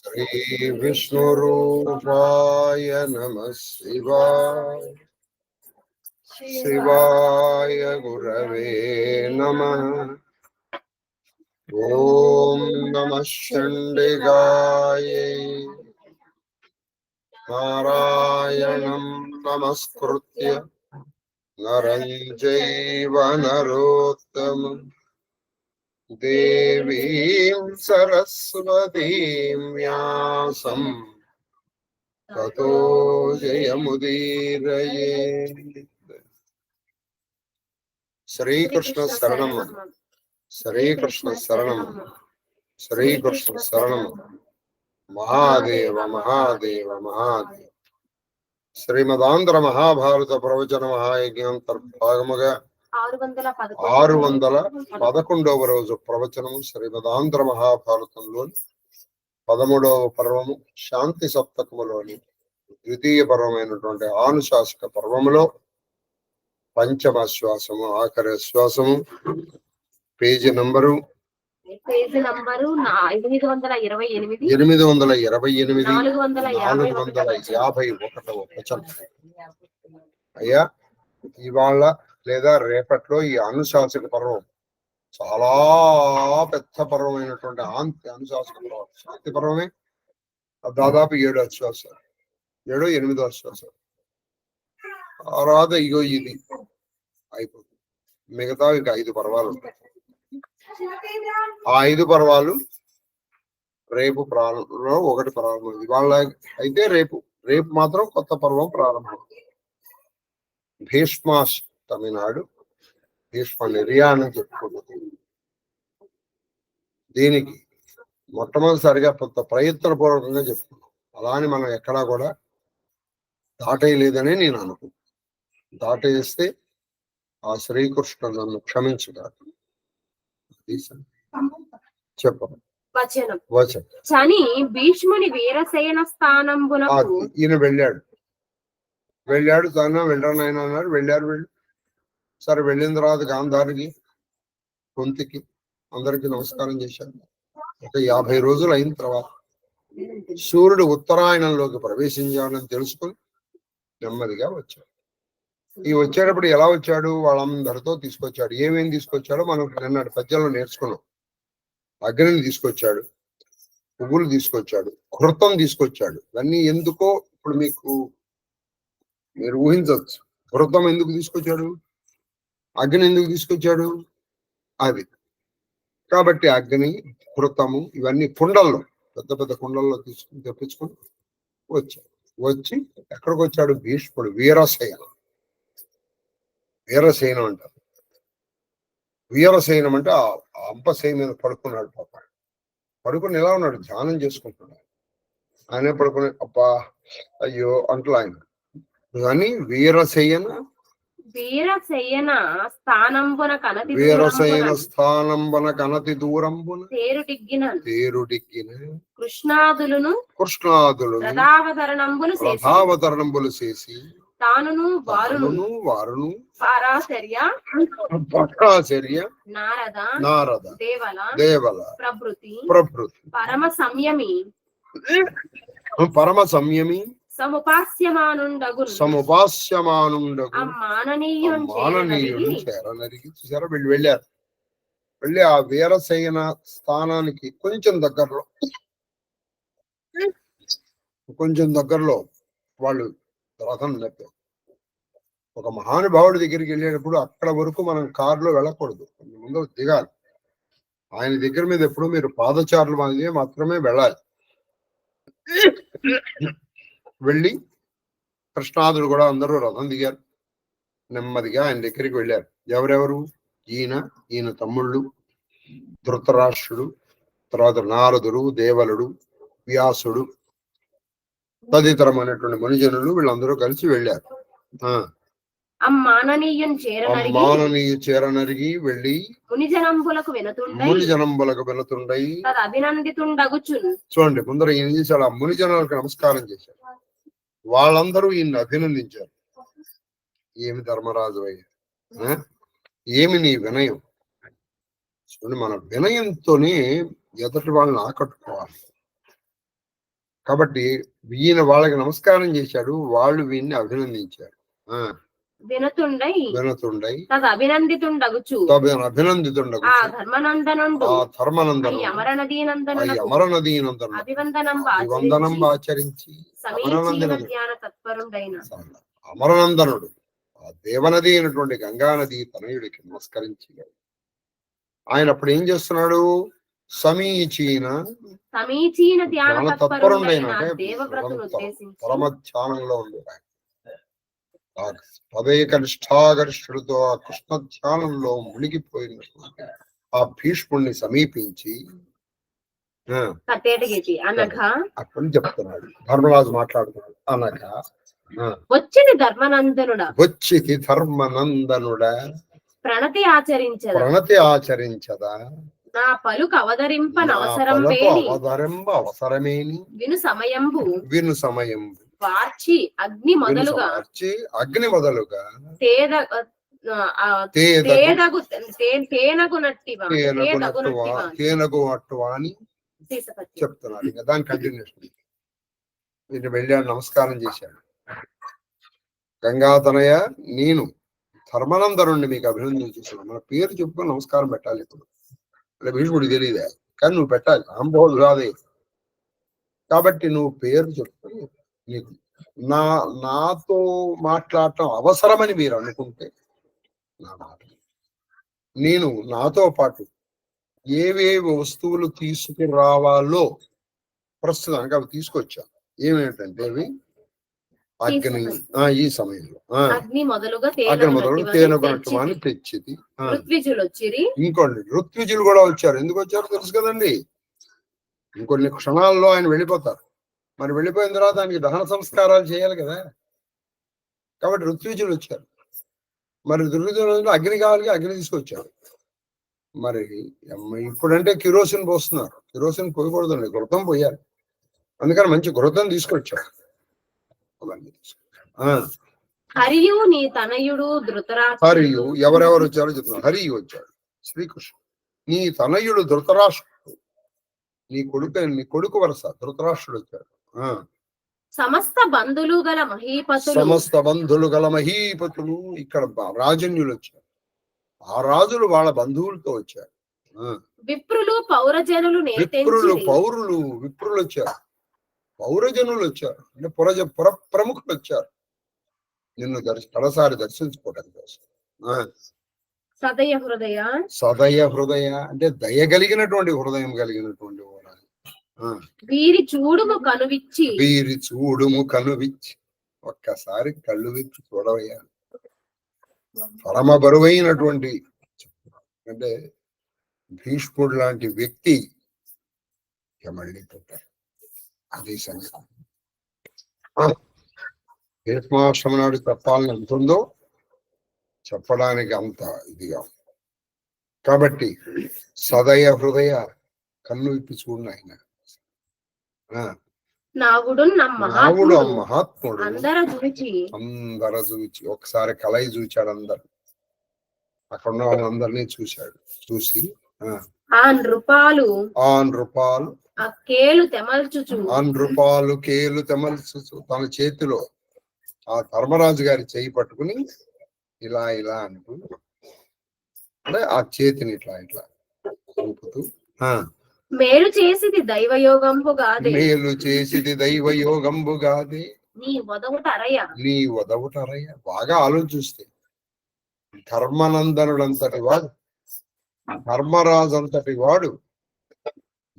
श्री विष्णुरूपाय नमः शिवाय गुरवे नमः। ओम नमः चंडिकाय नारायणं नमस्कृत्य नरं चैव नरोत्तमं देवीं सरस्वतीं व्यासं ततो जयमुदीरयेत्। श्रीकृष्ण शरणं श्रीकृष्ण शरणं श्रीकृष्ण शरणं महादेव महादेव महादेव। శ్రీమదాంధ్ర మహాభారత ప్రవచన మహాయజ్ఞంతర్భాగముగా 611వ రోజు ప్రవచనము శ్రీమదాంధ్ర మహాభారతంలోని 13వ పర్వము శాంతి సప్తకములోని ద్వితీయ పర్వమైనటువంటి ఆనుశాసక పర్వములో పంచమ శ్వాసము ఆఖరి శ్వాసము. పేజీ నంబరు 828 451వ వచనం. అయ్యా, ఇవాళ లేదా రేపట్లో ఈ అనుశాసక పర్వం చాలా పెద్ద పర్వమైనటువంటి అనుశాసక పర్వం. శాంతి పర్వమే దాదాపు 7 అశ్వాసాలు, 7-8 అశ్వాసాలు. తర్వాత ఇగో ఇది అయిపోతుంది. మిగతా ఇక 5 పర్వాలు ఉంటాయి. ఆ 5 పర్వాలు రేపు ప్రారంభంలో 1 ప్రారంభం. ఇవాళ అయితే రేపు మాత్రం కొత్త పర్వం ప్రారంభం. భీష్మాష్టమి నాడు భీష్మ నిర్యాణం చెప్పుకున్నది. దీనికి మొట్టమొదటిసారిగా కొంత ప్రయత్నపూర్వకంగా చెప్పుకున్నాం. అలా అని మనం ఎక్కడా కూడా దాటేయలేదని నేను అనుకుంటున్నాను. దాటేస్తే ఆ శ్రీకృష్ణుడు నన్ను క్షమించుతాడు. చెప్పండి. చని భీష్ముని వీరసేన స్థానంబునకు ఈయన వెళ్ళాడు తాను వెళ్ళాను ఆయన అన్నారు. వెళ్ళారు. సరే, వెళ్ళిన తర్వాత గాంధారికి కొంతికి అందరికి నమస్కారం చేశారు. ఒక 50 రోజులు అయిన తర్వాత సూర్యుడు ఉత్తరాయణంలోకి ప్రవేశించాడని తెలుసుకుని నెమ్మదిగా వచ్చాడు. ఈ వచ్చేటప్పుడు ఎలా వచ్చాడు? వాళ్ళందరితో తీసుకొచ్చాడు. ఏమేమి తీసుకొచ్చాడో మనం నిన్నటి పద్యంలో నేర్చుకున్నాం. అగ్నిని తీసుకొచ్చాడు, పువ్వులు తీసుకొచ్చాడు, కృతం తీసుకొచ్చాడు. ఇవన్నీ ఎందుకో ఇప్పుడు మీరు ఊహించవచ్చు. కృతం ఎందుకు తీసుకొచ్చాడు, అగ్ని ఎందుకు తీసుకొచ్చాడు అది. కాబట్టి అగ్ని, కృతము ఇవన్నీ కుండల్లో, పెద్ద పెద్ద కుండల్లో తెప్పించుకుని వచ్చాడు. వచ్చి ఎక్కడికి వచ్చాడు? భీష్ముడు వీరసేన అంటారు. వీరసేనం అంటే అంపశయ మీద పడుకున్నాడు. పాప పడుకుని ఎలా ఉన్నాడు? ధ్యానం చేసుకుంటున్నాడు. ఆయనే పడుకుని అబ్బా అయ్యో అంటూ ఆయన కానీ వీరసేన స్థానంబున కనతి దూరంబున తేరుడిగ్గిన కృష్ణాదులను రథావతరణంబులు చేసి తానును వారును పరాశర్య నారద దేవల ప్రభృతి పరమ సంయమి సముపాస్యమానుండగు మాననీయుని చేరనరికి చూసారా. వెళ్ళారు. వెళ్ళి ఆ వీరసేన స్థానానికి కొంచెం దగ్గరలో వాళ్ళు రథం నడిపారు. ఒక మహానుభావుడి దగ్గరికి వెళ్ళేటప్పుడు అక్కడ వరకు మనం కారులో వెళ్ళకూడదు, ముందు దిగాలి. ఆయన దగ్గర మీద ఎప్పుడు మీరు పాదచారుల మాత్రమే వెళ్ళాలి. వెళ్ళి కృష్ణాదుడు కూడా అందరూ రథం దిగారు. నెమ్మదిగా ఆయన దగ్గరికి వెళ్ళారు. ఎవరెవరు? ఈయన తమ్ముళ్ళు ధృతరాష్ట్రుడు, తర్వాత నారదుడు, దేవలుడు, వ్యాసుడు, తదితరమైనటువంటి మునిజనులు వీళ్ళందరూ కలిసి వెళ్ళారు. మాననీయు చేరనరిగి వెళ్ళి మునిజనంబులకు వెళుతుండయి చూడండి. ముందర ఈయన చేశాడు, ఆ మునిజనులకు నమస్కారం చేశాడు. వాళ్ళందరూ ఈయన్ని అభినందించారు. ఏమి ధర్మరాజు అయ్యా, ఏమి నీ వినయం. చూడండి, మన వినయంతోనే ఎదుటి వాళ్ళని ఆకట్టుకోవాలి. కాబట్టి ఈయన వాళ్ళకి నమస్కారం చేశాడు, వాళ్ళు వీడిని అభినందించారు. వినతుండై వినతుండై అభినందితుండగుచు అభినందితుండగు ఆ ధర్మనందనుండు ఆ ధర్మనందను అమరనదీనందనుడు అభివందనం ఆచరించి సమీచీన జ్ఞాన తత్పరుడైన అమరనందనుడు ఆ దేవనది అయినటువంటి గంగానది తనయుడికి నమస్కరించి ఆయన అప్పుడు ఏం చేస్తున్నాడు? సమీచీన ధ్యాన తత్పరుడైన దేవవ్రతును ఉద్దేశించి పరమ ధ్యానంలో ఉంది. ఆ పదైక నిష్ఠాగరిష్ఠుడితో ఆ కృష్ణ ధ్యానంలో మునిగిపోయినటువంటి ఆ భీష్ముడిని సమీపించి అప్పుడు చెప్తున్నాడు, ధర్మరాజు మాట్లాడుతున్నాడు. అనగా వచ్చింది ధర్మనందనుడా ప్రణతి ఆచరించదా నా పలుకు అవతరింపనవసరం అవసరమేని విను సమయంబు వార్చి అగ్ని మొదలుగా తేనగునట్టువాని చెప్తున్నారు. ఇంకా దాని కంటిన్యూషన్. వీళ్ళు వెళ్ళాడు, నమస్కారం చేశాడు. గంగాతనయ, నేను ధర్మనందనుండి మీకు అభినందించేస్తున్నాను. మన పేరు చెప్పుకొని నమస్కారం పెట్టాలి. ఇప్పుడు అంటే భీష్ముడికి తెలియదే, కానీ నువ్వు పెట్టాలి. అంబోధు రాదే కాబట్టి నువ్వు పేరు చెప్పుకొని నీకు నాతో మాట్లాడటం అవసరమని మీరు అనుకుంటే నా మాట నేను నాతో పాటు ఏవేవి వస్తువులు తీసుకురావాలో ప్రస్తుతానికి అవి తీసుకొచ్చాను. ఏమేంటంటే అవి అగ్ని, ఈ సమయంలో అగ్ని మొదలుగా తేనెగొనట్టువాని తెచ్చిది. ఇంకోండి ఋత్విజులు కూడా వచ్చారు. ఎందుకు వచ్చారో తెలుసు కదండి. ఇంకొన్ని క్షణాల్లో ఆయన వెళ్ళిపోతారు. మరి వెళ్ళిపోయిన తర్వాత ఆయనకి దహన సంస్కారాలు చేయాలి కదా. కాబట్టి ఋత్విజులు వచ్చారు. మరి దుర్విజులు అగ్ని కావాలి, అగ్ని తీసుకొచ్చారు. మరి ఇప్పుడంటే కిరోసిన్ పోస్తున్నారు. కిరోసిన్ పోయకూడదండి, ఘృతం పోయాలి. అందుకని మంచి ఘృతం తీసుకొచ్చారు. హరియు నీ తనయుడు ధృతరాష్ట్రుడు. హరియు ఎవరెవరు వచ్చారో చెప్తున్నారు. హరియు వచ్చాడు, శ్రీకృష్ణుడు. నీ తనయుడు ధృతరాష్ట్రుడు, నీ కొడుకు వరుస ధృతరాష్ట్రుడు వచ్చాడు. సమస్త బంధువులు గల మహీపతులు ఇక్కడ రాజన్యులు వచ్చారు. ఆ రాజులు వాళ్ళ బంధువులతో వచ్చారు. విప్రులు పౌరజనులు విప్రులు వచ్చారు. పౌరజనులు వచ్చారు. అంటే ప్రముఖులు వచ్చారు నిన్ను కడసారి దర్శించుకోవడానికి కోసం. సదయ హృదయ అంటే దయ కలిగినటువంటి హృదయం కలిగినటువంటి వీరి చూడుము కనువిచ్చి ఒక్కసారి కళ్ళు విచ్చి చూడవయ్యా. పరమ బరువైనటువంటి అంటే భీష్ముడు లాంటి వ్యక్తి మళ్ళీ పుట్టారు. అది సంగతి. భీష్మాష్టమి నాడు చెప్పాలని అంటుందో చెప్పడానికి అంత ఇదిగా. కాబట్టి సదయ హృదయ కన్ను విప్పి చూడు ఆయన. నావుడు మహాత్ముడు అందరూ చూచి ఒకసారి కలయి చూచాడు. అందరు అక్కడ ఉన్న వాళ్ళందరినీ చూశాడు. చూసి ఆ నృపాలు కేలు తెమల్చుచు తన చేతిలో ఆ ధర్మరాజు గారి చేయి పట్టుకుని ఇలా ఇలా అంటూ అంటే ఆ చేతిని ఇట్లా ఇట్లా ఊపుతూ మేలు చేసిది దైవయోగంబు గాదే నీ వదవుట అరయ్య. బాగా ఆలోచిస్తే ధర్మనందనుడంతటి వాడు, ధర్మరాజు అంతటి వాడు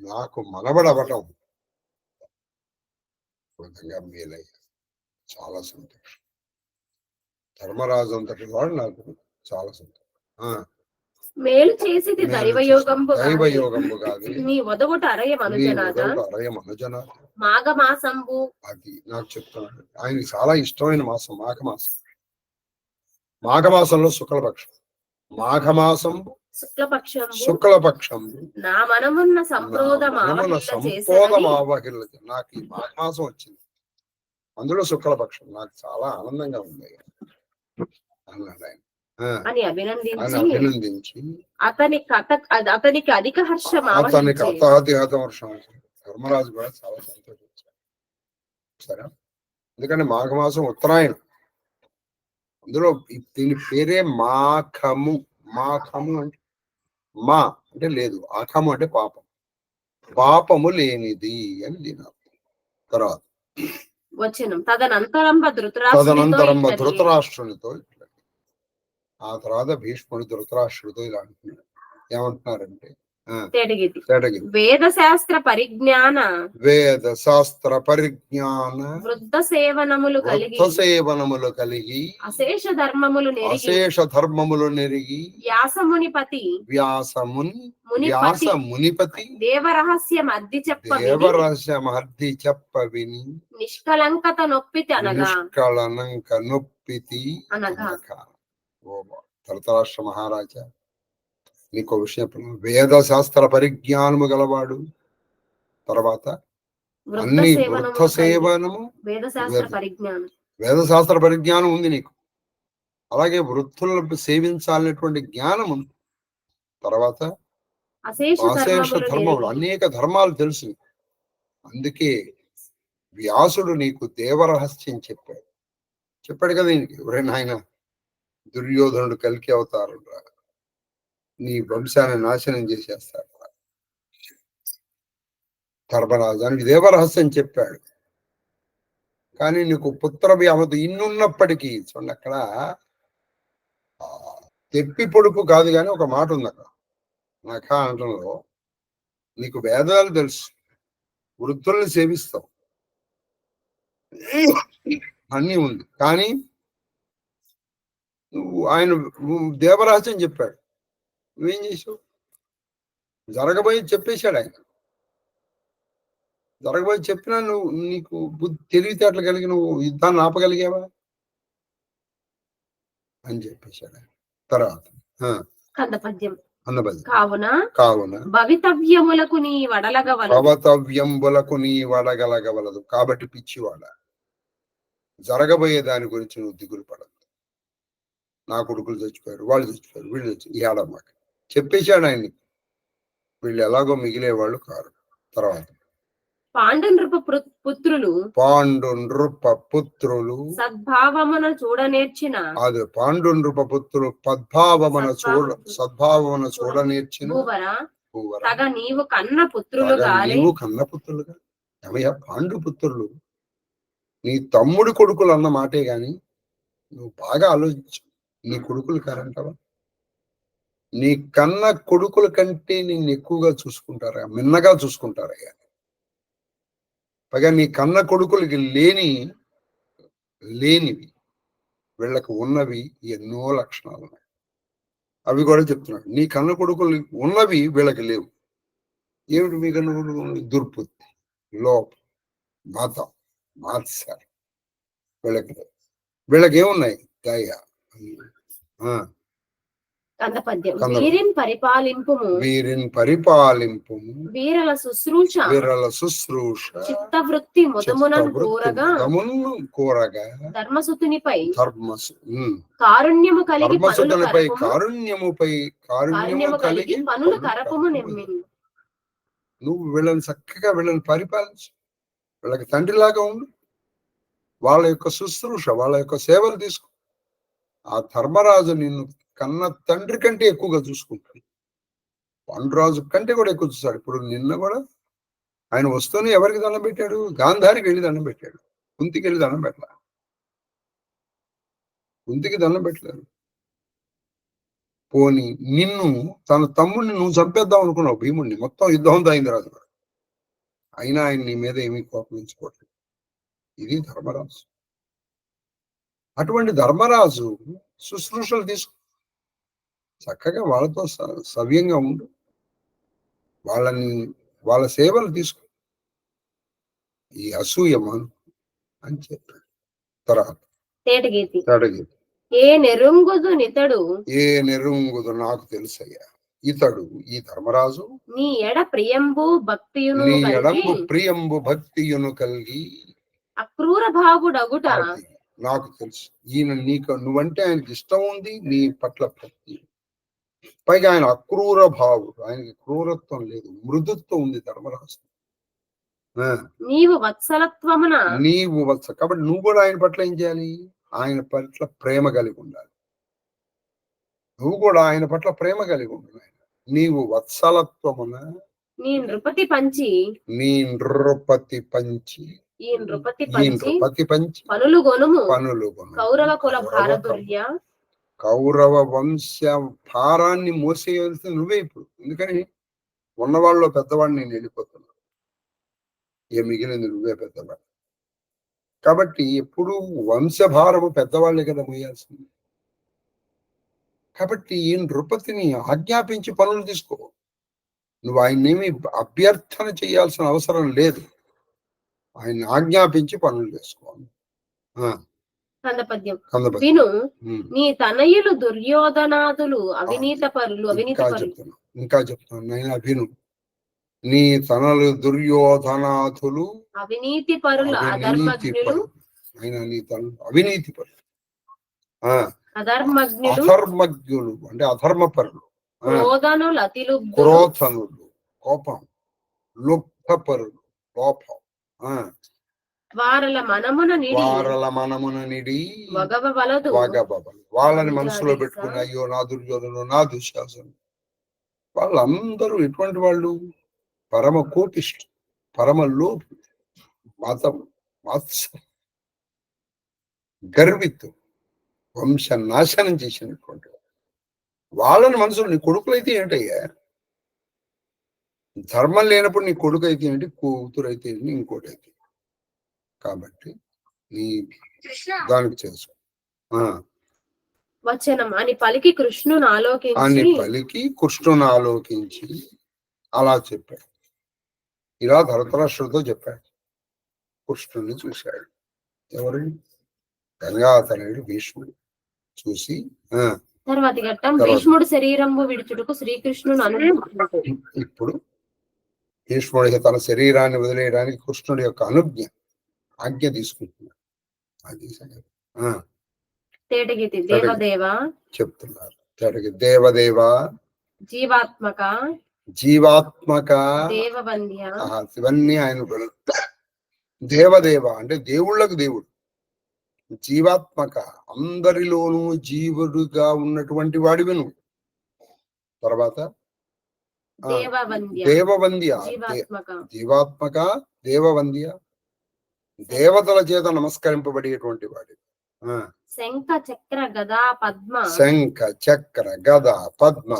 నాకు మనబడవటం మేలయ్య. చాలా సంతోషం. ధర్మరాజు అంతటి వాడు నాకు చాలా సంతోషం. మేలు చేసిది దైవయోగంబు కాదు నీ వదవుట అరయ మనుజనాథ మాఘమాసంబు. అది నాకు చెప్తున్నాడు. ఆయనకి చాలా ఇష్టమైన మాసం మాఘమాసం. మాఘమాసంలో శుక్లపక్షం. మాఘమాసం శుక్లపక్షం నా మనమున్న సంప్రోదం ఆవహిల్ల. నాకు ఈ మాఘమాసం వచ్చింది, అందులో శుక్లపక్షం. నాకు చాలా ఆనందంగా ఉంది అన్నాడు ఆయన. అని అభినందించి అతనికి అధిక హర్షం. అతనికి అతాధిక హర్షం. ధర్మరాజు కూడా చాలా సంతోషించాడు. సరే, ఎందుకంటే మాఘమాసం ఉత్తరాయణం, అందులో దీని పేరే మాఘము. మాఘము అంటే మా అంటే లేదు, ఆఖము అంటే పాపం, పాపము లేనిది అని దీని అర్థం. తర్వాత వచనం తదనంతరం తదనంతరం ధృతరాష్ట్రునితో ఇట్లా, ఆ తర్వాత భీష్ముడు ధృతరాష్ట్రుడితో ఇలా అంటున్నాడు. ఏమంటున్నారంటే వేద శాస్త్ర పరిజ్ఞాన వృద్ధ సేవనములు కలిగి అశేష ధర్మములు నెరిగి వ్యాసమునిపతి దేవరహస్యం అద్ది చెప్ప విని నిష్కలంకత నొప్పితి అనగా ధృతరాష్ట్ర మహారాజా, నీకు విషయం, వేద శాస్త్ర పరిజ్ఞానము గలవాడు, తర్వాత అన్ని వృద్ధ సేవనము, వేద శాస్త్ర పరిజ్ఞానం ఉంది నీకు, అలాగే వృద్ధులను సేవించాలనేటువంటి జ్ఞానం ఉంది, తర్వాత అశేష ధర్మములు, అనేక ధర్మాలు తెలుసు. అందుకే వ్యాసుడు నీకు దేవరహస్యం చెప్పాడు కదా నీకు. ఎవరైనా ఆయన దుర్యోధనుడు కల్కి అవతారు, నీ వంశాన్ని నాశనం చేసేస్తాడు, ధర్మరాజానికి దేవరహస్యం చెప్పాడు. కానీ నీకు పుత్ర వ్యామత ఇన్నున్నప్పటికీ చూడండి, అక్కడ తెప్పి పొడుపు కాదు, కానీ ఒక మాట ఉంది అక్కడ నఖ అంటంలో, నీకు వేదాలు తెలుసు, వృద్ధుల్ని సేవిస్తావు, అన్నీ ఉంది, కానీ ఆయన దేవరహస్యం చెప్పాడు, నువ్వేం చేసావు? జరగబోయి చెప్పేశాడు ఆయన. జరగబోయి చెప్పినా నీకు తెలివితేటలు కలిగి నువ్వు యుద్ధాన్ని ఆపగలిగావా అని చెప్పేశాడు ఆయన. తర్వాత కావున భవితవ్యములకు నీ వడగలగవలదు. కాబట్టి పిచ్చివాడ, జరగబోయే దాని గురించి నువ్వు దిగులు పడదు. నా కొడుకులు చచ్చిపోయారు, వాళ్ళు చచ్చిపోయారు, వీళ్ళు చచ్చిపోయారు, ఈ ఆడమ్మాక చెప్పేశాడు ఆయన్ని. వీళ్ళు ఎలాగో మిగిలేవాళ్ళు కారు. తర్వాత పాండునృప పుత్రులు సద్భావమున చూడనేర్చిన, అది పాండునృప పుత్రులు సద్భావమున చూడనేర్చిన నీవు కన్న పుత్రులుగా ఏమయ్యా పాండు పుత్రులు నీ తమ్ముడి కొడుకులు అన్న మాటే గాని నువ్వు బాగా ఆలోచించు. నీ కొడుకులు కారంటావా? నీ కన్న కొడుకుల కంటే నిన్ను ఎక్కువగా చూసుకుంటారా, మిన్నగా చూసుకుంటారయ్యా. పైగా నీ కన్న కొడుకులకి లేనివి వీళ్ళకి ఉన్నవి ఎన్నో లక్షణాలు ఉన్నాయి. అవి కూడా చెప్తున్నాడు. నీ కన్న కొడుకులు ఉన్నవి వీళ్ళకి లేవు. ఏమిటి మీ కన్న కొడుకు? దుర్బుద్ధి, లోపం, మతం, మాత్సర్యం వీళ్ళకి ఏమున్నాయి? దయ. వీరిని పరిపాలింపు వీరల శుశ్రూష చిత్తవృత్తి కోరగా ధర్మసుతునిపై కారుణ్యముపై పనులు కరపము నెమ్మిను. నువ్వు వీళ్ళని చక్కగా పరిపాలించు, వీళ్ళకి తండ్రిలాగా ఉండు, వాళ్ళ యొక్క శుశ్రూష, వాళ్ళ యొక్క సేవలు తీసుకో. ఆ ధర్మరాజు నిన్ను కన్న తండ్రి కంటే ఎక్కువగా చూసుకుంటాడు. పాండురాజు కంటే కూడా ఎక్కువ చూస్తాడు. ఇప్పుడు నిన్న కూడా ఆయన వస్తూనే ఎవరికి దండం పెట్టాడు? గాంధారికి వెళ్ళి దండం పెట్టాడు, కుంతికి వెళ్ళి దండం పెట్టలే. కుంతికి దండం పెట్టలేదు. పోని నిన్ను తన తమ్ముడిని నువ్వు చంపేద్దాం అనుకున్నావు, భీముడిని. మొత్తం యుద్ధం అయింది రాజు, అయినా ఆయన నీ మీద ఏమీ కోపగించుకోవట్లేదు. ఇది ధర్మరాజు. అటువంటి ధర్మరాజు శుశ్రూషలు తీసుకో, చక్కగా వాళ్ళతో సవ్యంగా ఉండు, వాళ్ళ సేవలు తీసుకో. ఈ అసూయమాను అని చెప్పాడు. తర్వాత ఏ నెరుంగుదు నాకు తెలుసయ్యా, ఇతడు ఈ ధర్మరాజు నీ ఎడ ప్రియంబు భక్తియును కలిగి అక్రూర భావుడగుట నాకు తెలుసు. ఈయన నువ్వంటే ఆయనకి ఇష్టం ఉంది, నీ పట్ల భక్తి. పైగా ఆయన అక్రూర భావుడు, ఆయనకి క్రూరత్వం లేదు, మృదుత్వం ఉంది ధర్మరాజు. ఆ, నీవు వత్సలత్వమున నీవు వత్స కాబట్టి నువ్వు కూడా ఆయన పట్ల ఏం చేయాలి? ఆయన పట్ల ప్రేమ కలిగి ఉండాలి. నువ్వు కూడా ఆయన పట్ల ప్రేమ కలిగి ఉండాలి. నీవు వత్సలత్వమున నీ నృపతి పంచి నీ నృపతి పంచి ఈ నృపతి ఈ పంచి నృపతి పంచి పనులు గొనుము పనులు కొను. కౌరవ కుల భారదుర్య కౌరవ వంశ భారాన్ని మోసేయాల్సి నువ్వే ఇప్పుడు. ఎందుకని ఉన్నవాళ్ళు పెద్దవాడిని నేను వెళ్ళిపోతున్నా, ఏ మిగిలింది నువ్వే పెద్దవాడు. కాబట్టి ఎప్పుడు వంశభారము పెద్దవాళ్ళే కదా మోయాల్సింది. కాబట్టి ఈ నృపతిని ఆజ్ఞాపించి పనులు తీసుకో. నువ్వు ఆయన్నేమి అభ్యర్థన చేయాల్సిన అవసరం లేదు, ఆయన్ని ఆజ్ఞాపించి పనులు చేసుకోవాలి. కందపద్యం కందపద్యం. విను ఉమ్. నీ తనయులు దుర్యోధనాదులు అవినీత పరులు ఇంకా చెప్తాను నైనా విను. నీ తనలు దుర్యోధనాథులు అవినీతి పరులు అవినీతి అధర్మజ్ఞులు పరులు. అయినా నీ తనలు అవినీతి పరులు, అధర్మజ్ఞులు అధర్మజ్ఞులు అంటే అధర్మపరులు, క్రోధనులు అతిలుబ్ధులు క్రోధనులు కోపం, లుబ్ధపరులు లోపం, వారల మనమున నిడి వారల మనమున నిడి వగవలదు వాగబలు. వాళ్ళని మనసులో పెట్టుకుని అయ్యో నా దుర్యోధను నా దుశ్శాసను. వాళ్ళందరూ ఎటువంటి వాళ్ళు? పరమ కోపిష్ఠు, పరమ లోపు, మతం మాత్సం, గర్విత్తు, వంశ నాశనం చేసినటువంటి వాళ్ళని మనసులో. నీ కొడుకులైతే ఏంటయ్యా? ధర్మం లేనప్పుడు నీ కొడుకు అయితే ఏంటి, కూతురు అయితే ఏంటి, ఇంకోటి అయితే. కాబట్టి నీ దానికి చేసుకో. వచనం అని పలికి కృష్ణుని అని ఆలోకించి పలికి కృష్ణుని ఆలోకించి అలా చెప్పాడు. ఇలా ధృతరాష్ట్రుడితో చెప్పాడు. కృష్ణుని చూశాడు. ఎవరు? గంగాధరుడు భీష్ముడు చూసి తర్వాతి ఘట్టం భీష్ముడు శరీరము విడుచుటకు శ్రీకృష్ణుని అనుగ్రహించుటకు. ఇప్పుడు భీష్ముడికి తన శరీరాన్ని వదిలేయడానికి కృష్ణుడి యొక్క ఆజ్ఞ తీసుకుంటున్నాడు. అది తేటగితి దేవదేవ చెప్తున్నారు. తేటకి దేవదేవ జీవాత్మక దేవవంద్య ఇవన్నీ ఆయన దేవదేవ అంటే దేవుళ్ళకు దేవుడు, జీవాత్మక అందరిలోనూ జీవుడుగా ఉన్నటువంటి వాడివి నువ్వు. తర్వాత దేవవంద్య జీవాత్మక దేవవంద్య దేవతల చేత నమస్కరింపబడేటువంటి వాడి. శంఖ చక్ర గదా పద్మ శంఖ చక్ర గద పద్మ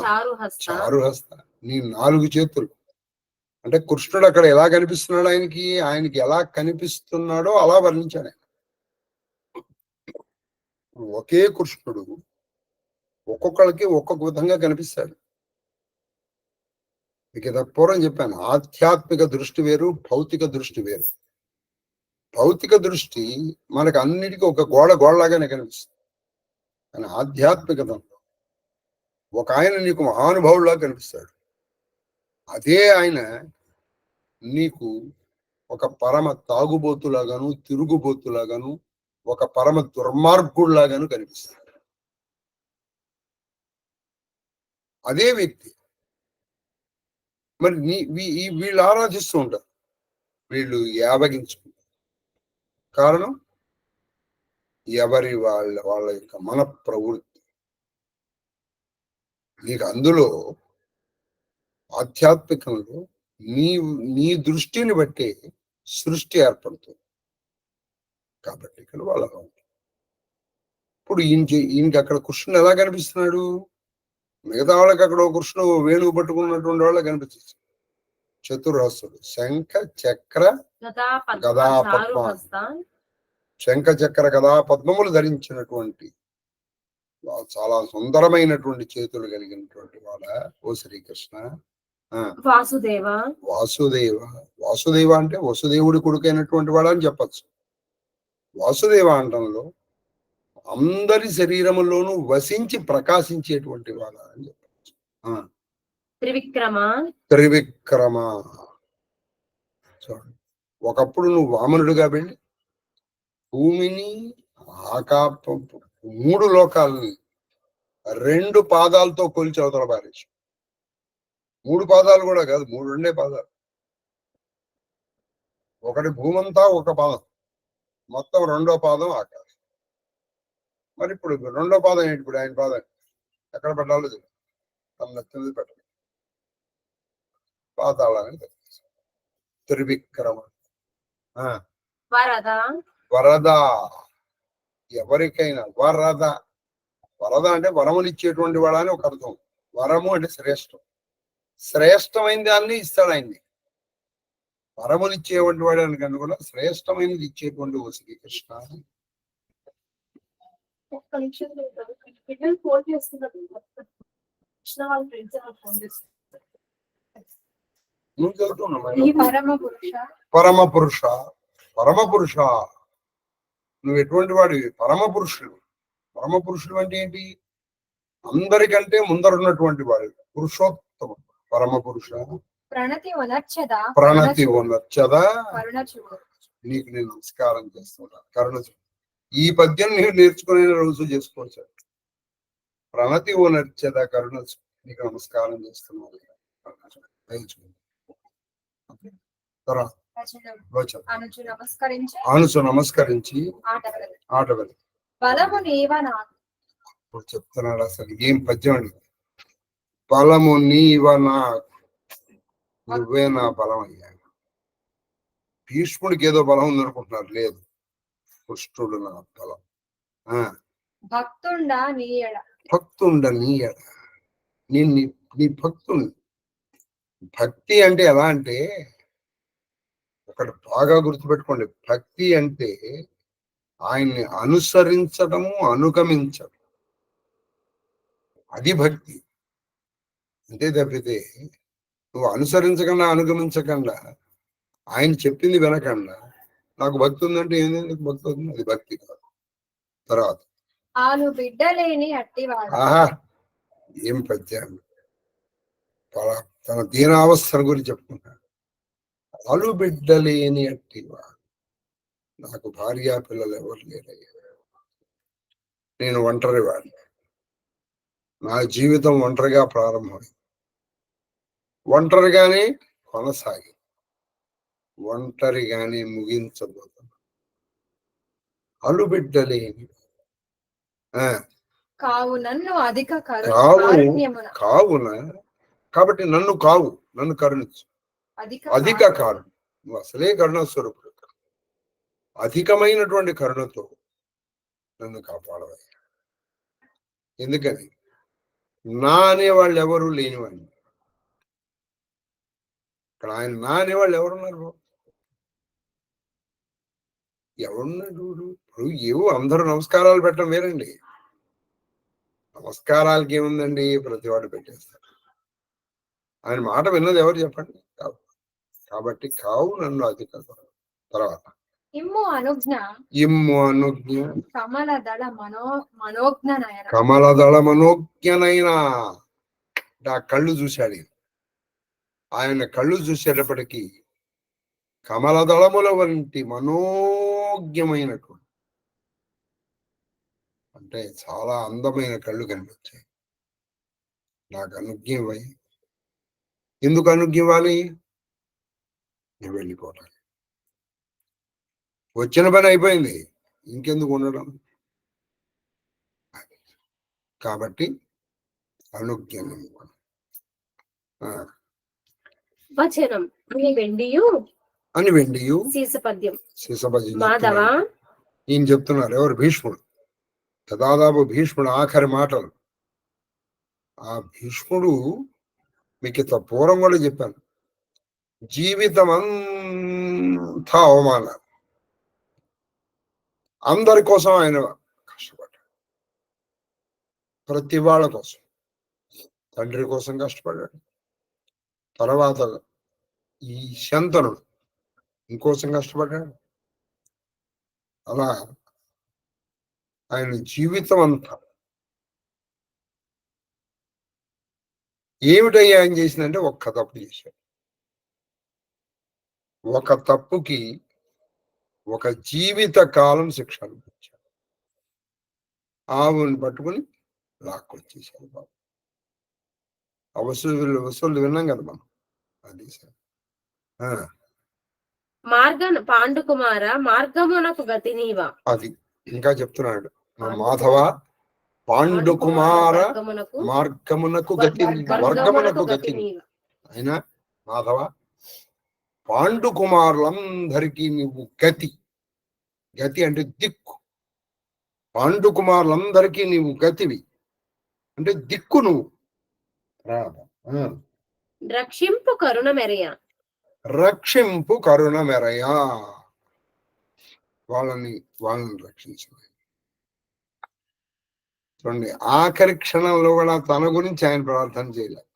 చారుహస్త. నీ 4 చేతులు అంటే కృష్ణుడు అక్కడ ఎలా కనిపిస్తున్నాడు, ఆయనకి ఎలా కనిపిస్తున్నాడో అలా వర్ణించాడు. ఒకే కృష్ణుడు ఒక్కొక్కరికి ఒక్కొక్క విధంగా కనిపిస్తాడు. ఇక పూర్వం చెప్పాను, ఆధ్యాత్మిక దృష్టి వేరు, భౌతిక దృష్టి వేరు. భౌతిక దృష్టి మనకు అన్నిటికీ ఒక గోడలాగానే కనిపిస్తుంది. కానీ ఆధ్యాత్మికతలో ఒక ఆయన నీకు మహానుభావుడులా కనిపిస్తాడు. అదే ఆయన నీకు ఒక పరమ తాగుబోతులాగాను, తిరుగుబోతులాగాను, ఒక పరమ దుర్మార్గుడులాగాను కనిపిస్తాడు. అదే వ్యక్తి. మరి వీళ్ళు ఆరాధిస్తూ ఉంటారు, వీళ్ళు యావగించుకుంటారు. కారణం ఎవరి వాళ్ళ యొక్క మన ప్రవృత్తి. నీకు అందులో ఆధ్యాత్మికంలో నీ దృష్టిని బట్టి సృష్టి ఏర్పడుతుంది. కాబట్టి ఇక్కడ వాళ్ళ ఇప్పుడు ఈయనకి అక్కడ కృష్ణుడు ఎలా కనిపిస్తున్నాడు? మిగతా వాళ్ళకి అక్కడ కృష్ణుడు వేణువు పట్టుకున్నటువంటి వాళ్ళ కనిపిస్తుంది. చతురహస్తుడు, శంఖ చక్ర గదా పద్మ, శంఖ చక్ర గదా పద్మములు ధరించినటువంటి చాలా సుందరమైనటువంటి చేతులు కలిగినటువంటి వాడ ఓ శ్రీకృష్ణ. వాసుదేవ అంటే వసుదేవుడి కొడుకైనటువంటి వాడు అని చెప్పచ్చు. వాసుదేవ అంటంలో అందరి శరీరములోనూ వసించి ప్రకాశించేటువంటి వాడు అని చెప్పచ్చు. త్రివిక్రమ. చూడండి, ఒకప్పుడు నువ్వు వామనుడిగా వెళ్ళి భూమిని 3 లోకాలని 2 పాదాలతో కొలిచి అవతల పారేసి, 3 పాదాలు కూడా కాదు, 3 పాదాలు. ఒకటి భూమంతా ఒక పాదం, మొత్తం రెండో పాదం ఆకాశం. మరి ఇప్పుడు రెండో పాదం ఏంటి? ఇప్పుడు ఆయన పాదం ఎక్కడ పెట్టాలో తెలియదు. తన నచ్చింది పెట్టాలి. పాతాళాన్ని త్రివిక్రమ. వరద. వరద ఎవరికైనా వరద. వరద అంటే వరములు ఇచ్చేటువంటి వాడు అని ఒక అర్థం. వరము అంటే శ్రేష్టం. శ్రేష్టమైన దాన్ని ఇస్తాడు ఆయన్ని. వరములు ఇచ్చేటువంటి వాడు అని కనుక కూడా శ్రేష్టమైనది ఇచ్చేటువంటి ఓ శ్రీకృష్ణ. నువ్వు పరమ పురుష. పరమ పురుష నువ్వు ఎటువంటి వాడివి? పరమ పురుషుడు. పరమ పురుషుడు అంటే ఏంటి? అందరికంటే ముందరున్నటువంటి వాడు పురుషోత్తముడు. పరమ పురుష. ప్రణతి ఉనర్చదా. నీకు నేను నమస్కారం చేస్తున్నా. కరుణ. ఈ పద్యం నేను నేర్చుకునే రోజు చేసుకోవచ్చు. ప్రణతి ఉనర్చద కరుణ. నీకు నమస్కారం చేస్తున్నాను. అనుసు నమస్కరించి ఆటవలి. ఇప్పుడు చెప్తున్నాడు అసలు ఏం పద్యం అండి. బలము నీవ నాకు, నువ్వే నా బలం అయ్యా. భీష్ముడికి ఏదో బలం ఉందనుకుంటున్నారు. లేదు, కృష్ణుడు నా బలం. భక్తుండ నీయడ. నీ భక్తుని. భక్తి అంటే ఎలా అంటే, ఒకటి బాగా గుర్తుపెట్టుకోండి. భక్తి అంటే ఆయన్ని అనుసరించడము, అనుగమించడం. అది భక్తి. అంతే తప్పితే నువ్వు అనుసరించకుండా, అనుగమించకుండా, ఆయన చెప్పింది వినకుండా నాకు భక్తి ఉందంటే ఏంటంటే భక్తి అవుతుంది. అది భక్తి కాదు. తర్వాత ఆహా, ఏం పద్యాలు! తన దీనావస్థల గురించి చెప్పుకుంటాడు. అలు బిడ్డలేని అట్టివా, నాకు భార్యా పిల్లలు ఎవరు లేరయ్యా, నేను ఒంటరి వాడిని, నా జీవితం ఒంటరిగా ప్రారంభమైంది, ఒంటరిగానే కొనసాగి, ఒంటరిగానే ముగించబోతున్నా. అలుబిడ్డలేని కావున కాబట్టి నన్ను కావు, నన్ను కరుణించు. అధిక కారణం, నువ్వు అసలే కరుణ స్వరూపుడు. అధికమైనటువంటి కరుణతో నన్ను కాపాడవయ్యా. ఎందుకని? నా అనేవాళ్ళు ఎవరు లేనివాడిని. ఇక్కడ ఆయన నా అనేవాళ్ళు ఎవరున్నారు? ఎవరున్నాడు? ఇప్పుడు ఏవో అందరూ నమస్కారాలు పెట్టడం వేరండి. నమస్కారాలకి ఏముందండి, ప్రతివాడు పెట్టేస్తారు. ఆయన మాట విన్నది ఎవరు చెప్పండి? కాబట్టి కావు నన్ను అధిక. తర్వాత ఇమ్ము అనుజ్ఞ కమలదళ మనోజ్ఞనైనా. ఆ కళ్ళు చూశాడు ఆయన. కళ్ళు చూసేటప్పటికీ కమలదళముల వంటి మనోజ్ఞమైనటువంటి, అంటే చాలా అందమైన కళ్ళు కనిపించాయి. నాకు అనుజ్ఞ ఇవ్వాలి. ఎందుకు అనుజ్ఞ ఇవ్వాలి? నేను వెళ్ళిపోవటానికి. వచ్చిన పని అయిపోయింది, ఇంకెందుకు ఉండడం? కాబట్టి అనుజ్ఞ అని వెండియు శీసపద్యం. ఈయన చెప్తున్నారు. ఎవరు? భీష్ముడు. దాదాపు భీష్ముడు ఆఖరి మాటలు. ఆ భీష్ముడు మీకు పూర్వం కూడా చెప్పాను, జీవితం అంతా అవమానాలు. అందరి కోసం ఆయన కష్టపడ్డాడు. ప్రతి వాళ్ళ కోసం. తండ్రి కోసం కష్టపడ్డాడు. తర్వాత ఈ శంతనుడు ఇంకోసం కష్టపడ్డాడు. అలా ఆయన జీవితం అంతా ఏమిటయ్యా ఆయన చేసిందంటే ఒక్క తప్పు చేశాడు. ఒక తప్పుకి ఒక జీవిత కాలం శిక్ష అనిపించాడు. ఆవుని పట్టుకుని లాక్కొచ్చేసాడు బాబు. వసూలు విన్నాం కదా మనం. అది సార్ పాండుకుమార మార్గమునకు గతి నీవా. అది ఇంకా చెప్తున్నాడు, మాధవ పాండుకుమార మార్గమునకు గతి, వర్గమునకు గతి అయినా మాధవ పాండుకుమారులందరికీ నువ్వు గతి. గతి అంటే దిక్కు. పాండుకుమారులందరికీ నీవు గతివి అంటే దిక్కు నువ్వు. రక్షింపు కరుణ మెరయ. రక్షింపు కరుణ మెరయ, వాళ్ళని రక్షించింది. చూడండి, ఆఖరి క్షణంలో కూడా తన గురించి ఆయన ప్రార్థన చేయలేదు.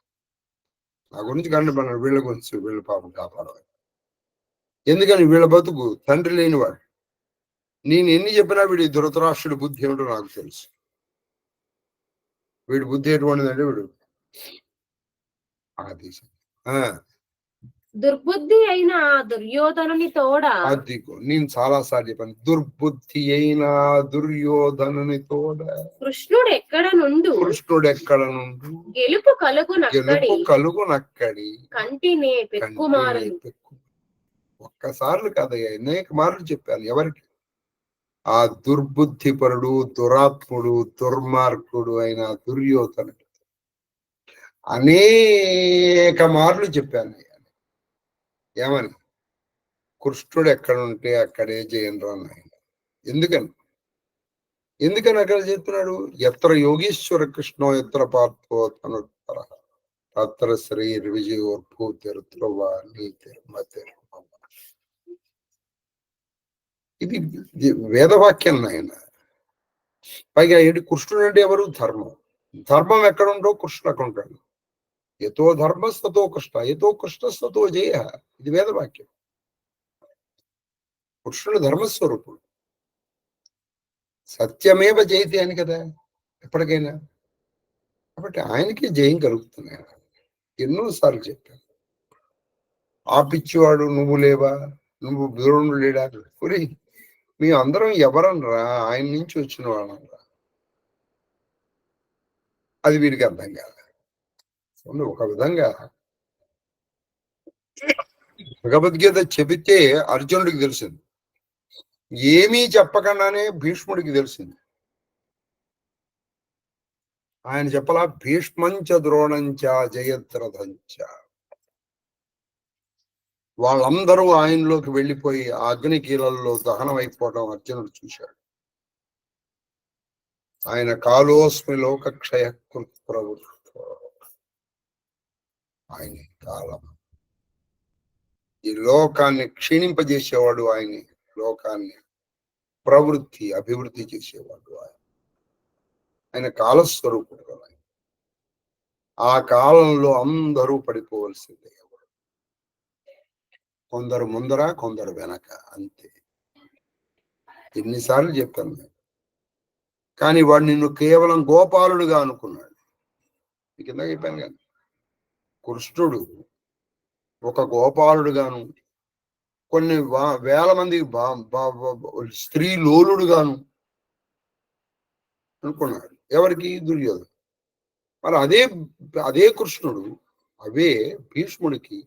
నా గురించి కండి పన్నాడు, వీళ్ళ గురించి, వీళ్ళ పాపం కాపాడవాలి. ఎందుకని వీళ్ళ బతుకు తండ్రి లేనివాడు. నేను ఎన్ని చెప్పినా వీడి ధృతరాష్ట్రుడి బుద్ధి ఏమిటో నాకు తెలుసు. వీడి బుద్ధి ఎటువంటిదంటే వీడు దుర్బుద్ధి అయిన దుర్యోధనుని తోడ. అది నేను చాలా సార్లు చెప్పాను, దుర్బుద్ధి అయిన దుర్యోధనుని తోడ కృష్ణుడు ఎక్కడ నుండు. గెలుపు కలుగునక్కడి కంటినే పెక్కుమారు. ఒక్కసార్లు కదా, అనేక మార్లు చెప్పాను. ఎవరికి? ఆ దుర్బుద్ధి పరుడు, దురాత్ముడు, దుర్మార్గుడు అయిన దుర్యోధనుడు అనేక మార్లు చెప్పాను. ఏమని? కృష్ణుడు ఎక్కడుంటే అక్కడే జయంరా నాయన. ఎందుకని అక్కడ చెప్తున్నాడు? ఎత్ర యోగీశ్వర కృష్ణో ఎత్ర పార్థో తనుత్తర తత్ర శ్రీర్ విజయోర్భూతిర్ధ్రువ నీతిర్మతిర్. ఇది వేదవాక్యం నాయన. పైగా ఏంటి? కృష్ణుడు అంటే ఎవరు? ధర్మం. ధర్మం ఎక్కడుండో కృష్ణుడు అక్కడ ఉంటాడు. ఎతో ధర్మస్తతో కృష్ణ, ఎతో కృష్ణస్తతో జయ. ఇది వేదవాక్యం. కృష్ణుడు ధర్మస్వరూపుడు. సత్యమేవ జయతి అని కదా ఎప్పటికైనా. కాబట్టి ఆయనకి జయం కలుగుతుంది. ఎన్నోసార్లు చెప్పాను. ఆ పిచ్చివాడు నువ్వు లేవా, నువ్వు ద్రోణుడు లేడా? ఒరే, మీ అందరం ఎవరనరా? ఆయన నుంచి వచ్చిన వాళ్ళనరా. అది వీడికి అర్థం కాదు. ఒక విధంగా భగవద్గీత చెబితే అర్జునుడికి తెలిసింది, ఏమీ చెప్పకుండానే భీష్ముడికి తెలిసింది. ఆయన చెప్పలా, భీష్మంచ ద్రోణంచ జయద్రథంచ. వాళ్ళందరూ ఆయనలోకి వెళ్ళిపోయి అగ్నికీలల్లో దహనం అయిపోవడం అర్జునుడు చూశాడు. ఆయన కాలోస్మి లోకక్షయ కృత్ ప్రవృత్త. ఆయన కాలం, ఈ లోకాన్ని క్షీణింపజేసేవాడు ఆయన, లోకాన్ని ప్రవృత్తి అభివృద్ధి చేసేవాడు ఆయన కాలస్వరూపుడు కదా. ఆ కాలంలో అందరూ పడిపోవలసిందే. కొందరు ముందర, కొందరు వెనక, అంతే. ఎన్నిసార్లు చెప్పాను నేను. కానీ వాడు నిన్ను కేవలం గోపాలుడుగా అనుకున్నాడు. కింద చెప్పాను కానీ కృష్ణుడు ఒక గోపాలుడుగాను, కొన్ని వేల మంది స్త్రీ లోలుడుగాను అనుకున్నాడు. ఎవరికి? దుర్యోధను. మరి అదే కృష్ణుడు అవే భీష్ముడికి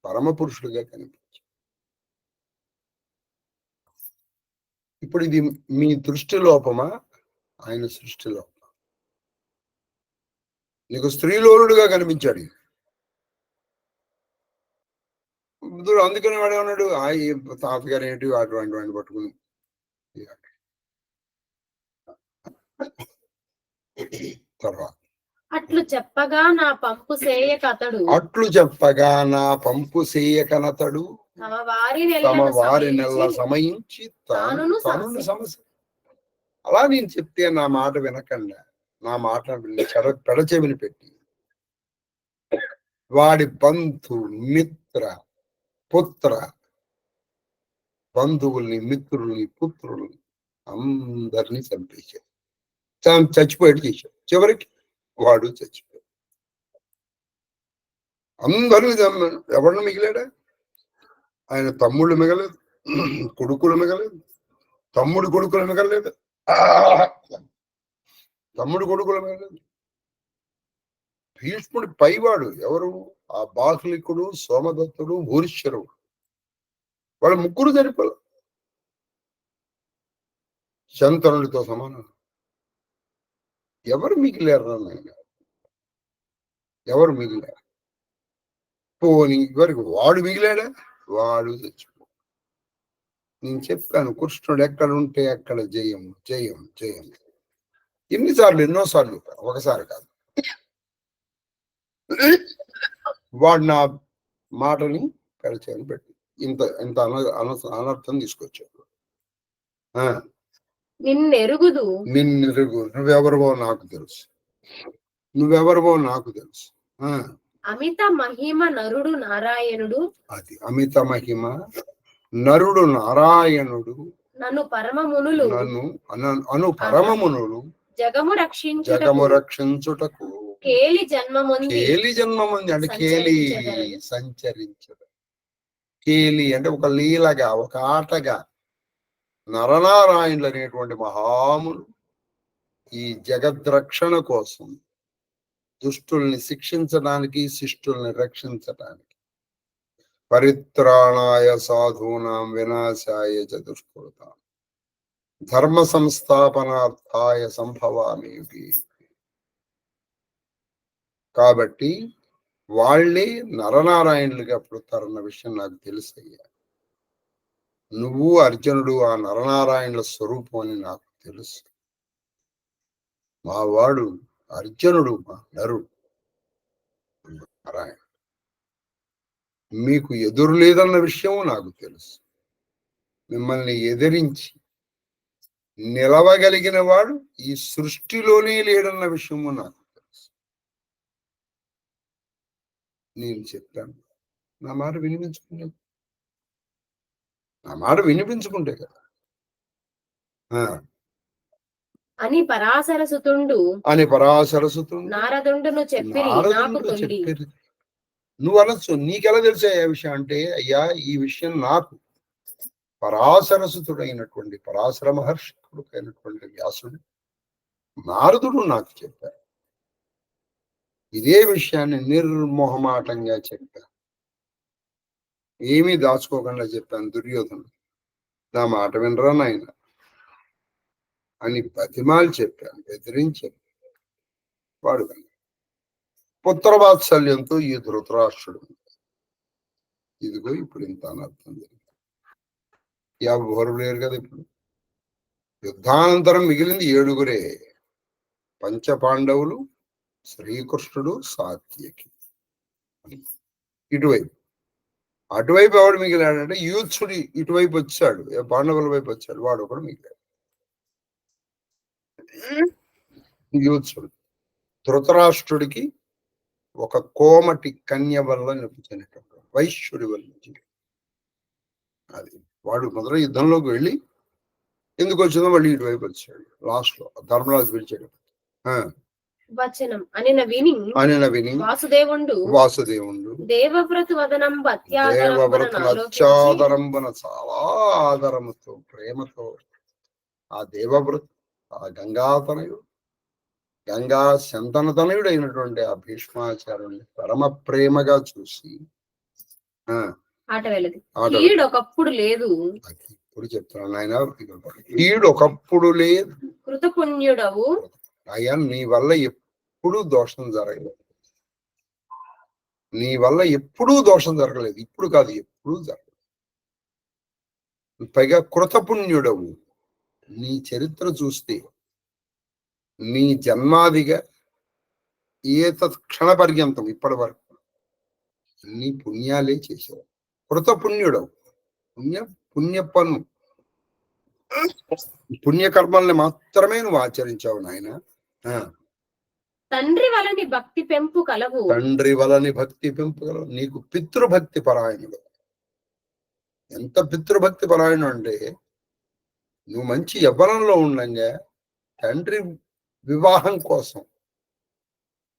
పరమ పురుషుడిగా కనిపించాడు. ఇప్పుడు ఇది మీ దృష్టి లోపమా, ఆయన సృష్టి లోపమా? నీకు స్త్రీలోలుడుగా కనిపించాడు. అందుకని వాడు ఏమన్నాడు? తాతగారు ఏంటి అటువంటి వాడిని పట్టుకుని తర్వాత అట్లు చెప్పగా నా పంపు సేయకనతడు తమ వారి నెల సమయించి తాను సమస్య. అలా నేను చెప్తే నా మాట వినకుండా, నా మాట పెడచెవిని పెట్టి వాడి బంధు మిత్ర పుత్ర, బంధువుల్ని, మిత్రుల్ని, పుత్రుల్ని అందరినీ చంపేశాడు. చచ్చిపోయాడు చేశాడు. చివరికి వాడు చచ్చిపోయాడు. అందరూ ఎవరిని మిగిలాడా? ఆయన తమ్ముళ్ళు మిగలేదు, కొడుకులు మిగలేదు, తమ్ముడు కొడుకులు మిగలేదు, భీష్ముడి పైవాడు ఎవరు? ఆ బాహ్లికుడు, సోమదత్తుడు, భూరిశ్వరుడు. వాళ్ళు ముగ్గురు సరిపోలే. శంతనుడితో సమానం. ఎవరు మిగిలారు నాయన? ఎవరు మిగిలారు? పోనీ వరకు వాడు మిగిలాడా? వాడు చచ్చిపో. నేను చెప్పాను, కృష్ణుడు ఎక్కడ ఉంటే అక్కడ జయం జయం జయం. ఎన్నిసార్లు? ఎన్నోసార్లు, ఒకసారి కాదు. వాడు నా మాటని పరిచయం పెట్టి ఇంత ఇంత అనర్థం తీసుకొచ్చాడు. నిన్నెరుగుదు. నువ్వెవరివో నాకు తెలుసు. నువ్వెవరివో నాకు తెలుసు. అమిత మహిమ నరుడు నారాయణుడు. అది అమిత మహిమ నరుడు నారాయణుడు. నన్ను పరమమునులు అను పరమమునులు జగము రక్షించుటకు కేలి జన్మముంది అంటే కేలి సంచరించడం. కేలి అంటే ఒక లీలగా, ఒక ఆటగా నరనారాయణులు అనేటువంటి మహాములు ఈ జగద్రక్షణ కోసం, దుష్టుల్ని శిక్షించడానికి, శిష్టుల్ని రక్షించడానికి, పరిత్రాణాయ సాధూనాం వినాశాయ చ దుష్కృతాం ధర్మ సంస్థాపనార్థాయ సంభవామి యుగే. కాబట్టి వాళ్ళే నరనారాయణులుగా పుడతారన్న విషయం నాకు తెలుసయ్యా. నువ్వు అర్జునుడు ఆ నరనారాయణుల స్వరూపం అని నాకు తెలుసు. మా వాడు అర్జునుడు, మా నరుడు నారాయణ. మీకు ఎదురు లేదన్న విషయం నాకు తెలుసు. మిమ్మల్ని ఎదిరించి నిలవగలిగిన వాడు ఈ సృష్టిలోనే లేడన్న విషయము నాకు తెలుసు. నేను చెప్పాను, నా మాట వినిపించుకుంటే, నా మాట వినిపించుకుంటే కదా అని పరాశరసుతుండు నారదుండును చెప్పిరి. నువ్వు అనొచ్చు, నీకెలా తెలిసే ఆ విషయం అంటే, అయ్యా ఈ విషయం నాకు పరాశరసుతుడైనటువంటి పరాశర మహర్షి కొడుకైనటువంటి వ్యాసుడు నారదుడు నాకు చెప్పారు. ఇదే విషయాన్ని నిర్మోహమాటంగా చెప్పాను, ఏమీ దాచుకోకుండా చెప్పాను. దుర్యోధనుడు నా మాట వినరా నాయన అని బతిమాలు చెప్పాను, బెదిరించాను. వాడు పుత్రవాత్సల్యంతో ఈ ధృతరాష్ట్రుడు ఇదిగో ఇప్పుడు ఇంత అనర్థం జరిగింది. ఎవరు లేరు కదా ఇప్పుడు. యుద్ధానంతరం మిగిలింది 7గురే. పంచపాండవులు, శ్రీకృష్ణుడు, సాత్యకి. ఇటువైపు అటువైపు ఎవడు మిగిలాడంటే యూత్సుడు ఇటువైపు వచ్చాడు, పాండవుల వైపు వచ్చాడు, వాడు ఒకడు మిగిలాడు. యూత్సుడు ధృతరాష్ట్రుడికి ఒక కోమటి కన్య వల్ల నిపించినటువంటి వైశ్యుడి వల్ల. అది వాడు మొదట యుద్ధంలోకి వెళ్ళి ఎందుకు వచ్చిందో మళ్ళీ ఇటువైపు వచ్చాడు. లాస్ట్ లో ధర్మరాజు పిలిచాడు. వచనం అనిన విని వాసుదేవుండు దేవవ్రతు అత్యాదరంబున చాలా ఆదరముతో, ప్రేమతో ఆ దేవవ్రతు, ఆ గంగా శంతనతనయుడు అయినటువంటి ఆ భీష్మాచార్యుని పరమ ప్రేమగా చూసి ఒకప్పుడు లేదు. ఇప్పుడు చెప్తున్నాను ఆయన, ఈడు ఒకప్పుడు లేదు. కృతపుణ్యుడవు అయ్యా, నీ వల్ల ఎప్పుడూ దోషం జరగలేదు. నీ వల్ల ఎప్పుడూ దోషం జరగలేదు. ఇప్పుడు కాదు, ఎప్పుడూ జరగలేదు. పైగా కృతపుణ్యుడవు. నీ చరిత్ర చూస్తే నీ జన్మాదిగా క్షణ పర్యంతం ఇప్పటి వరకు నీ పుణ్యాలే చేసావు. కృతపుణ్యుడవు. పుణ్యపన్ను పుణ్యకర్మల్ని మాత్రమే నువ్వు ఆచరించావు నాయన. తండ్రి వలని భక్తి పెంపు కలవు. నీకు పితృభక్తి పరాయణుడు. ఎంత పితృభక్తి పరాయణుడు అంటే, నువ్వు మంచి యవ్వనంలో ఉండంగా తండ్రి వివాహం కోసం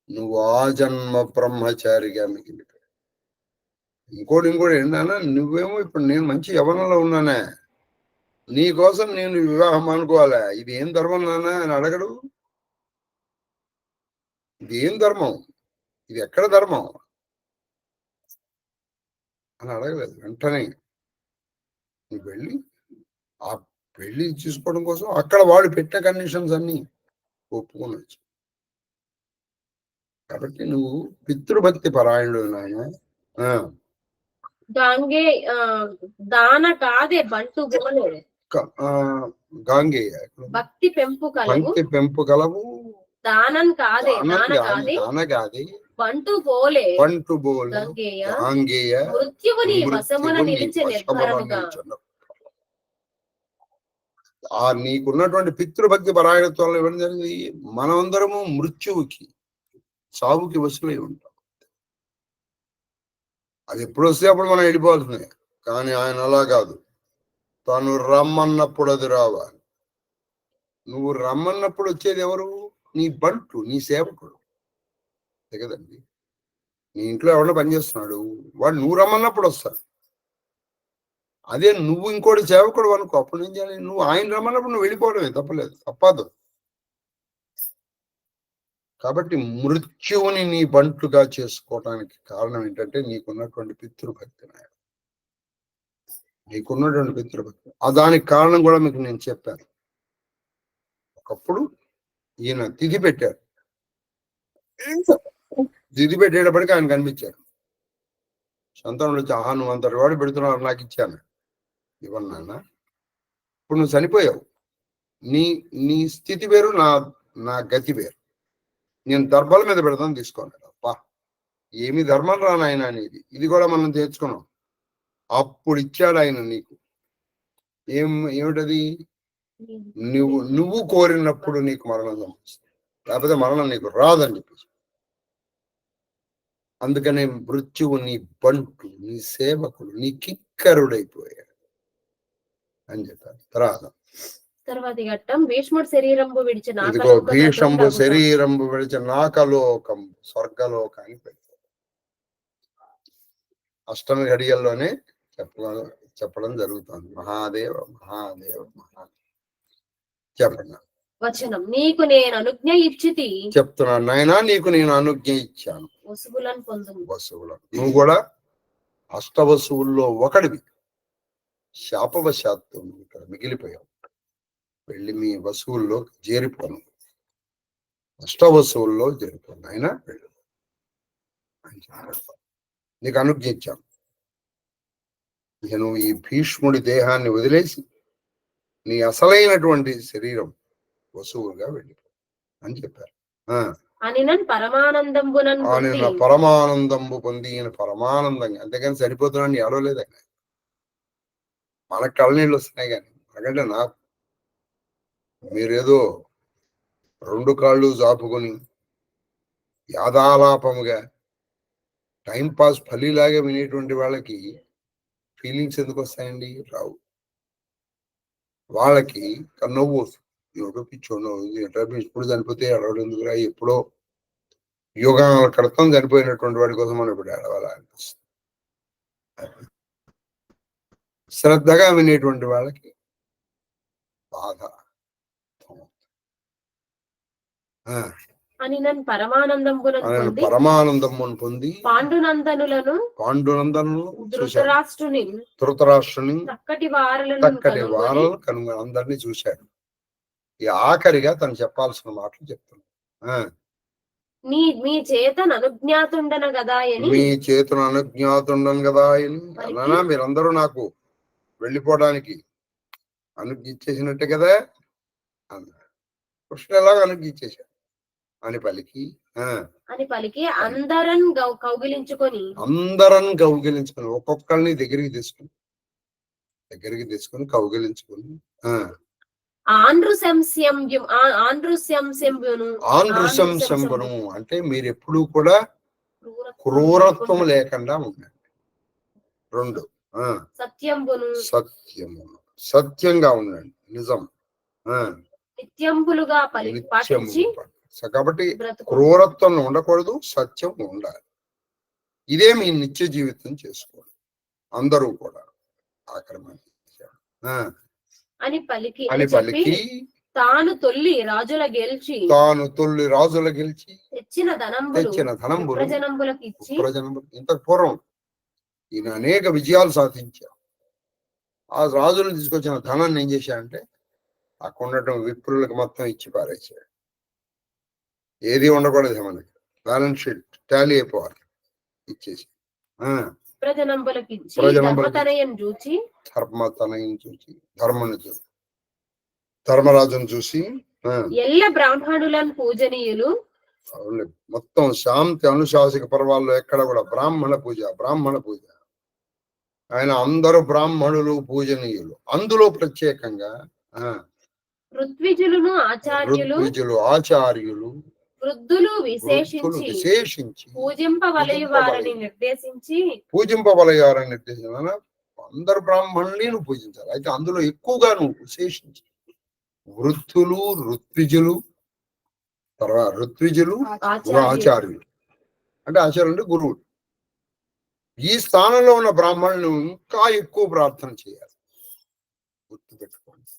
నువ్వు ఆజన్మ బ్రహ్మచారిగా మిగిలిపోయావు. ఇంకోటి ఏంటన్నా, నువ్వేమో ఇప్పుడు నేను మంచి యవ్వనంలో ఉన్నానే, నీ కోసం నేను వివాహం అనుకోవాలా? ఇది ఏం ధర్మం నాన్న అని అడగడు. ఇది ఏం ధర్మం? ఇది ఎక్కడ ధర్మం అని అడగలేదు. వెంటనే నువ్వు వెళ్ళి ఆ పెళ్లి చూసుకోవడం కోసం అక్కడ వాడు పెట్టిన కండిషన్స్ అన్ని ఒప్పుకోవచ్చు. కాబట్టి నువ్వు పితృభక్తి పరాయణుడు నాయన. గాంగే దాన కాదే బంటు బోలే గాంగేయ భక్తి పెంపు కలవు, భక్తి పెంపు కలవు, దానం కాదే దాన కాదే బంటు బోలే పంటు బోలు గాంగేయ మృత్యువుని వశమున నిలిచే నిర్భరముగా. ఆ నీకున్నటువంటి పితృభక్తి పరాయణత్వంలో ఇవ్వడం జరిగింది. మనమందరము మృత్యువుకి సావుకి వశులై ఉంటాం. అది ఎప్పుడు వస్తే అప్పుడు మనం వెళ్ళిపోవాల్సిందే. కానీ ఆయన అలా కాదు, తను రమ్మన్నప్పుడు అది రావాలి. నువ్వు రమ్మన్నప్పుడు వచ్చేది ఎవరు? నీ బంటు, నీ సేవకుడు కదండి. నీ ఇంట్లో ఎవరో పనిచేస్తున్నాడు, వాడు నువ్వు రమ్మన్నప్పుడు వస్తాడు. అదే నువ్వు ఇంకోటి సేవకుడు అనుకో, అప్పుడు ఏం చేయాలి? నువ్వు ఆయన రమ్మన్నప్పుడు నువ్వు వెళ్ళిపోవడమే, తప్పదు. కాబట్టి మృత్యువుని నీ బంటుగా చేసుకోవడానికి కారణం ఏంటంటే నీకున్నటువంటి పితృభక్తి. నీకున్నటువంటి పితృభక్తి దానికి కారణం కూడా మీకు నేను చెప్పాను. ఒకప్పుడు ఈయన తిథి పెట్టారు. తిథి పెట్టేటప్పటికి ఆయన కనిపించారు. సంతానం వచ్చి, ఆహా నువ్వు అంతటి వాడు పెడుతున్నావు, నాకు ఇచ్చాను. ఇవ్వను నాన్న, ఇప్పుడు నువ్వు చనిపోయావు. నీ స్థితి వేరు, నా గతి వేరు. నేను దర్భాల మీద పెడతాను, తీసుకోండి. అప్పా ఏమి ధర్మం రా నాయన అనేది. ఇది కూడా మనం తెచ్చుకున్నాం. అప్పుడు ఇచ్చాడు ఆయన నీకు. ఏమిటది? నువ్వు కోరినప్పుడు నీకు మరణం సంభవిస్తుంది, లేకపోతే మరణం నీకు రాదని చెప్పేసి. అందుకనే మృత్యువు నీ బంటు, నీ సేవకుడు, నీ కిక్కరుడైపోయాడు అని చెప్పారు. తర్వాతి ఘట్టం భీష్ముడు శరీరంబు విడిచి భీష్ముడు శరీరంబు విడిచి నాకలోకం, స్వర్గలోకానికి వెళ్ళాడు. అష్టమి ఘడియల్లోనే చెప్పడం జరుగుతుంది. మహాదేవ మహాదేవ మహాదేవ చెప్పండి. వచనం నీకు నేను అనుజ్ఞ ఇచ్చితి, చెప్తున్నాను నాయనా, నీకు నేను అనుజ్ఞ ఇచ్చాను. వసువులను పొందు. వసువులను నువ్వు కూడా అష్టవసువుల్లో ఒకడివి. శాపవశాత్తు నువ్వు ఇక్కడ మిగిలిపోయావు. వెళ్ళి మీ వసువుల్లో చేరిపోను, అష్టవసువుల్లో చేరిపోను. అయినా వెళ్ళు, నీకు అనుజ్ఞ ఇచ్చాను. నేను ఈ భీష్ముడి దేహాన్ని వదిలేసి నీ అసలైనటువంటి శరీరం వసువుగా వెళ్ళిపో అని చెప్పారు. పరమానందంబు పొంది ఈయన పరమానందంగా, అంతేగాని సరిపోతున్నాను ఏడవలేదు ఆయన. మనకు కళ్ళనీళ్ళు వస్తున్నాయి కానీ ఎందుకంటే నాకు మీరేదో రెండు కాళ్ళు జాపుకొని యాదాలాపముగా టైంపాస్ ఫలీలాగా వినేటువంటి వాళ్ళకి ఫీలింగ్స్ ఎందుకు వస్తాయండి? రావు. వాళ్ళకి నవ్వు వస్తుంది. ఎవడో పిచ్చోడు ఇప్పుడు చనిపోతే అడవడం ఎందుకురా, ఎప్పుడో యుగాల క్రితం చనిపోయినటువంటి వాడి కోసం మనం ఇప్పుడు అడవాలా అనిపిస్తుంది. శ్రద్ధగా వినేటువంటి వాళ్ళకి బాధ. పరమానందమును పొంది పాండునందనులను ధృతరాష్ట్రుని చక్కటి వారలను కనుగొని అందరినీ చూశాడు. ఈ ఆఖరిగా తను చెప్పాల్సిన మాటలు చెప్తున్నాడు. మీ చేతను అనుజ్ఞాతుండను కదా అలా మీరందరూ నాకు వెళ్ళిపోవడానికి అనుజ్ఞ ఇచ్చేసినట్టే కదా అన్నాడు. కృష్ణుడు ఎలాగ అనుజ్ఞ ఇచ్చేశాడు అని పలికి అందరం కౌగిలించుకొని ఒక్కొక్కరిని దగ్గరికి తీసుకొని కౌగిలించుకొని అంటే మీరు ఎప్పుడూ కూడా క్రూరత్వం లేకుండా ఉండండి. రెండు సత్యంగా ఉండండి, నిజం కాబట్టి క్రూరత్వం ఉండకూడదు, సత్యం ఉండాలి. ఇదే మీ నిత్య జీవితం చేసుకోండి అందరూ కూడా. అని పలికి తాను తొల్లి రాజుల గెలిచి తెచ్చిన ధనంబులు ఇంత పూర్వం ఈయన అనేక విజయాలు సాధించారు. ఆ రాజులు తీసుకొచ్చిన ధనాన్ని ఏం చేశాడంటే అక్కడ ఉండటం విప్రులకు మొత్తం ఇచ్చి పారేసాడు. ఏది ఉండకూడదు మనకి, బ్యాలెన్స్ షీట్ టాలీ అయిపోవాలి ఇచ్చేసి. ప్రజనంబులకిచ్చి ధర్మతనయం చూచి ధర్మరాజును చూసి ఎల్ల బ్రాహ్మణులను పూజనీయులు. మొత్తం శాంతి అనుశాసక పర్వాల్లో ఎక్కడ కూడా బ్రాహ్మణ పూజ. ఆయన అందరూ బ్రాహ్మణులు పూజనీయులు. అందులో ప్రత్యేకంగా ఋత్విజులు ఆచార్యులు వృద్ధులు విశేషించి పూజింపవలయువారని నిర్దేశించి అందరు బ్రాహ్మణుల్ని నువ్వు పూజించాలి. అయితే అందులో ఎక్కువగా నువ్వు విశేషించి వృద్ధులు, ఋత్విజులు, తర్వాత ఆచార్యులు. అంటే ఆచార్యులు అంటే గురువులు. ఈ స్థానంలో ఉన్న బ్రాహ్మణులు ఇంకా ఎక్కువ ప్రార్థన చేయాలి. గుర్తుపెట్టుకోండి,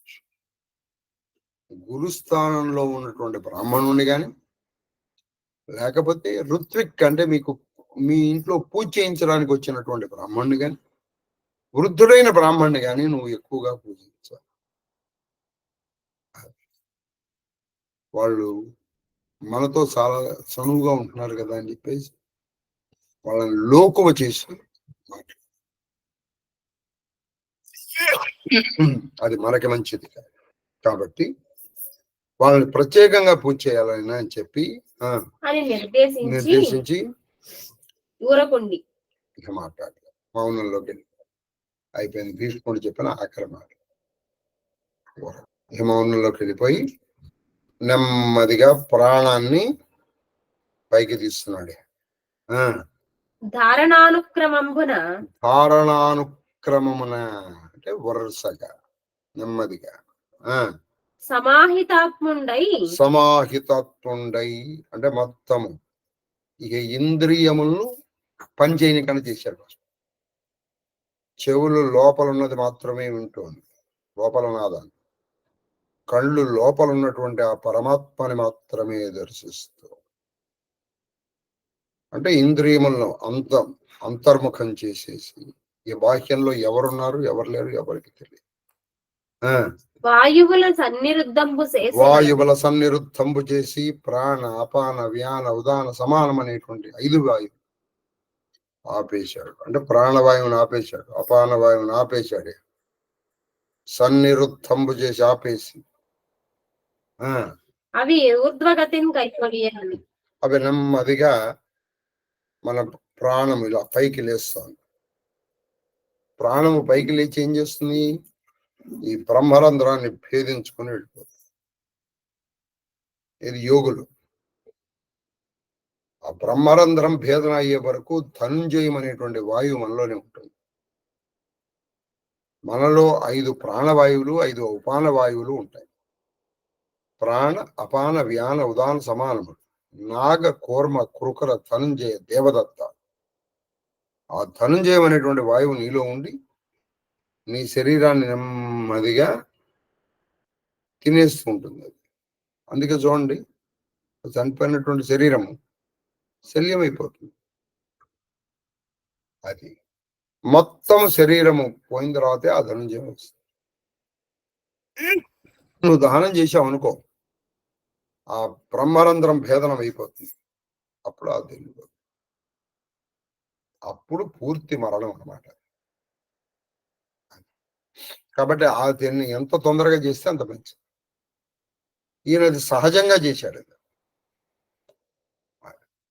గురుస్థానంలో ఉన్నటువంటి బ్రాహ్మణుని కానీ, లేకపోతే ఋత్విక్ అంటే మీకు మీ ఇంట్లో పూజ చేయించడానికి వచ్చినటువంటి బ్రాహ్మణుని కానీ, వృద్ధుడైన బ్రాహ్మణుని కానీ నువ్వు ఎక్కువగా పూజించాలి. వాళ్ళు మనతో చాలా చనువుగా ఉంటున్నారు కదా అని చెప్పేసి వాళ్ళని లోకువ చేసి అది మనకి మంచిది కాదు. కాబట్టి వాళ్ళని ప్రత్యేకంగా పూజ చేయాలని అని చెప్పి నిర్దేశించి ఇక మాట్లాడలేదు. మౌనంలోకి వెళ్ళి అయిపోయింది. భీష్ముడు చెప్పిన ఆఖరి మాట. ఇక మౌనంలోకి వెళ్ళిపోయి నెమ్మదిగా ప్రాణాన్ని పైకి తీస్తున్నాడు. ధారణానుక్రమమున అంటే వరుసగా నెమ్మదిగా సమాహితాత్ముండై అంటే మొత్తము ఇక ఇంద్రియములను పనిచేయనికని చేశాడు. చెవులు లోపల ఉన్నది మాత్రమే వింటోంది, లోపల నాదాన్ని. కళ్ళు లోపల ఉన్నటువంటి ఆ పరమాత్మని మాత్రమే దర్శిస్తూ, అంటే ఇంద్రియములను అంతర్ముఖం చేసేసి ఈ బాహ్యంలో ఎవరున్నారు ఎవరు లేరు ఎవరికి తెలియదు. వాయువుల సన్నిరుద్ధంబు చేసి ప్రాణ అపాన వ్యాన ఉదాన సమానం అనేటువంటి 5 వాయువు ఆపేశాడు. అంటే ప్రాణవాయువుని ఆపేశాడు, అపాన వాయువుని ఆపేశాడు, సన్నిరుద్ధంబు చేసి ఆపేసి అవి ఊర్ధ్వగతిని కైకొనియాలి. అవి నెమ్మదిగా మన ప్రాణము ఇలా పైకి లేస్తుంది. ప్రాణము పైకి లేచి ఏం చేస్తుంది? ఈ బ్రహ్మరంధ్రాన్ని భేదించుకుని వెళ్ళిపోతుంది. ఇది యోగులు. ఆ బ్రహ్మరంధ్రం భేదన అయ్యే వరకు ధనుంజయం అనేటువంటి వాయువు మనలోనే ఉంటుంది. మనలో 5 ప్రాణవాయువులు 5 ఉపాన వాయువులు ఉంటాయి. ప్రాణ అపాన వ్యాన ఉదాన సమానములు. నాగ కూర్మ కృకర ధనుంజయ దేవదత్త. ఆ ధనుంజయం అనేటువంటి వాయువు నీలో ఉండి నీ శరీరాన్ని నెమ్మదిగా తినేస్తూ ఉంటుంది. అది అందుకే చూడండి, చనిపోయినటువంటి శరీరము శల్యమైపోతుంది. అది మొత్తం శరీరము పోయిన తర్వాతే ఆ ధనుంజయం వస్తుంది. నువ్వు దహనం చేసావు అనుకో, ఆ బ్రహ్మరంధ్రం భేదనం అయిపోతుంది. అప్పుడు ఆ తెలియదు, అప్పుడు పూర్తి మరణం అన్నమాట. కాబట్టి ఆ దీన్ని ఎంత తొందరగా చేస్తే అంత మంచిది. ఈయనది సహజంగా చేశాడు.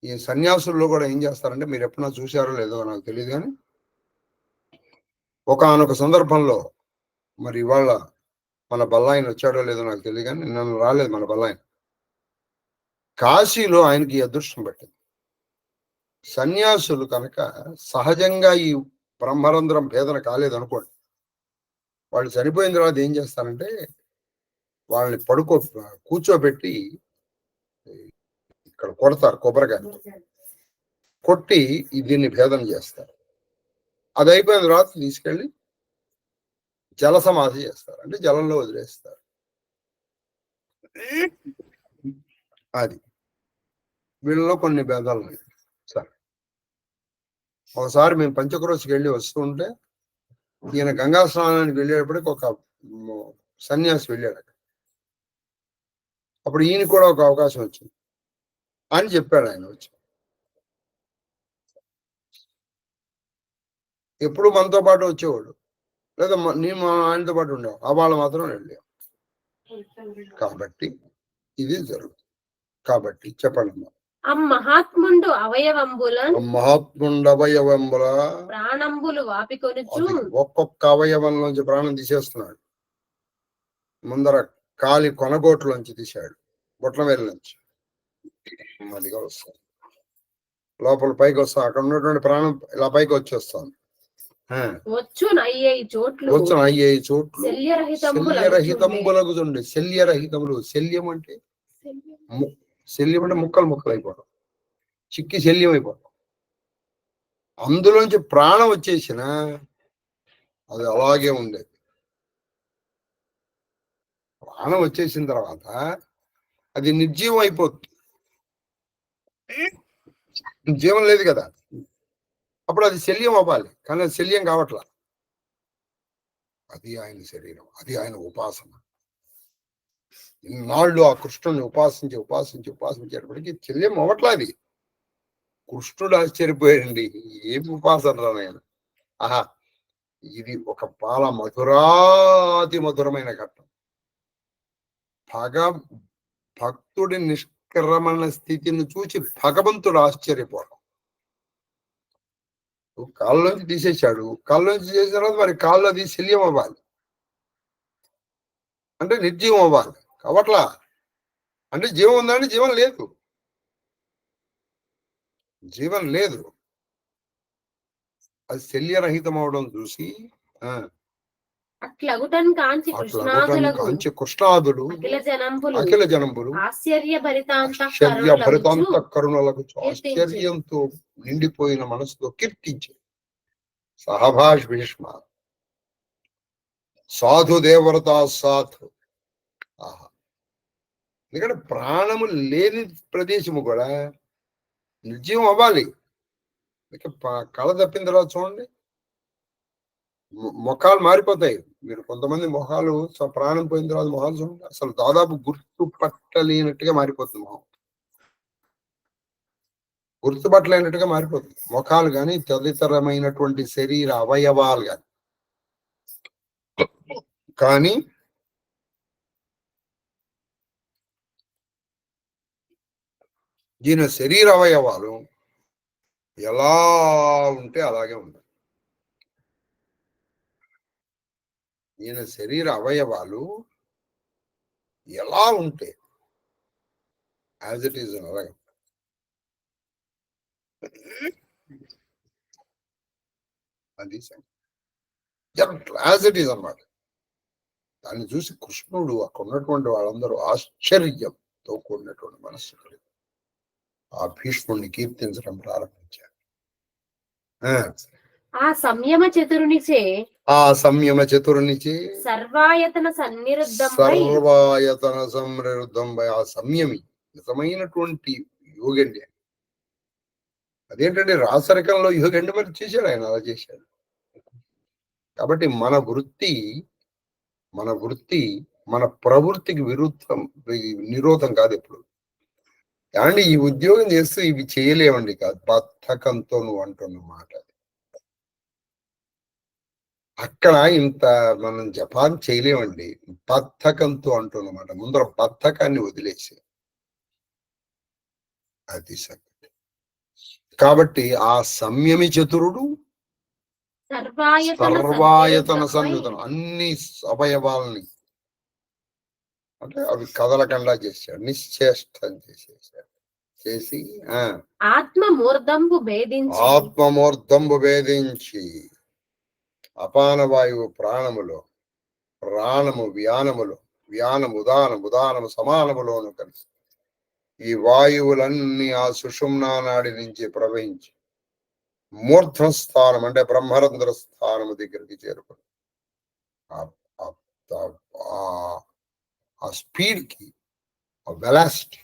ఈ సన్యాసుల్లో కూడా ఏం చేస్తారంటే, మీరు ఎప్పుడన్నా చూశారో లేదో నాకు తెలియదు, కానీ ఒకానొక సందర్భంలో, మరి ఇవాళ మన బల్లాయన వచ్చాడో లేదో నాకు తెలియదు, కానీ నన్ను రాలేదు మన బల్లాయన. కాశీలో ఆయనకి అదృష్టం పట్టింది. సన్యాసులు కనుక సహజంగా ఈ బ్రహ్మరంధ్రం భేదన కాలేదు అనుకోండి, వాళ్ళు చనిపోయిన తర్వాత ఏం చేస్తారంటే వాళ్ళని కూర్చోబెట్టి ఇక్కడ కొడతారు, కొబ్బరికాయ కొట్టి దీన్ని భేదన చేస్తారు. అది అయిపోయిన తర్వాత తీసుకెళ్ళి జల సమాధి చేస్తారు, అంటే జలంలో వదిలేస్తారు. అది వీళ్ళలో కొన్ని భేదాలు ఉన్నాయి. సరే, ఒకసారి మేము పంచక్రోశికి వెళ్ళి వస్తుంటే ఈయన గంగా స్నానానికి వెళ్ళేటప్పటికి ఒక సన్యాసి వెళ్ళాడు. అప్పుడు ఈయన కూడా ఒక అవకాశం వచ్చింది అని చెప్పాడు ఆయన వచ్చి. ఎప్పుడు మనతో పాటు వచ్చేవాడు, లేదా నేను మా ఆయనతో పాటు ఉండేవాడు, ఆ వాళ్ళు మాత్రం వెళ్ళాం. కాబట్టి ఇది జరుగుతుంది. కాబట్టి చెప్పండి. మహాత్ముండు అవయవంబుల ప్రాణంబులు వాపికొనుచు ఒక్కొక్క అవయవంలోంచి ప్రాణం తీసేస్తున్నాడు. ముందర కాలి కొనగోట్లోంచి తీశాడు, బొట్ల వేల నుంచి అదిగా వస్తుంది, లోపల పైకి వస్తా, అక్కడ ఉన్నటువంటి ప్రాణం ఇలా పైకి వచ్చేస్తాను. వచ్చును 5 చోట్లు శల్యరహితములగుతుండే. శల్యరహితములు, శల్యం అంటే ముక్కలు ముక్కలు అయిపోవడం, చిక్కి శల్యం అయిపోవడం. అందులోంచి ప్రాణం వచ్చేసిన అది అలాగే ఉండేది. ప్రాణం వచ్చేసిన తర్వాత అది నిర్జీవం అయిపోతుంది, జీవం లేదు కదా. అప్పుడు అది శల్యం అవ్వాలి, కానీ అది శల్యం కావట్లా. అది ఆయన శరీరం, అది ఆయన ఉపాసన. ఇన్నాళ్ళు ఆ కృష్ణుని ఉపాసించేటప్పటికి శల్యం అవ్వట్లా. అది కృష్ణుడు ఆశ్చర్యపోయాడండి, ఏం ఉపాసన ఆయన. ఆహా, ఇది ఒక మధురాతి మధురమైన ఘట్టం. భక్తుడి నిష్క్రమణ స్థితిని చూసి భగవంతుడు ఆశ్చర్యపోవడం. కాళ్ళలోంచి తీసేశాడు, కాళ్ళలోంచి చేసిన తర్వాత మరి కాళ్ళు అది శల్యం అవ్వాలి, అంటే నిర్జీవం అవ్వాలి. కావట్లా అంటే జీవం ఉందంటే జీవం లేదు, జీవం లేదు. అది శల్యరహితం అవడం చూసి కాంచి కృష్ణాదులు అఖిల జనంబులు ఆశ్చర్యభరితాంత కరుణలకు ఆశ్చర్యంతో నిండిపోయిన మనసుతో కీర్తించే సహభాష్ భీష్మ సాధు దేవరత సాధు. ఆహా, ఎందుకంటే ప్రాణము లేని ప్రదేశము కూడా నిర్జీవం అవ్వాలి. కళ తప్పిన తర్వాత చూడండి, ముఖాలు మారిపోతాయి. మీరు కొంతమంది మొహాలు ప్రాణం పోయిన తర్వాత మొహాలు చూడండి, అసలు దాదాపు గుర్తుపట్టలేనట్టుగా మారిపోతుంది మొహం, గుర్తుపట్టలేనట్టుగా మారిపోతుంది ముఖాలు కానీ తదితరమైనటువంటి శరీర అవయవాలు కానీ దీని శరీర అవయవాలు ఎలా ఉంటే అలాగే ఉంటాయి. ఈయన శరీర అవయవాలు ఎలా ఉంటే యాజ్ ఇట్ ఈజ్ అలాగే. అది యాజ్ ఇట్ ఈజ్ అన్నమాట. దాన్ని చూసి కృష్ణుడు అక్కడ ఉన్నటువంటి వాళ్ళందరూ ఆశ్చర్యంతో కూడినటువంటి మనస్సు కలిగి ఆ భీష్ముడిని కీర్తించడం ప్రారంభించారు. ఆ సంయమ చతురునిచే సర్వాయతన సంనిరుద్ధంపై ఆ సంయమి నిజమైనటువంటి యోగండి. అదేంటంటే రాసరికంలో యోగండి మరి చేశాడు ఆయన, అలా చేశాడు. కాబట్టి మన వృత్తి మన ప్రవృత్తికి నిరోధం కాదు ఎప్పుడు. అండి ఈ ఉద్యోగం చేస్తూ ఇవి చేయలేమండి కాదు, బద్ధకంతో నువ్వు అంటున్న మాట. అక్కడ ఇంత మనం జపాన్ చేయలేమండి, బద్ధకంతో అంటున్నమాట. ముందర బద్ధకాన్ని వదిలేసి అది సంగతి. కాబట్టి ఆ సంయమి చతురుడు సర్వాయతన సన్నిధనం, అన్ని అవయవాలని అంటే అవి కదలకుండా చేశాడు, నిశ్చేష్టం చేసి ఆత్మమూర్ధంబు భేదించి అపాన వాయువు ప్రాణము వ్యానము ఉదానము సమానములోను కలిసి ఈ వాయువులన్నీ ఆ సుషుమ్నా నాడి నుంచి ప్రవహించి మూర్ధస్థానం అంటే బ్రహ్మరంధ్ర స్థానము దగ్గరికి చేరుకుని ఆ స్పీడ్ కి, ఆ వెలాసిటీ,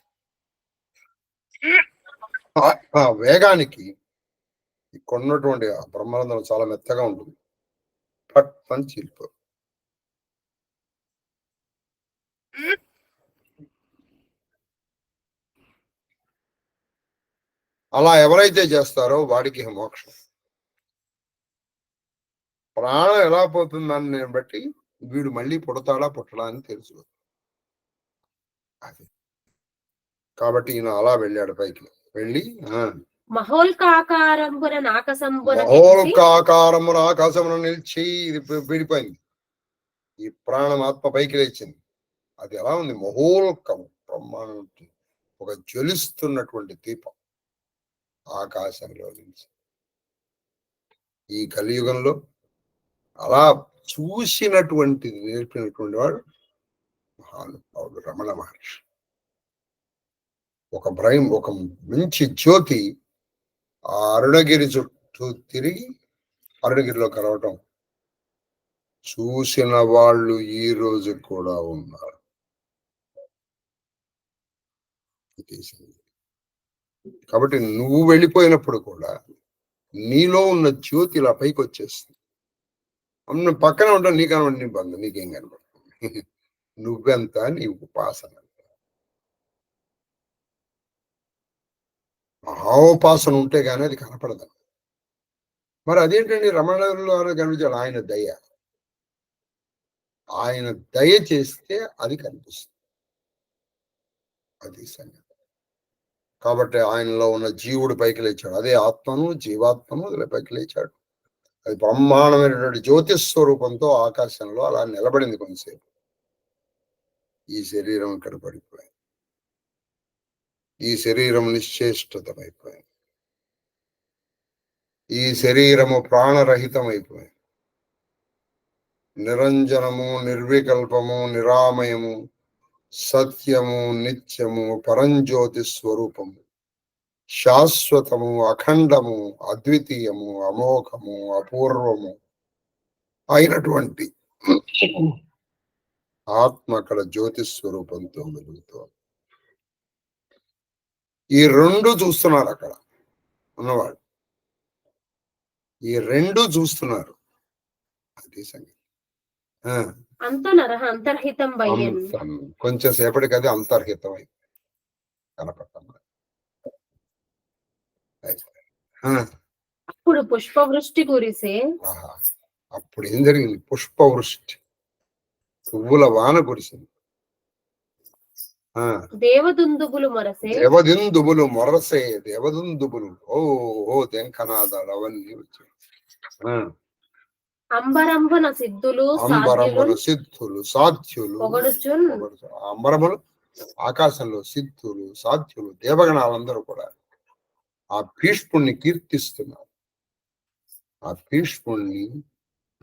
ఆ వేగానికి కొన్నటువంటి బ్రహ్మరంధ్రం చాలా మెత్తగా ఉంటుంది. పట్టని చీలిపో. అలా ఎవరైతే చేస్తారో వాడికి మోక్షం. ప్రాణం ఎలా పోతుందని బట్టి వీడు మళ్ళీ పుడతాడా పుట్టడా అని తెలుసు. అది కాబట్టి ఈయన అలా వెళ్ళాడు పైకి. వెళ్ళి మహోల్కాకారమున ఆకాశమున నిలిచి ఇది విడిపోయింది. ఈ ప్రాణం ఆత్మ పైకి లేచింది. అది ఎలా ఉంది? మహోల్కం, బ్రహ్మాండం, ఒక జ్వలిస్తున్నటువంటి దీపం ఆకాశంలో నుంచి. ఈ కలియుగంలో అలా చూసినటువంటి నేర్పినటువంటి వాడు మహానుభావుడు రమణ మహర్షి. ఒక మంచి జ్యోతి ఆ అరుణగిరి చుట్టూ తిరిగి అరుణగిరిలో కలవటం చూసిన వాళ్ళు ఈ రోజు కూడా ఉన్నారు. కాబట్టి నువ్వు వెళ్ళిపోయినప్పుడు కూడా నీలో ఉన్న జ్యోతి ఇలా పైకి వచ్చేస్తుంది. నువ్వు పక్కన ఉంటావు, నీ కనబడి నీ బంధు, నీకేం కనబడుతుంది? నువ్వెంత, నీ ఉపాసన. మహోపాసన ఉంటే గానీ అది కనపడదు. మరి అదేంటండి రమణలో కనిపించాడు? ఆయన దయ. ఆయన దయ చేస్తే అది కనిపిస్తుంది. అది సంగతి. కాబట్టి ఆయనలో ఉన్న జీవుడు పైకి లేచాడు. అదే ఆత్మను, జీవాత్మను అదిలో పైకి లేచాడు. అది బ్రహ్మాండమైనటువంటి జ్యోతిస్వరూపంతో ఆకాశంలో అలా నిలబడింది కొంతసేపు. ఈ శరీరం ఇక్కడ పడిపోయింది. ఈ శరీరం నిశ్చేష్టమైపోయింది. ఈ శరీరము ప్రాణరహితం అయిపోయింది. నిరంజనము, నిర్వికల్పము, నిరామయము, సత్యము, నిత్యము, పరంజ్యోతి స్వరూపము, శాశ్వతము, అఖండము, అద్వితీయము, అమోఘము, అపూర్వము అయినటువంటి ఆత్మ అక్కడ జ్యోతి స్వరూపంతో వెలుగుతోంది. ఈ రెండు చూస్తున్నారు అక్కడ ఉన్నవాడు. ఈ రెండు చూస్తున్నారు. అది సంగతి. కొంచెం సేపటికి అది అంతర్హితం అయింది, కనపడతాం. అప్పుడు పుష్పవృష్టి కురిసే. అప్పుడు ఏం జరిగింది? పుష్పవృష్టి, పువ్వుల వాన కురిసింది. దేవదుందుబులు మొరసే. దేవదుందుబులు మొరసే. దేవదుందుబులు, ఓ దెంకనాదాలు అవన్నీ వచ్చాయి. అంబరంబున సిద్ధులు, సాధ్యులు, అంబరములు ఆకాశంలో సిద్ధులు, సాధ్యులు, దేవగణాలందరూ కూడా ఆ భీష్ముణ్ణి కీర్తిస్తున్నారు, ఆ భీష్ముణ్ణి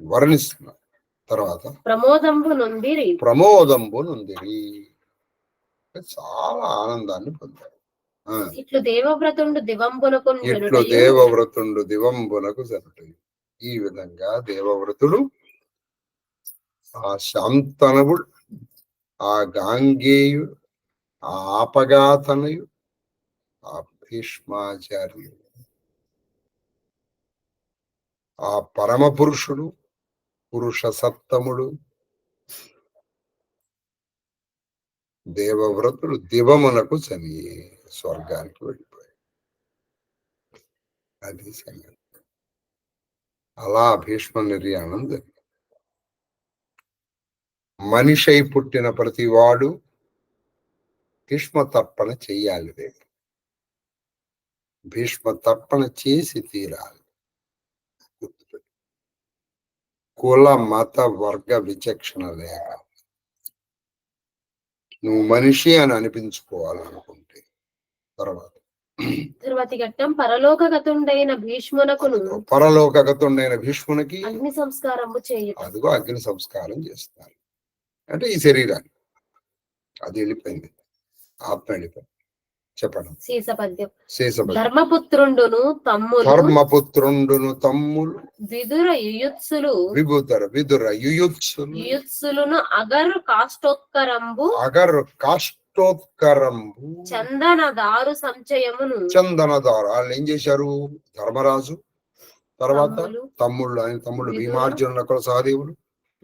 వర్ణిస్తున్నారు. తర్వాత ప్రమోదంబు నొందిరి, చాలా ఆనందాన్ని పొందారు. ఇట్లు దేవవ్రతుండు దివంబునకు జరుట. ఈ విధంగా దేవవ్రతుడు, ఆ శాంతనవుడు, ఆ గాంగేయుడు, ఆ ఆపగాతనయుడు, ఆ భీష్మాచార్యుడు, ఆ పరమ పురుషుడు, పురుష సత్తముడు దేవవ్రతుడు దివమునకు చని స్వర్గానికి వెళ్ళిపోయాడు. అది సంగతి. అలా భీష్మ నిర్యాణం జరిగింది. మనిషి పుట్టిన ప్రతివాడు భీష్మ తర్పణ చెయ్యాలి. రేపు భీష్మ తర్పణ చేసి తీరాలి. కుల మత వర్గ విచక్షణ లేక నువ్వు మనిషి అని అనిపించుకోవాలనుకుంటే తర్వాతి ఘట్టం పరలోకగతుండైన భీష్మునికి అగ్ని సంస్కారము చేయుట. అదిగో అగ్ని సంస్కారం చేస్తారు. అంటే ఈ శరీరాన్ని అది వెళ్ళిపోయింది, ఆత్మ వెళ్ళిపోయింది. చెప్పండి. శేషపద్యం. ధర్మపుత్రుండును తమ్ములు విదుర యుయుత్సులు యుయుత్సులును అగరు కాష్టోత్కరంబు చందనదారు సంచయమును. చందనదారు వాళ్ళు ఏం చేశారు? ధర్మరాజు తర్వాత తమ్ములు, తమ్ముళ్ళు, ఆయన తమ్ముళ్ళు విదుర, భీమార్జున నకుల సహదేవులు,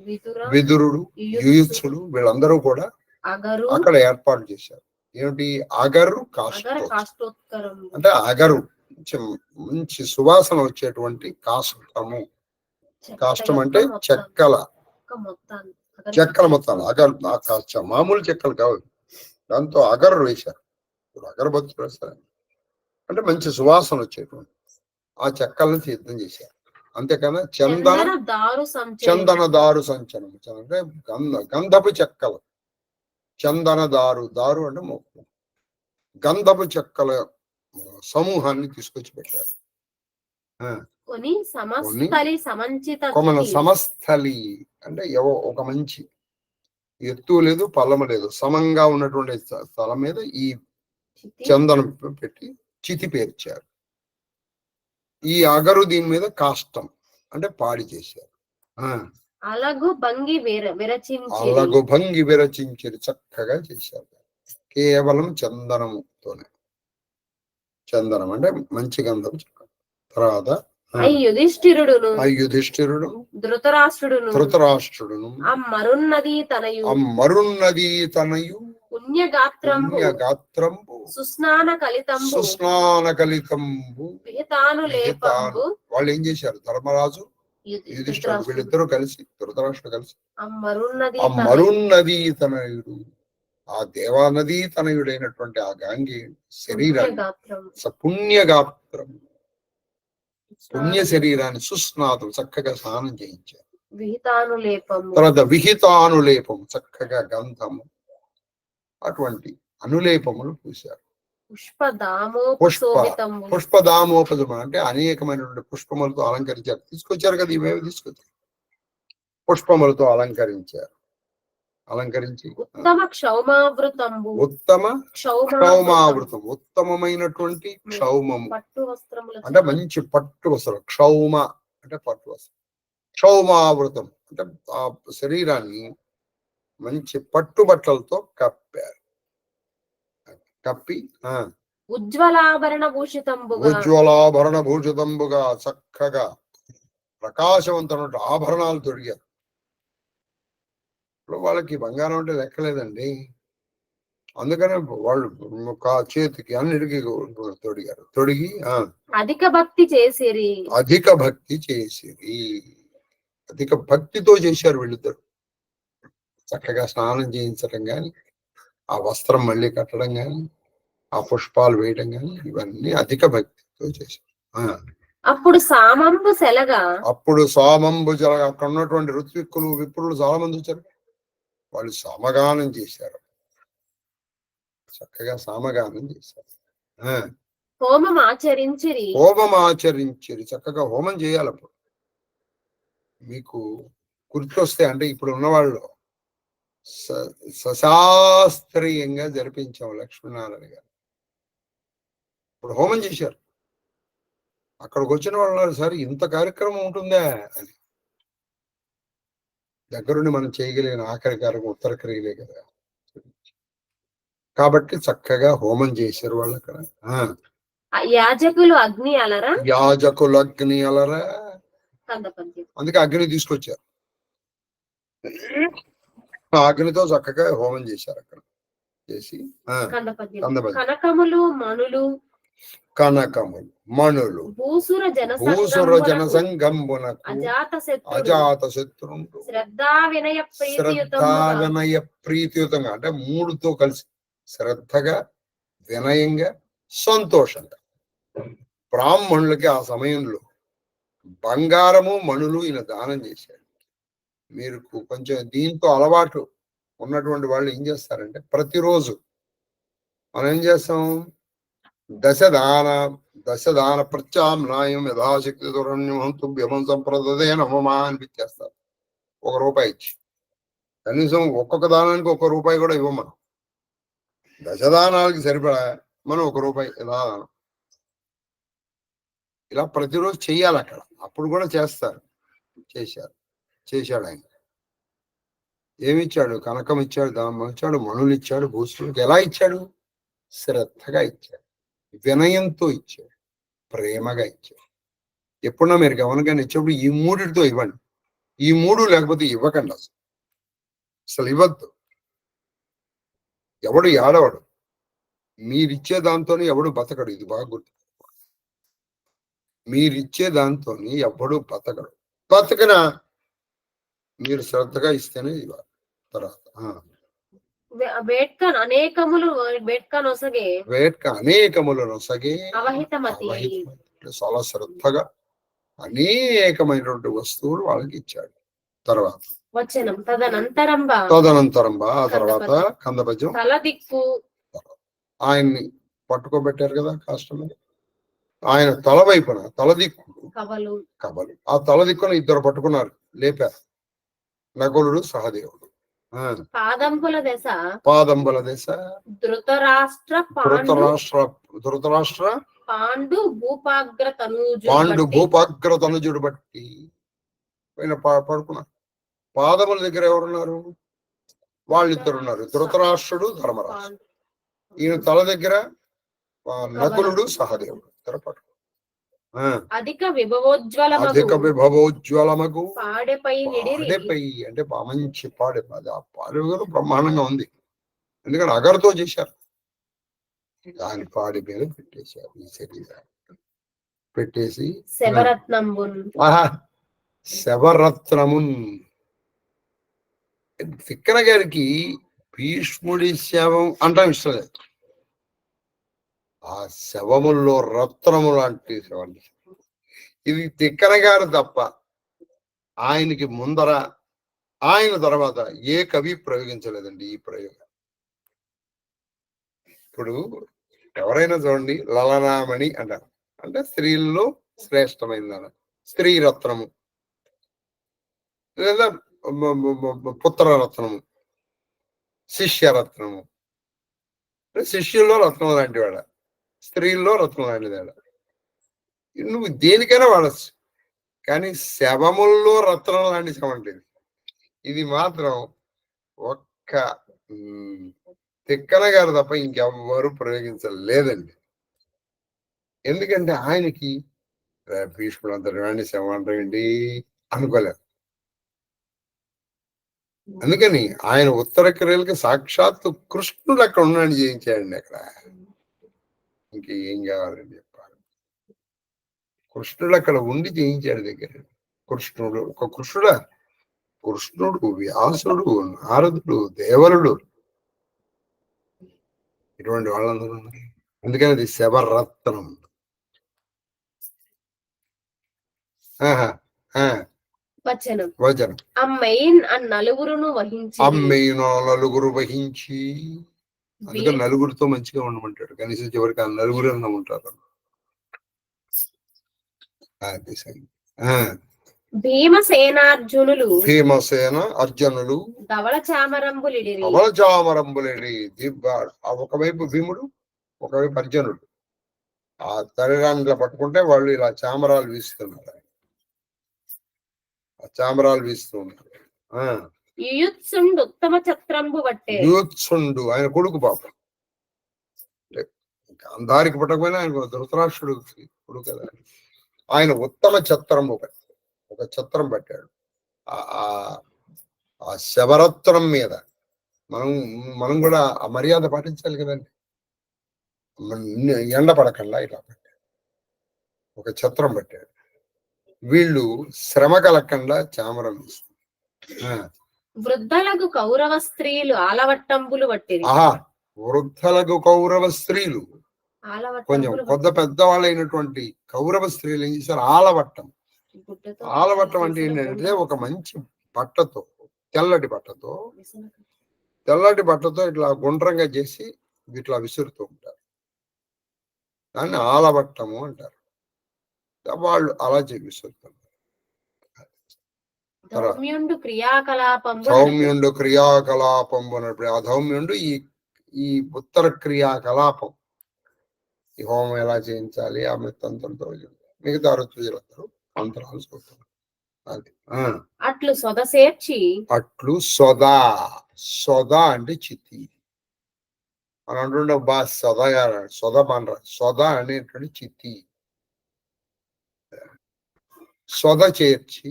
విదుర, విదురుడు, యుయుత్సుడు వీళ్ళందరూ కూడా అగరు, అక్కడ ఏర్పాటు చేశారు. ఏమిటి? అగరు అగర కాష్టం కాష్టోత్కరం, అంటే అగరు మంచి సువాసన వచ్చేటువంటి కాష్టము. కాష్టం అంటే చెక్కల చెక్కల మొత్తాలు అగరు, మామూలు చెక్కలు కావు, దాంతో అగరు వేశారు. ఇప్పుడు అగరబత్తులు వేస్తారు అంటే మంచి సువాసన వచ్చేటువంటి ఆ చెక్కలను సిద్ధం చేశారు. అంతేకాని చందన దారు సంచనం అంటే గంధపు చెక్కలు, చందన దారు, దారు అంటే గంధపు చెక్కల సమూహాన్ని తీసుకొచ్చి పెట్టారు. సమస్థలి అంటే ఒక మంచి ఎత్తు లేదు పల్లము లేదు, సమంగా ఉన్నటువంటి స్థలం మీద ఈ చందనం పెట్టి చితి పేర్చారు. ఈ అగరు దీని మీద కాష్టం అంటే పాడి చేశారు. అలగు భంగి విరచించి చక్కగా చేశారు. కేవలం చందనంతోనే. చందనం అంటే మంచి గంధం. తర్వాత యుధిష్ఠిరుడు, ధృతరాష్ట్రుడును, మరున్నది తనయు పుణ్యగాత్రంబు సుస్నాన కలితంబు వాళ్ళు ఏం చేశారు? ధర్మరాజు, యుధిష్ఠిరుడు వీళ్ళిద్దరూ కలిసి, ధృతరాష్ట్రుడు కలిసి మరున్నది తనయుడు, ఆ దేవానది తనయుడైనటువంటి ఆ గాంగి శరీరాన్ని, పుణ్యగాత్రం పుణ్య శరీరాన్ని సుస్నాతం చక్కగా స్నానం చేయించారు. తర్వాత విహితానులేపం చక్కగా గంధము అటువంటి అనులేపములు పూశారు. పుష్పదామోపజం అంటే అనేకమైనటువంటి పుష్పములతో అలంకరించారు. తీసుకొచ్చారు కదా, ఇవేవి తీసుకొచ్చారు, పుష్పములతో అలంకరించి ఉత్తమ క్షౌమావృతం, ఉత్తమమైనటువంటి క్షౌమము అంటే మంచి పట్టు వస్త్రం. క్షౌమ అంటే పట్టు వస్త్రం. క్షౌమావృతం అంటే ఆ శరీరాన్ని మంచి పట్టుబట్టలతో కప్పి ఉజ్వలాభరణ భూషితంబుగా చక్కగా ప్రకాశవంతమైన ఆభరణాలు తొడిగారు. ఇప్పుడు వాళ్ళకి బంగారం అంటే లెక్కలేదండి, అందుకనే వాళ్ళు చేతికి అన్నిటికీ తొడిగి అధిక భక్తి చేసిరి. అధిక భక్తితో చేశారు వీళ్ళిద్దరు. చక్కగా స్నానం చేయించడం గాని, ఆ వస్త్రం మళ్ళీ కట్టడం గాని, ఆ పుష్పాలు వేయడం గాని, ఇవన్నీ అధిక భక్తితో చేశారు. అప్పుడు సామంబు సెలగా అక్కడ ఉన్నటువంటి ఋత్విక్కులు, విప్రులు చాలా మంది వచ్చారు. వాళ్ళు సమగానం చేశారు, చక్కగా సామగానం చేశారు. హోమం ఆచరించిరి. చక్కగా హోమం చేయాలి. అప్పుడు మీకు గుర్తొస్తే అంటే ఇప్పుడు ఉన్నవాళ్ళు సశాస్త్రీయంగా జరిపించాం లక్ష్మీనారాయణ గారు. ఇప్పుడు హోమం చేశారు. అక్కడికి వచ్చిన వాళ్ళు సార్ ఇంత కార్యక్రమం ఉంటుందా అని. దగ్గరుండి మనం చేయగలిగిన ఆఖరి కార్యక్రమం ఉత్తర క్రియలే కదా, కాబట్టి చక్కగా హోమం చేశారు వాళ్ళు అక్కడ. యాజకులు అగ్ని అలరా అందుకే అగ్ని తీసుకొచ్చారు. అగ్నితో చక్కగా హోమం చేశారు అక్కడ. చేసి కనకములు మణులు భూసుర జన సంగంబునకు అజాత శత్రుండు శ్రద్ధా వినయ ప్రీతియుతంగా అంటే మూడుతో కలిసి శ్రద్ధగా, వినయంగా, సంతోషంగా బ్రాహ్మణులకి ఆ సమయంలో బంగారము మణులు ఈయన దానం చేశాడు. మీరు కొంచెం దీంతో అలవాటు ఉన్నటువంటి వాళ్ళు ఏం చేస్తారంటే ప్రతిరోజు మనం ఏం చేస్తాం, దశదాన ప్రత్యామ్నాయం యథాశక్తి తుభ్యమం సంప్రదే నమమా అనిపించేస్తారు. ₹1 ఇచ్చి కనీసం ఒక్కొక్క దానానికి ₹1 కూడా ఇవ్వం మనం. దశదానాలకి సరిపడా మనం ₹1 దానం ఇలా ప్రతిరోజు చెయ్యాలి అక్కడ. అప్పుడు కూడా చేస్తారు. చేశాడు ఆయన. ఏమిచ్చాడు? కనకం ఇచ్చాడు, దానం ఇచ్చాడు, మణులు ఇచ్చాడు, భూసులకు. ఎలా ఇచ్చాడు? శ్రద్ధగా ఇచ్చాడు, వినయంతో ఇచ్చాడు, ప్రేమగా ఇచ్చాడు. ఎప్పుడన్నా మీరు ఎవరికైనా ఇచ్చినప్పుడు ఈ మూడిటితో ఇవ్వండి. ఈ మూడు లేకపోతే ఇవ్వకండి. అసలు ఇవ్వద్దు. ఎవడు ఏడవడు. మీరిచ్చే దాంతోనే ఎవడు బతకడు. ఇది బాగా గుర్తు. మీరిచ్చే దాంతో ఎవడు బతకడు. బతకన మీరు శ్రద్ధగా ఇస్తేనే ఇవ్వాలి. తర్వాత వేట్క అనేకములు నొసగే వేట్క అనేకములు నొసగే అవహితమతి. చాలా శ్రద్ధగా అనేకమైనటువంటి వస్తువులు వాళ్ళకి ఇచ్చాడు. తర్వాత వచనం తదనంతరంబా ఆ తర్వాత కందపద్యం. తల దిక్కు ఆయన్ని పట్టుకోబెట్టారు కదా కష్టమని. ఆయన తల వైపున తల దిక్కు కబలు. ఆ తల దిక్కున ఇద్దరు పట్టుకున్నారు, లేపారు. నకులుడు సహదేవుడు. పాదంబుల దశ ధృతరాష్ట్ర పాండు భూపాగ్ర తనుజుడు బట్టి పడుకున్నారు. పాదముల దగ్గర ఎవరున్నారు? వాళ్ళిద్దరు ఉన్నారు, ధృతరాష్ట్రుడు, ధర్మరాష్ట్రుడు. ఈయన తల దగ్గర నకులుడు సహదేవుడు ఇద్దరు పట్టుకున్నారు. అధిక విభవోజ్వలమగు పాడెపై అంటే మంచి పాడె. అది ఆ పాడె బ్రహ్మాండంగా ఉంది. ఎందుకంటే అగరుతో చేశారు. దాని పాడి మీద పెట్టేశారు ఈ శరీరాన్ని. పెట్టేసి శవరత్నమున్. తిక్కన గారికి భీష్ముడి శవం అంటాం ఇష్టం లేదు. ఆ శవముల్లో రత్నము లాంటి శవం. ఇది తిక్కన గారు తప్ప ఆయనకి ముందర ఆయన తర్వాత ఏ కవి ప్రయోగించలేదండి ఈ ప్రయోగం. ఇప్పుడు ఎవరైనా చూడండి, లలనామణి అంటారు. అంటే స్త్రీల్లో శ్రేష్టమైనది స్త్రీ రత్నము, లేదా పుత్రరత్నము, శిష్యరత్నము. శిష్యుల్లో రత్నం లాంటి వాడ, స్త్రీల్లో రత్నం లాంటిదాడ. నువ్వు దేనికైనా వాడచ్చు. కానీ శవముల్లో రత్నం లాంటి శవం లేదు. ఇది మాత్రం ఒక్క తిక్కన గారు తప్ప ఇంకెవ్వరు ప్రయోగించలేదండి. ఎందుకంటే ఆయనకి భీష్ముడు అంత రాణి శవం అంటారండి అనుకోలేదు. అందుకని ఆయన ఉత్తర క్రియలకి సాక్షాత్తు కృష్ణుడు అక్కడ ఉన్నాడని చేయించాడండి. అక్కడ ఇంకేం కావాలని చెప్పాలి. కృష్ణుడు అక్కడ ఉండి చేయించాడు దగ్గర. కృష్ణుడు ఒక కృష్ణుడు, వ్యాసుడు, నారదుడు, దేవరుడు, ఇటువంటి వాళ్ళందరూ ఉన్నారు. అందుకని అది శవరత్నం. వచనం నలుగురు వహించి. అందుకని నలుగురితో మంచిగా ఉండమంటాడు. కనీసం చివరికి ఆ నలుగురు అన్న ఉంటారు. భీమసేన అర్జునులు ధవళ చామరంబులిడి. ఒకవైపు భీముడు, ఒకవైపు అర్జునుడు. ఆ తల్లిదండ్రులు పట్టుకుంటే వాళ్ళు ఇలా చామరాలు వీస్తున్నారు. ఉత్తమ చత్రంబు బట్టే. యూత్సుండు ఆయన కొడుకు పాపం. అందారికి పట్టకపోయినా ఆయన ధృతరాష్ట్రుడు కొడుకు కదా. ఆయన ఉత్తమ ఛత్రము ఒక ఛత్రం పట్టాడు. ఆ శవరత్నం మీద మనం కూడా ఆ మర్యాద పాటించాలి కదండి. ఎండ పడకుండా ఇలా పెట్టాడు, ఒక ఛత్రం పట్టాడు. వీళ్ళు శ్రమ కలగకుండా చామరం వృద్ధలకు కౌరవ స్త్రీలు ఆలవట్టంబులు పట్టిరి. వృద్ధలకు కౌరవ స్త్రీలు, కొంచెం పెద్దవాళ్ళైనటువంటి కౌరవ స్త్రీలు ఏం చేశారు? ఆలవట్టం. ఆలవట్టం అంటే ఏంటంటే ఒక మంచి బట్టతో, తెల్లటి బట్టతో ఇట్లా గుండ్రంగా చేసి ఇట్లా విసురుతూ ఉంటారు. దాన్ని ఆలవట్టము అంటారు. వాళ్ళు అలా విసురుతున్నారు. ధౌమ్యుండు క్రియాకలాపంబు అన్నప్పుడు ఆ ధౌమ్యుండు ఈ ఉత్తర క్రియాకలాపం, ఈ హోమం ఎలా చేయించాలి, ఆ తంత్రంతో మిగతా ఋతువులందరూ మంత్రాలు చదువుతున్నారు. అది అట్లు సొద అంటే చిత్తి. మనం అంటుండే బా సొద అనేటువంటి చిత్తి. సొద చేర్చి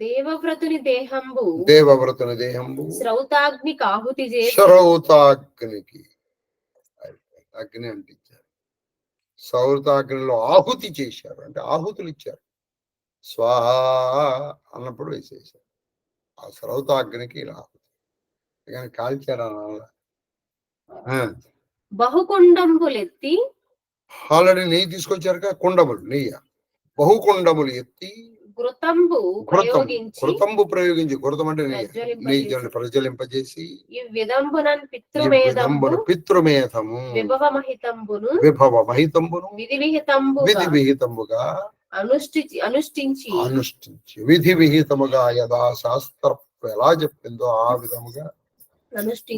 దేవవ్రతుని దేహంబు దేవవ్రతుని దేహంబు శ్రౌతాగ్ని కాహుతి చేసి శ్రౌతాగ్నికి అగ్ని అంటించారు. శ్రౌతాగ్నిలో ఆహుతి చేశారు, అంటే ఆహుతులు ఇచ్చారు. స్వాహ అన్నప్పుడు వేసేసారు. ఆ శ్రౌతాగ్నికి ఇలా ఆహుతి కానీ కాల్చారు అనాల. బహుకుండంబులెత్తి ఆల్రెడీ నెయ్యి తీసుకొచ్చారుగా, కుండములు నెయ్యి బహుకుండములు ఎత్తి ఘృతంబు ప్రయోగించి ఘృతంబు ప్రయోగించి, ఘృతం అంటే నెయ్యి ప్రజ్వలింపజేసి ఈ విధంబునన్ పితృమేదంబు పితృమేధము విభవ మహితంబును విభవ మహితంబును విధి విహితంబుగా విధి విహితముగా అనుష్ఠించి విధి విహితముగా యథా శాస్త్రం ఎలా చెప్పిందో ఆ విధముగా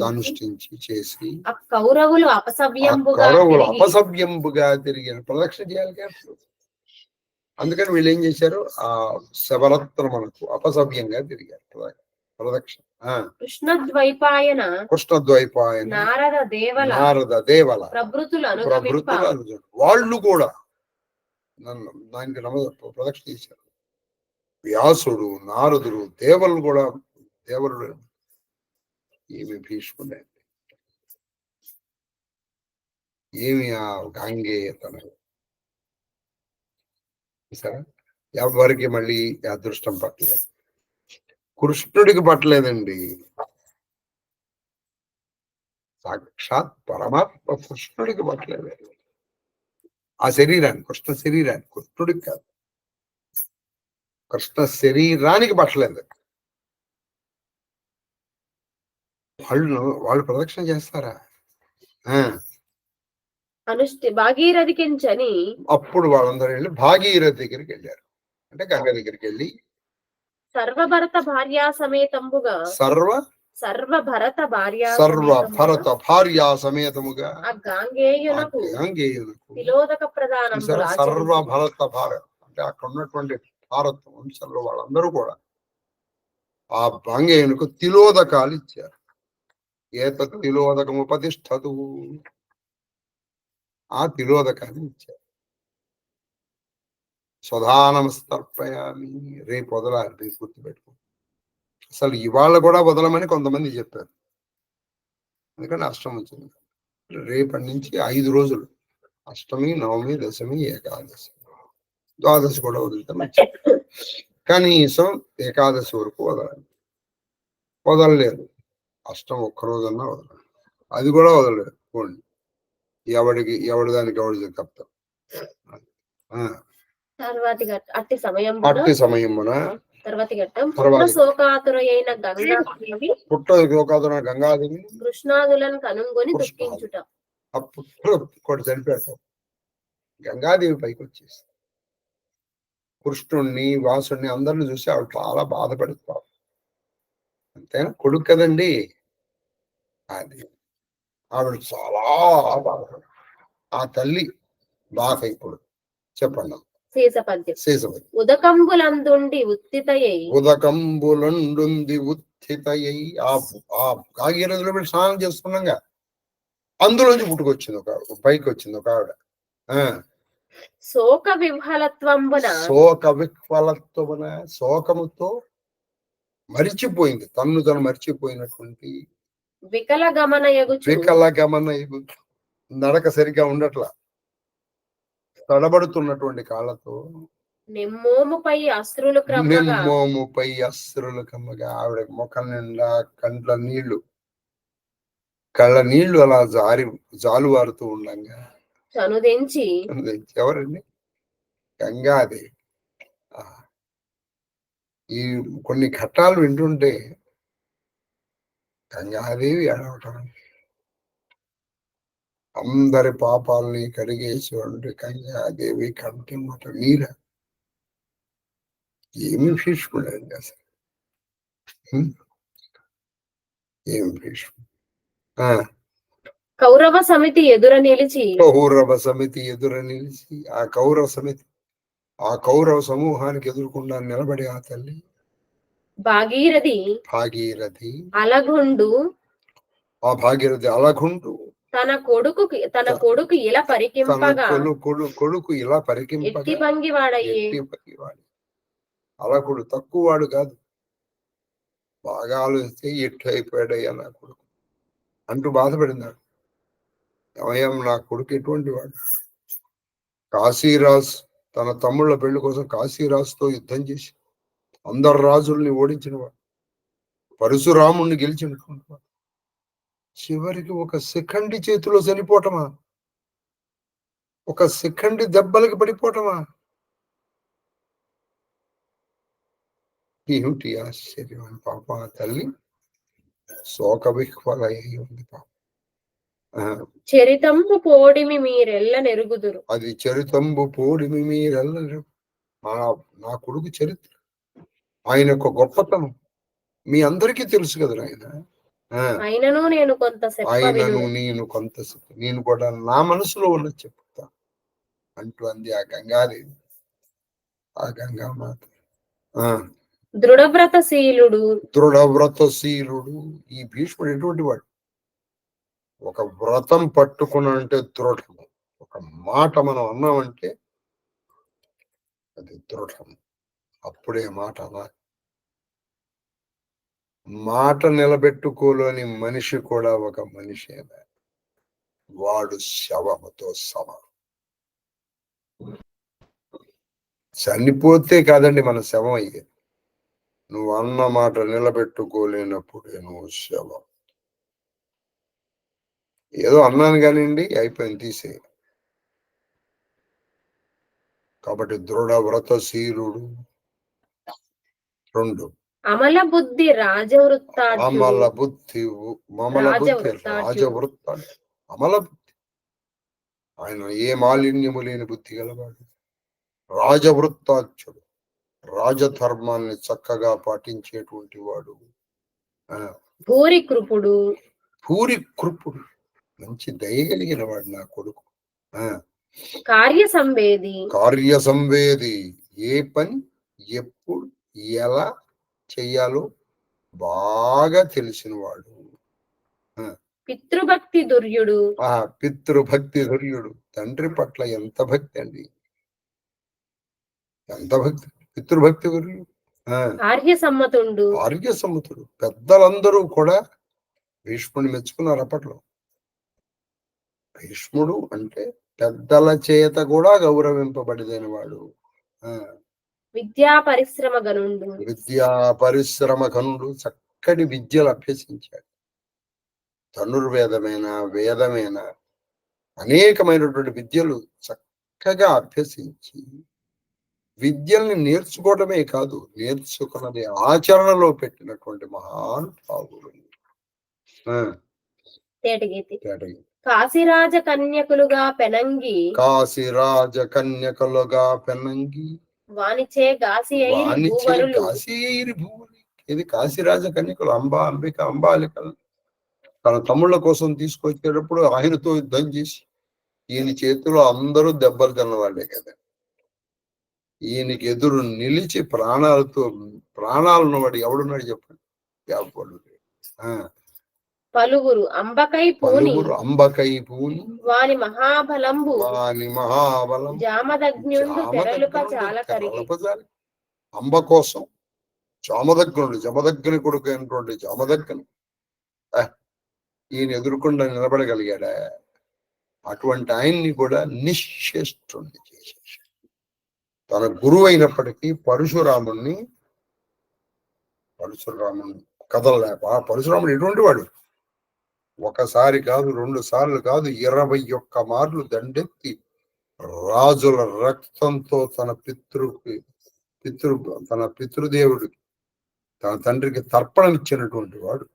అనుష్ఠించి చేసి కౌరవులు అపసవ్యంబుగా తిరిగిన ప్రదక్షిణ చేయాలి కదా. అందుకని వీళ్ళు ఏం చేశారు, ఆ శబరత్నమునకు అపసవ్యంగా తిరిగారు ప్రదక్షిణ. కృష్ణద్వైపాయన నారద దేవల ప్రభృతులు వాళ్ళు కూడా దానికి ప్రదక్షిణ చేశారు. వ్యాసుడు, నారదుడు, దేవలు కూడా, దేవరుడు ఏమి భీష్ముడే, ఏమి ఆ గాంగేయతన. సరే, ఎవరికి మళ్ళీ అదృష్టం పట్టలేదు. కృష్ణుడికి పట్టలేదండి, సాక్షాత్ పరమాత్మ కృష్ణుడికి పట్టలేదు. ఆ శరీరానికి, కృష్ణ శరీరానికి, కృష్ణుడికి కాదు, కృష్ణ శరీరానికి పట్టలేదు. వాళ్ళు ప్రదక్షిణ చేస్తారా? భాగీరథికించని అప్పుడు వాళ్ళందరూ వెళ్ళి భాగీరథి దగ్గరికి వెళ్ళారు. అంటే గంగ దగ్గరికి వెళ్ళి సర్వభరత భార్యా సమేతంబుగా సర్వభరత భార్యా సమేతముగా గాంగేయునకు తిలోదక ప్రదానం. సర్వభరత భారత్ అంటే అక్కడ ఉన్నటువంటి భారత వంశంలో వాళ్ళందరూ కూడా ఆ గాంగేయునకు తిలోదకాలు ఇచ్చారు. ఏతత్ తిలోదకం ఉపతిష్టదు, ఆ తిలోదకాన్ని ఇచ్చారు. స్వధానమస్తర్పయామి, రేపు వదలాలి, రేపు గుర్తుపెట్టుకో. అసలు ఇవాళ కూడా వదలమని కొంతమంది చెప్పారు, ఎందుకంటే అష్టమి వచ్చింది. రేపటి నుంచి 5 రోజులు, అష్టమి, నవమి, దశమి, ఏకాదశి, ద్వాదశి కూడా వదులుతాం. కనీసం ఏకాదశి వరకు వదలాలి. వదలలేదు, అష్టం ఒక్కరోజన్నా వదలాలి, అది కూడా వదలలేదు. పోండి, ఎవడి దానికి ఎవడి చెప్తాం. అట్టి సమయమున పుట్ట శోకాతుర గంగాదేవి కృష్ణాదులను కనుగొని దుఃఖించుట. అప్పుడు చనిపెడతాం. గంగాదేవి పైకి వచ్చేసి కృష్ణుణ్ణి, వాసుణ్ణి అందరిని చూసి ఆవిడ చాలా బాధపడుతాం. అంతేనా, కొడుకు కదండి అది. ఆవిడ చాలా బాధపడు. ఆ తల్లి బాధ ఇప్పుడు చెప్పండి. ఉదకంబులందుండి ఉత్థితయై ఆ భాగీరథులో పెట్టి స్నానం చేస్తున్నాగా, అందులోంచి పుట్టుకొచ్చింది ఒక పైకి వచ్చింది ఒక ఆవిడ. శోక విహ్వలత్వమున శోకముతో మరిచిపోయింది, తను మరిచిపోయినటువంటి వికల గమన నడక సరిగ్గా ఉండట్లా, తడబడుతున్నటువంటి కాళ్ళతో నిమ్మోముపై అశ్రులు కమ్మగా ఆవిడ ముఖం నిండా కళ్ళ నీళ్లు అలా జాలువారుతూ ఉండగా చనుదెంచి ఎవరండి? గంగాదేవి. ఈ కొన్ని ఘట్టాలు వింటుంటే గంగాదేవి అడవటం, అందరి పాపాలని కడిగేసేటువంటి గంగాదేవి కంటి మాట నీర ఏమి భీష్ముడండి అసలు, ఏమి భీష్ముడు. కౌరవ సమితి ఎదుర నిలిచి ఆ కౌరవ సమూహానికి ఎదుర్కొండా నిలబడి ఆ తల్లి భాగీరథి అలగుండు తన కొడుకు ఇలా పరికింపగా కొడుకు ఇలా పరికింపగా ఎట్టి భంగివాడయ్యే అలకుడు తక్కువ వాడు కాదు. బాగా ఆలోచిస్తే ఎట్టు అయిపోయాడయ్యా నా కొడుకు అంటూ బాధపడినాడు. ఏమయ్యా నా కొడుకు ఎటువంటి వాడు? కాశీరాజు తన తమ్ముళ్ళ పెళ్లి కోసం కాశీరాజుతో యుద్ధం చేసి అందరు రాజుల్ని ఓడించిన వాడు, పరశురాముణ్ణి గెలిచినటువంటి వాడు. చివరికి ఒక సెకండ్ చేతిలో చనిపోవటమా? ఒక సెకండ్ దెబ్బలకి పడిపోవటమా? ఏమిటి ఆశ్చర్యం అని పాప ఆ తల్లి శోక విహ్వలయ్యి ఉంది పాప. చరితంబు పోడిమి మీరెల్ల నెరుగుదురు. అది చరితంబు పోడిమి మీరెల్ల నా కొడుకు చరిత్ర, ఆయన యొక్క గొప్పతనం మీ అందరికీ తెలుసు కదా ఆయన. ఆయనను నేను కొంత నేను కూడా నా మనసులో ఉన్న చెప్తా అంటూ అంది ఆ గంగాదేవి, ఆ గంగామాత. దృఢవ్రతశీలుడు ఈ భీష్ముడు ఎటువంటి వాడు? ఒక వ్రతం పట్టుకున్నంటే దృఢం. ఒక మాట మనం అన్నామంటే అది దృఢం. అప్పుడే మాట అనాలి. మాట నిలబెట్టుకోలేని మనిషి కూడా ఒక మనిషే, వాడు శవముతో సమానం. చనిపోతే కాదండి మన శవం అయ్యేది. నువ్వు అన్న మాట నిలబెట్టుకోలేనప్పుడే నువ్వు శవం. ఏదో అన్నాను కానివ్వండి, అయిపోయింది, తీసే. కాబట్టి దృఢ వ్రతశీలుడు. 2 అమల బుద్ధి రాజవృత్తాడు. అమల బుద్ధి రాజవృత్తాడు. అమల బుద్ధి, ఆయన ఏ మాలిన్యము లేని బుద్ధి గలవాడు. రాజవృత్తాచుడు, రాజధర్మాన్ని చక్కగా పాటించేటువంటి వాడు. భూరి కృపుడు, మంచి దయగలిగిన వాడు నా కొడుకు. కార్య సంవేది, ఏ పని ఎప్పుడు ఎలా చెయ్యాలో బాగా తెలిసిన వాడు. పితృభక్తి దుర్యుడు, తండ్రి పట్ల ఎంత భక్తి అండి, ఎంత భక్తి! పితృభక్తి దుర్యుడు. ఆర్యసమ్మతుడు. పెద్దలందరూ కూడా భీష్ముడిని మెచ్చుకున్నారు అప్పట్లో. భీష్ముడు అంటే పెద్దల చేత కూడా గౌరవింపబడిన వాడు. విద్యా పరిశ్రమ గనుడు, చక్కటి విద్యలు అభ్యసించాడు. ధనుర్వేదమైన, వేదమైన, అనేకమైనటువంటి విద్యలు చక్కగా అభ్యసించి విద్యల్ని నేర్చుకోవడమే కాదు, నేర్చుకున్నది ఆచరణలో పెట్టినటువంటి మహానుభావులు. కాశీరాజ కన్యకులుగా పెనంగి వానిచే గాసియైరి భూవరులు. ఇది కాశీరాజ కన్యకులు అంబిక, అంబాలికలు తన తమ్ముళ్ళ కోసం తీసుకొచ్చేటప్పుడు ఆయనతో యుద్ధం చేసి ఈయన చేతిలో అందరూ దెబ్బలు తిన్నవాళ్లే కదా. ఈయనకి ఎదురు నిలిచి ప్రాణాలున్నవాడు ఎవడున్నాడు చెప్పండి? పలువురు అంబకై పూని వాని మహాబలంబు జామదగ్నుండు తెరలుప చాలా కరిగి. అంబ కోసం జమదగ్ని కొడుకు అయినటువంటి జామదగ్ని ఈయన ఎదుర్కొండా నిలబడగలిగాడా? అటువంటి ఆయన్ని కూడా నిశ్చేష్టుణ్ణి చేసేసి తన గురువు అయినప్పటికీ పరశురాముణ్ణి కదలలేక. పరశురాముడు ఎటువంటి వాడు? ఒకసారి కాదు, 2 సార్లు కాదు, 21 మార్లు దండెత్తి రాజుల రక్తంతో తన పితృదేవుడికి, తన తండ్రికి తర్పణం ఇచ్చినటువంటి వాడు.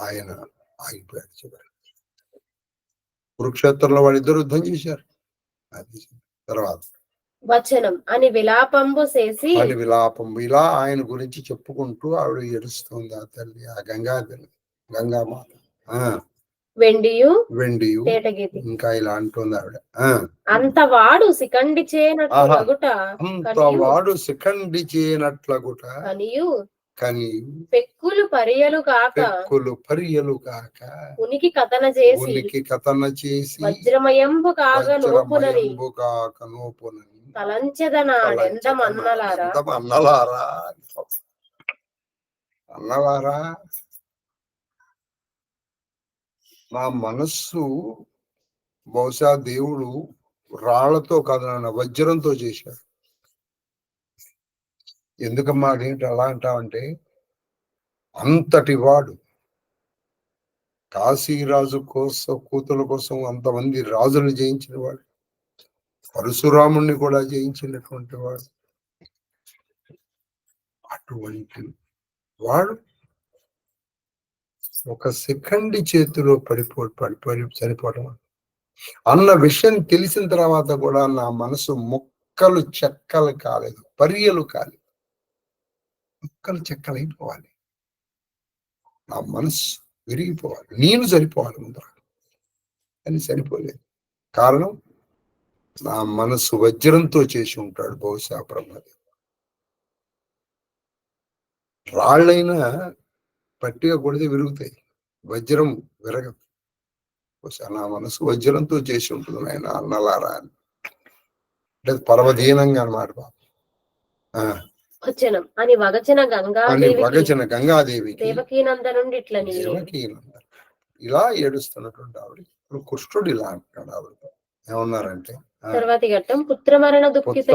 ఆయన ఆగిపోయాడు. చివరి కురుక్షేత్రంలో వాళ్ళిద్దరు యుద్ధం చేశారు. అది తర్వాత వచనం అని విలాపంబు చేసి ఇలా ఆయన గురించి చెప్పుకుంటూ ఆవిడ ఏడుస్తుంది. ఆ తల్లి, ఆ గంగామాత. వెండియు ఇంకా ఇలా అంటుంది ఆవిడ. అంతవాడు శిఖండి చేయనట్లగుట కనియు పెక్కులు పరియలు కాక ఉనికి కథన చేసి వజ్రమయంబు కాక నోపునని తలంచెదనాడెందమన్నలారా అన్నలారా అన్నలారా నా మనస్సు బహుశా దేవుడు రాళ్లతో కాదు నాన్న వజ్రంతో చేశాడు. ఎందుకమ్మా అదేంటి అలా అంటావంటే, అంతటి వాడు కాశీరాజు కోసం కూతుల కోసం అంతమంది రాజులు జయించిన వాడు, పరశురాముణ్ణి కూడా జయించినటువంటి వాడు, అటువంటి వాడు ఒక సెకండ్ చేతిలో పడిపోయి చనిపోవడం అన్న విషయం తెలిసిన తర్వాత కూడా నా మనసు ముక్కలు చెక్కలు కాలేదు, పర్యలు కాలేదు, ముక్కలు చెక్కలైపోవాలి. నా మనసు విరిగిపోవాలి, నేను సరిపోవాలి ముందర, అని సరిపోలేదు. కారణం నా మనసు వజ్రంతో చేసి ఉంటాడు బహుశా బ్రహ్మదేవుడు. రాళ్ళైనా పట్టిగా కొడితే విరుగుతాయి, వజ్రం విరగదు. బహుశా నా మనసు వజ్రంతో చేసి ఉంటుంది ఆయన అన్నలారా అని. అంటే పరమదీనంగా అన్నమాట బాబు. అని వగచిన గంగాదేవి దేవకీనందనుండి ఇట్లా ఇలా ఏడుస్తున్నటువంటి ఆవిడ ఇప్పుడు కృష్ణుడు ఇలా అంటున్నాడు ఆవిడ ఏమన్నారంటే, తర్వాతి ఘట్టం పుత్రమరణ దుఃఖిత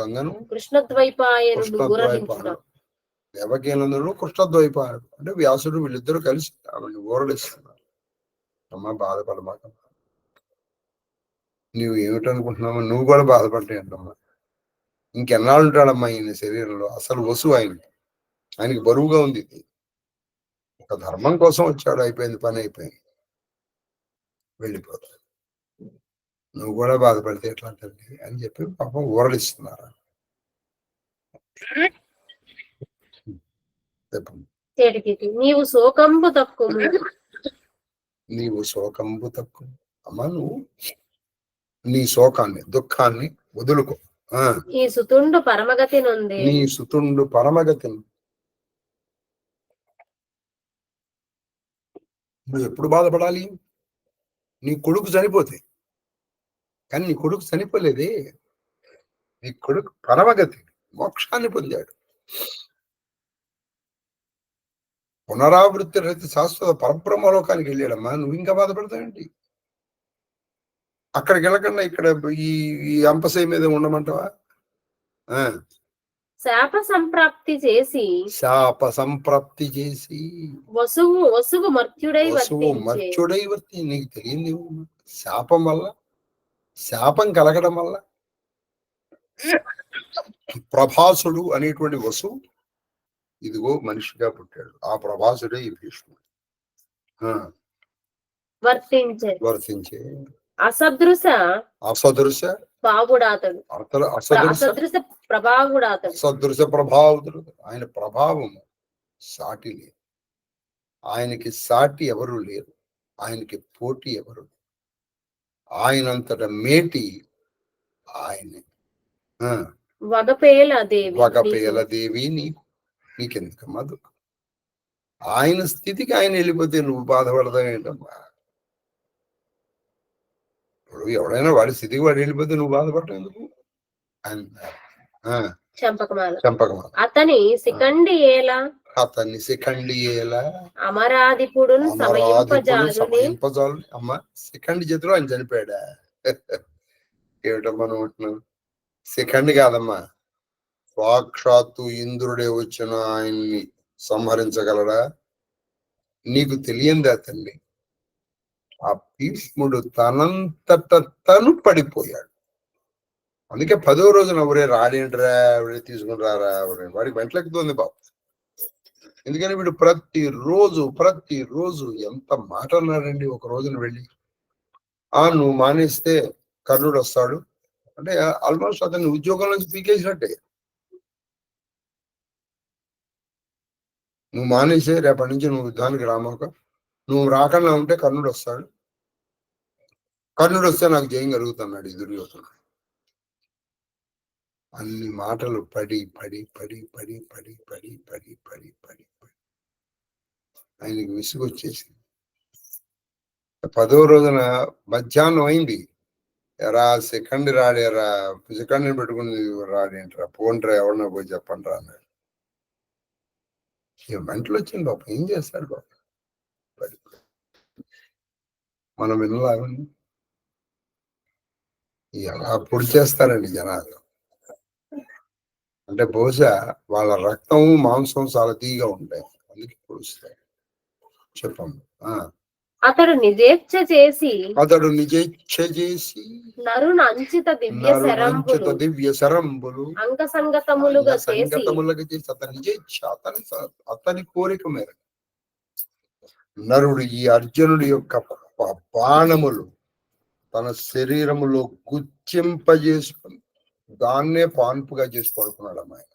గంగను కృష్ణద్వైపాయనుడు దేవకీనందుడు కృష్ణద్వైపాయనుడు అంటే వ్యాసుడు వీళ్ళిద్దరూ కలిసి ఆవిడని ఊరడిస్తున్నారు. అమ్మా బాధపడమాక, నువ్వు ఏమిటనుకుంటున్నావు, నువ్వు కూడా బాధపడ్డాయి అంటమ్మా. ఇంకెన్నాళ్ళు ఉంటాడమ్మా ఈయన శరీరంలో, అసలు వసువు ఆయనకి బరువుగా ఉంది. ఇది ఒక ధర్మం కోసం వచ్చాడు, అయిపోయింది, పని అయిపోయింది, వెళ్ళిపోతాడు. నువ్వు కూడా బాధపడితే ఎట్లా అంటుంది అని చెప్పి పాపం ఊరడిస్తున్నారు. నీవు శోకంబు తక్కువ అమ్మా, నువ్వు నీ శోకాన్ని దుఃఖాన్ని వదులుకో. ఈ సుతుండు పరమగతి నుండి నీ సుతుండు పరమగతిని నువ్వు ఎప్పుడు బాధపడాలి? నీ కొడుకు చనిపోతే, కానీ నీ కొడుకు చనిపోలేదే, నీ కొడుకు పరమగతి మోక్షాన్ని పొందాడు. పునరావృత్తి రహిత శాశ్వత పరబ్రహ్మలోకానికి వెళ్ళాడమ్మా, నువ్వు ఇంకా బాధపడతావేంటి? అక్కడికి వెళ్ళకుండా ఇక్కడ ఈ అంపసై మీద ఉండమంటావా? శాప సంప్రాప్తి చేసి వసువు మర్త్యుడై వర్తి. నీకు తెలియంది శాపం కలగడం వల్ల ప్రభాసుడు అనేటువంటి వసువు ఇదిగో మనిషిగా పుట్టాడు. ఆ ప్రభాసుడే ఈ భీష్ముడు వర్తించే అసదృశ ప్రభావుడు. ఆయన ప్రభావము సాటి లేదు, ఆయనకి సాటి ఎవరు లేరు, ఆయనకి పోటీ ఎవరు, ఆయనంతట మేటి ఆయనే. వగపేల దేవి నీకెందుకమ్మా దుఃఖం? ఆయన స్థితికి ఆయన వెళ్ళిపోతే నువ్వు బాధపడతావేంటమ్మా? ఇప్పుడు ఎవడైనా వాడి స్థితికి వాడు వెళ్ళిపోతే నువ్వు బాధపడటం ఎందుకు? చంపకమాల అతని శిఖండి ఏలా అమరాధిపుడు సమయింపజాలు. అమ్మ శిఖండి చేతిలో ఆయన చనిపోయాడా? ఏమిటమ్మా నువ్వు అంటున్నావు? శిఖండి కాదమ్మా, సాక్షాత్తు ఇంద్రుడే వచ్చిన ఆయన్ని సంహరించగలడా? నీకు తెలియందా తల్లి? ఆ భీష్ముడు తనంతట తను పడిపోయాడు. అందుకే 10వ రోజున ఎవరే రాడేంట్రా, ఎవరే తీసుకుని రారా, వాడికి వెంటలెక్కుతుంది బాబు. ఎందుకని వీడు ప్రతిరోజు ఎంత మాట అన్నాడండి. ఒక రోజున వెళ్ళి నువ్వు మానేస్తే కర్ణుడు వస్తాడు అంటే ఆల్మోస్ట్ అతన్ని ఉద్యోగం నుంచి పీకేసినట్టే. నువ్వు మానేసే, రేపటి నుంచి నువ్వు యుద్ధానికి రామాక, నువ్వు రాకుండా ఉంటే కర్ణుడు వస్తాడు, కర్ణుడు వస్తే నాకు జయం కలుగుతున్నాడు ఈ దుర్యోధన. అన్ని మాటలు పడి ఆయనకి విసుగొచ్చేసింది. 10వ రోజున మధ్యాహ్నం అయింది, ఎరా సెకండ్ రాడేరా, సెకండ్ పెట్టుకుని రాడేంట్రా, పోండ్రా ఎవరన్నా పోయి చెప్పండి రా అన్నాడు. మెంటలు వచ్చింది బాబు, ఏం చేస్తాడు బాబు. మనం వినలాగండి ఎలా పొడి చేస్తారండి జనాలు. అంటే బహుశా వాళ్ళ రక్తం మాంసం చాలా తీగా ఉంటాయి, అందుకే పొడుస్తాయి. చెప్పండి. అతడు నిజేచ్ఛ చేసి నరును అంచిత దివ్య శరంబులు అంగసంగతములుగా చేసి అతని నిజేచ్ఛ, అతని కోరిక మేర నరుడు ఈ అర్జునుడి యొక్క బాణములు తన శరీరములో గుచ్చింపజేసుకుని దాన్నే పాన్పుగా చేసి పడుకున్నాడు అమ్మాయి.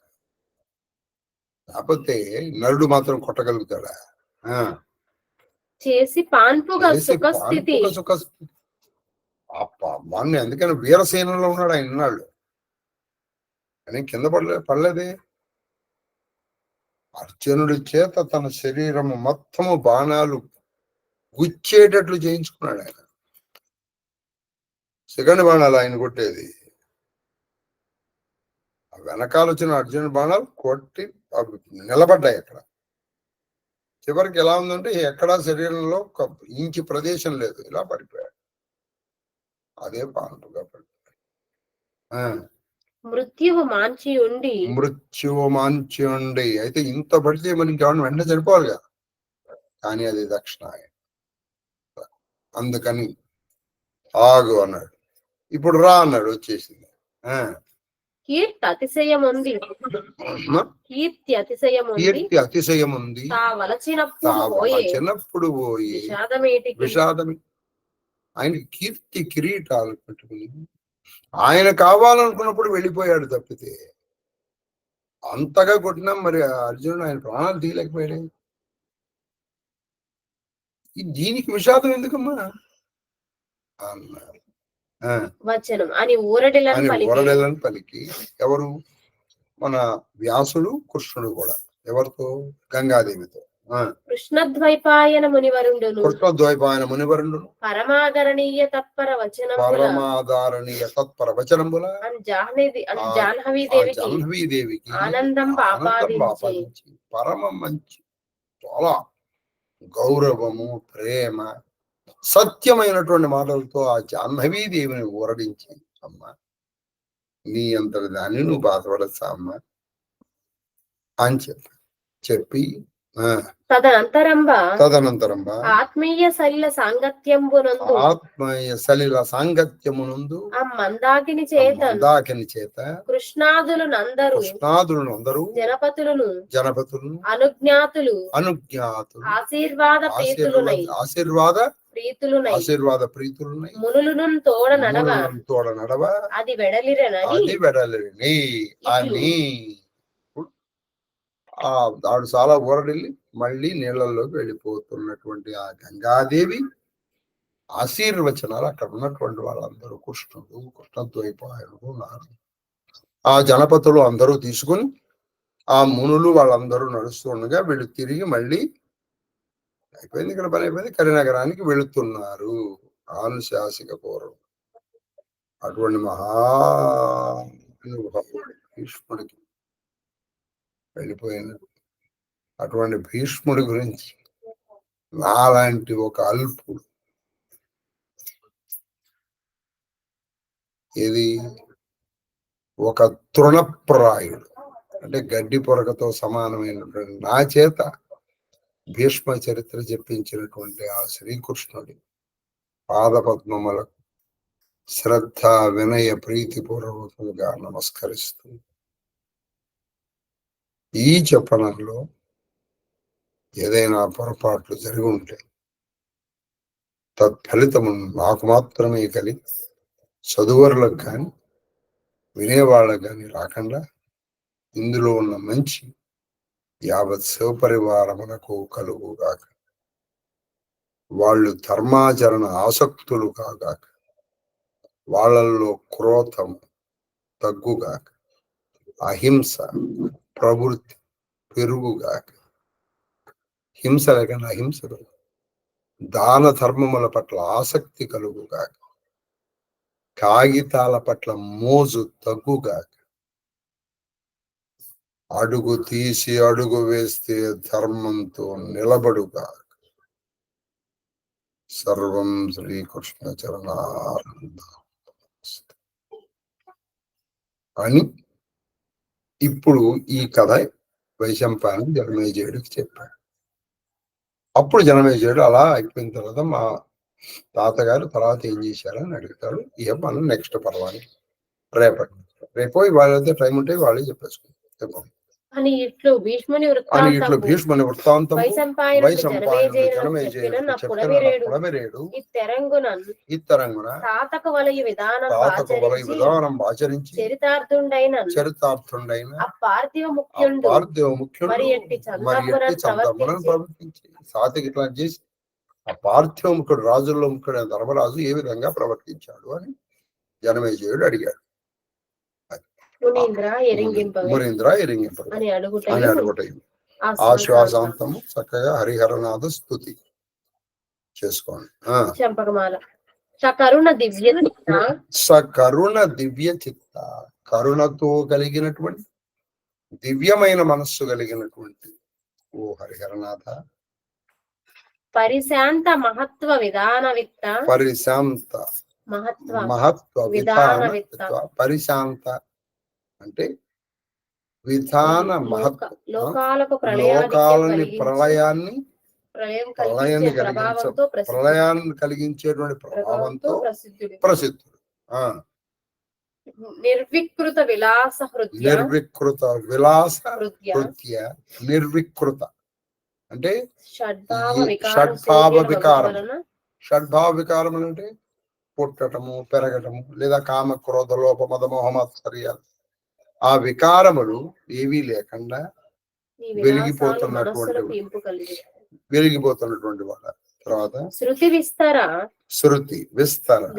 కాకపోతే నరుడు మాత్రం కొట్టగలుగుతాడా? చేసి పాన్పుగా సుఖస్థితి. వాడిని అందుకని వీరసేనలో ఉన్నాడు ఆయన ఉన్నాళ్ళు, అని కింద పడలేదే. అర్జునుడి చేత తన శరీరము మొత్తము బాణాలు గుచ్చేటట్లు చేయించుకున్నాడు ఆయన. సెకండ్ బాణాలు ఆయన కొట్టేది, వెనకాల వచ్చిన అర్జునుడి బాణాలు కొట్టి నిలబడ్డాయి అక్కడ. చివరికి ఎలా ఉందంటే ఎక్కడా శరీరంలో ఒక ఇంచి ప్రదేశం లేదు, ఇలా పడిపోయాడు. అదే పాన్పుగా పడిపోయాడు. మృత్యువు మాంచి ఉండి అయితే ఇంత పడితే మనకి ఇంకెవరిని వెంటనే చనిపోవాలి కదా, కానీ అది దక్షిణాయనం. అందుకని ఆగు అన్నాడు. ఇప్పుడు రా అన్నాడు, వచ్చేసింది. కీర్తి అతిశయం ఉంది, చిన్నప్పుడు పోయి విషాదమే. ఆయన కీర్తి కిరీటాలు పెట్టుకుని ఆయన కావాలనుకున్నప్పుడు వెళ్ళిపోయాడు తప్పితే, అంతగా కొట్టినా మరి అర్జునుడు ఆయన ప్రాణాలు తీయలేకపోయాడు. దీనికి విషాదం ఎందుకమ్మా అన్నారు. వచనం అని ఊరడిలను పలికి ఎవరు? మన వ్యాసుడు కృష్ణుడు కూడా. ఎవరితో? గంగాదేవితో. కృష్ణద్వైపాయన మునివరుండును పరమాదరణీయ తత్పర వచనంబుల జాహ్నవీదేవికి ఆనందం ఆపాదించి పరమ మంచి చాలా గౌరవము, ప్రేమ, సత్యమైనటువంటి మాటలతో ఆ జాహ్నవీదేవిని ఊరడించి, అమ్మ నీ అంతటి దాన్ని నువ్వు బాధపడచ్చా అమ్మ అని చెప్పి తదనంతరంబ ఆత్మీయ సలిల సాంగత్యమునందు మందాకిని చేత కృష్ణాదులు జనపతులను అనుజ్ఞాతులు ఆశీర్వాద ప్రీతులునై మునులను తోడ నడవ అది వెడలిరని అని ఆడు చాలా ఊరడిల్లి మళ్ళీ నీళ్లలోకి వెళ్ళిపోతున్నటువంటి ఆ గంగాదేవి ఆశీర్వచనాలు అక్కడ ఉన్నటువంటి వాళ్ళందరూ కృష్ణద్వైపాయనుడు ఉన్నారు. ఆ జనపతులు అందరూ తీసుకుని ఆ మునులు వాళ్ళందరూ నడుస్తూ ఉండగా వీళ్ళు తిరిగి మళ్ళీ అయిపోయింది, ఇక్కడ పని అయిపోయింది, కరీనగరానికి వెళుతున్నారు. ఆనుశాసిక పూర్వం అటువంటి భీష్ముడికి వెళ్ళిపోయిన అటువంటి భీష్ముడి గురించి నాలాంటి ఒక అల్పుడు, ఇది ఒక తృణప్రాయుడు అంటే గడ్డి పొరకతో సమానమైనటువంటి నా చేత భీష్మ చరిత్ర చెప్పించినటువంటి ఆ శ్రీకృష్ణుడి పాదపద్మములకు శ్రద్ధ, వినయ, ప్రీతిపూర్వకంగా నమస్కరిస్తూ ఈ చెప్పనంలో ఏదైనా పొరపాట్లు జరిగి ఉంటే తత్ఫలితము నాకు మాత్రమే కలిగి చదువరులకు కానీ వినేవాళ్ళకు కానీ రాకుండా ఇందులో ఉన్న మంచి యావత్ శివపరివారమునకు కలుగుగాక. వాళ్ళు ధర్మాచరణ ఆసక్తులు కాగాక, వాళ్ళల్లో క్రోధము తగ్గుగాక, అహింస ప్రవృత్తి పెరుగుగాక, హింస లేకుండా అహింస దాన ధర్మముల పట్ల ఆసక్తి కలుగుగాక, కాగితాల పట్ల మోజు తగ్గుగా, అడుగు తీసి అడుగు వేస్తే ధర్మంతో నిలబడుగా. సర్వం శ్రీకృష్ణ చరణారవింద అని ఇప్పుడు ఈ కథ వైశంపాయనం జనమేజయుడికి చెప్పాడు. అప్పుడు జనమేజయుడు అలా అయిపోయిన తర్వాత మా తాతగారు తర్వాత ఏం చేశారని అడుగుతాడు. ఇక మనం నెక్స్ట్ పర్వానికి రేపు వాళ్ళైతే టైం ఉంటే వాళ్ళే చెప్పేసుకుంటాం అని ఇట్లు భీష్ముని వృత్తాంతం ఇత్తరంగున తాతక వలయ విధానం ఆచరించి చరితార్థుండైన పార్థివ ముఖ్యుడు మరి ఎట్టి చంద్రములను ప్రవర్తించి సాతికి ఇట్లా చేసి ఆ పార్థివ ముఖ్యుడు రాజుల్లో ముఖ్యుడు ధర్మరాజు ఏ విధంగా ప్రవర్తించాడు అని జనమేజయుడు అడిగాడు. మునీంద్ర ఎరింగింప అని అడుగుటైంది. ఆశ్వాసాంతము చక్కగా హరిహరనాథ స్తుతి చేసుకోండి. సకరుణ దివ్య చిత్త, కరుణతో కలిగినటువంటి దివ్యమైన మనస్సు కలిగినటువంటి ఓ హరిహరనాథ. పరిశాంత మహత్వ విధాన విత్త, పరిశాంత మహత్వ విధాన పరిశాంత అంటే విధాన లోకాలకు ప్రళయాన్ని కలిగించేటువంటి ప్రభావంతో ప్రసిద్ధుడు. నిర్వికృత విలాస హృదయ నిర్వికృత అంటే షడ్భావ వికారం అంటే పుట్టటము, పెరగటము, లేదా కామ క్రోధ లోప మద మోహమాత్సర్యాలు, ఆ వికారములు ఏవీ లేకుండా వెలిగిపోతున్నటువంటి వాళ్ళ. తర్వాత శృతి విస్తర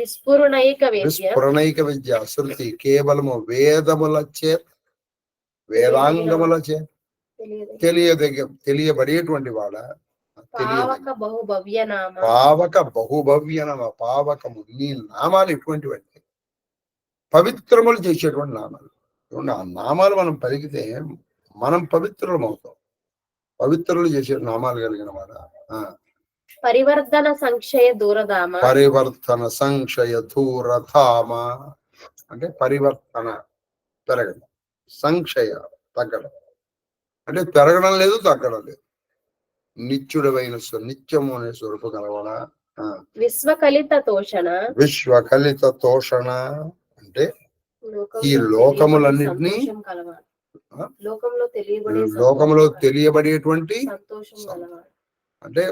విస్ఫురణైక విద్య. శృతి కేవలము వేదముల చేత వేదాంగముల చేత తెలియబడేటువంటి వాడ. పావక బహుభవ్య నామ. పావకము నీ నామాలు ఎటువంటివంటే పవిత్రములు చేసేటువంటి నామాలు. ఆ నామాలు మనం పలికితే మనం పవిత్రులం అవుతాం. పవిత్రులు చేసే నామాలు కలిగిన వాడ. పరివర్తన సంక్షయ దూరధామ. పరివర్తన సంక్షయ దూరధామ అంటే పరివర్తన పెరగడం, సంక్షయ తగ్గడం అంటే పెరగడం లేదు, తగ్గడం లేదు. నిత్యుడమైన నిత్యము అనే స్వరూపు కలవాడ. విశ్వకలిత తోషణ అంటే ఈ లోకములన్నిటినీ లోకంలో తెలియబడేటువంటి అంటే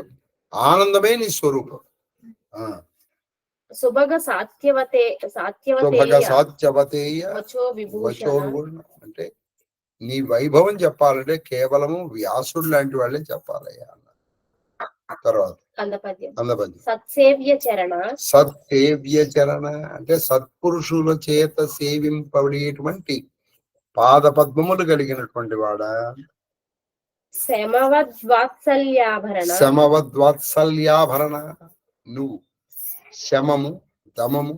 ఆనందమే నీ స్వరూపం. సుభగ సాత్యవతేయ అంటే నీ వైభవం చెప్పాలంటే కేవలము వ్యాసుడు లాంటి వాళ్ళే చెప్పాలయ్యా అన్న. తర్వాత సత్సేవ్య చరణ అంటే సత్పురుషుల చేత సేవింపబడేటువంటి పాద పద్మములు కలిగినటువంటి వాడా. శమవద్వాత్సల్యాభరణ. నువ్వు శమము, దమము,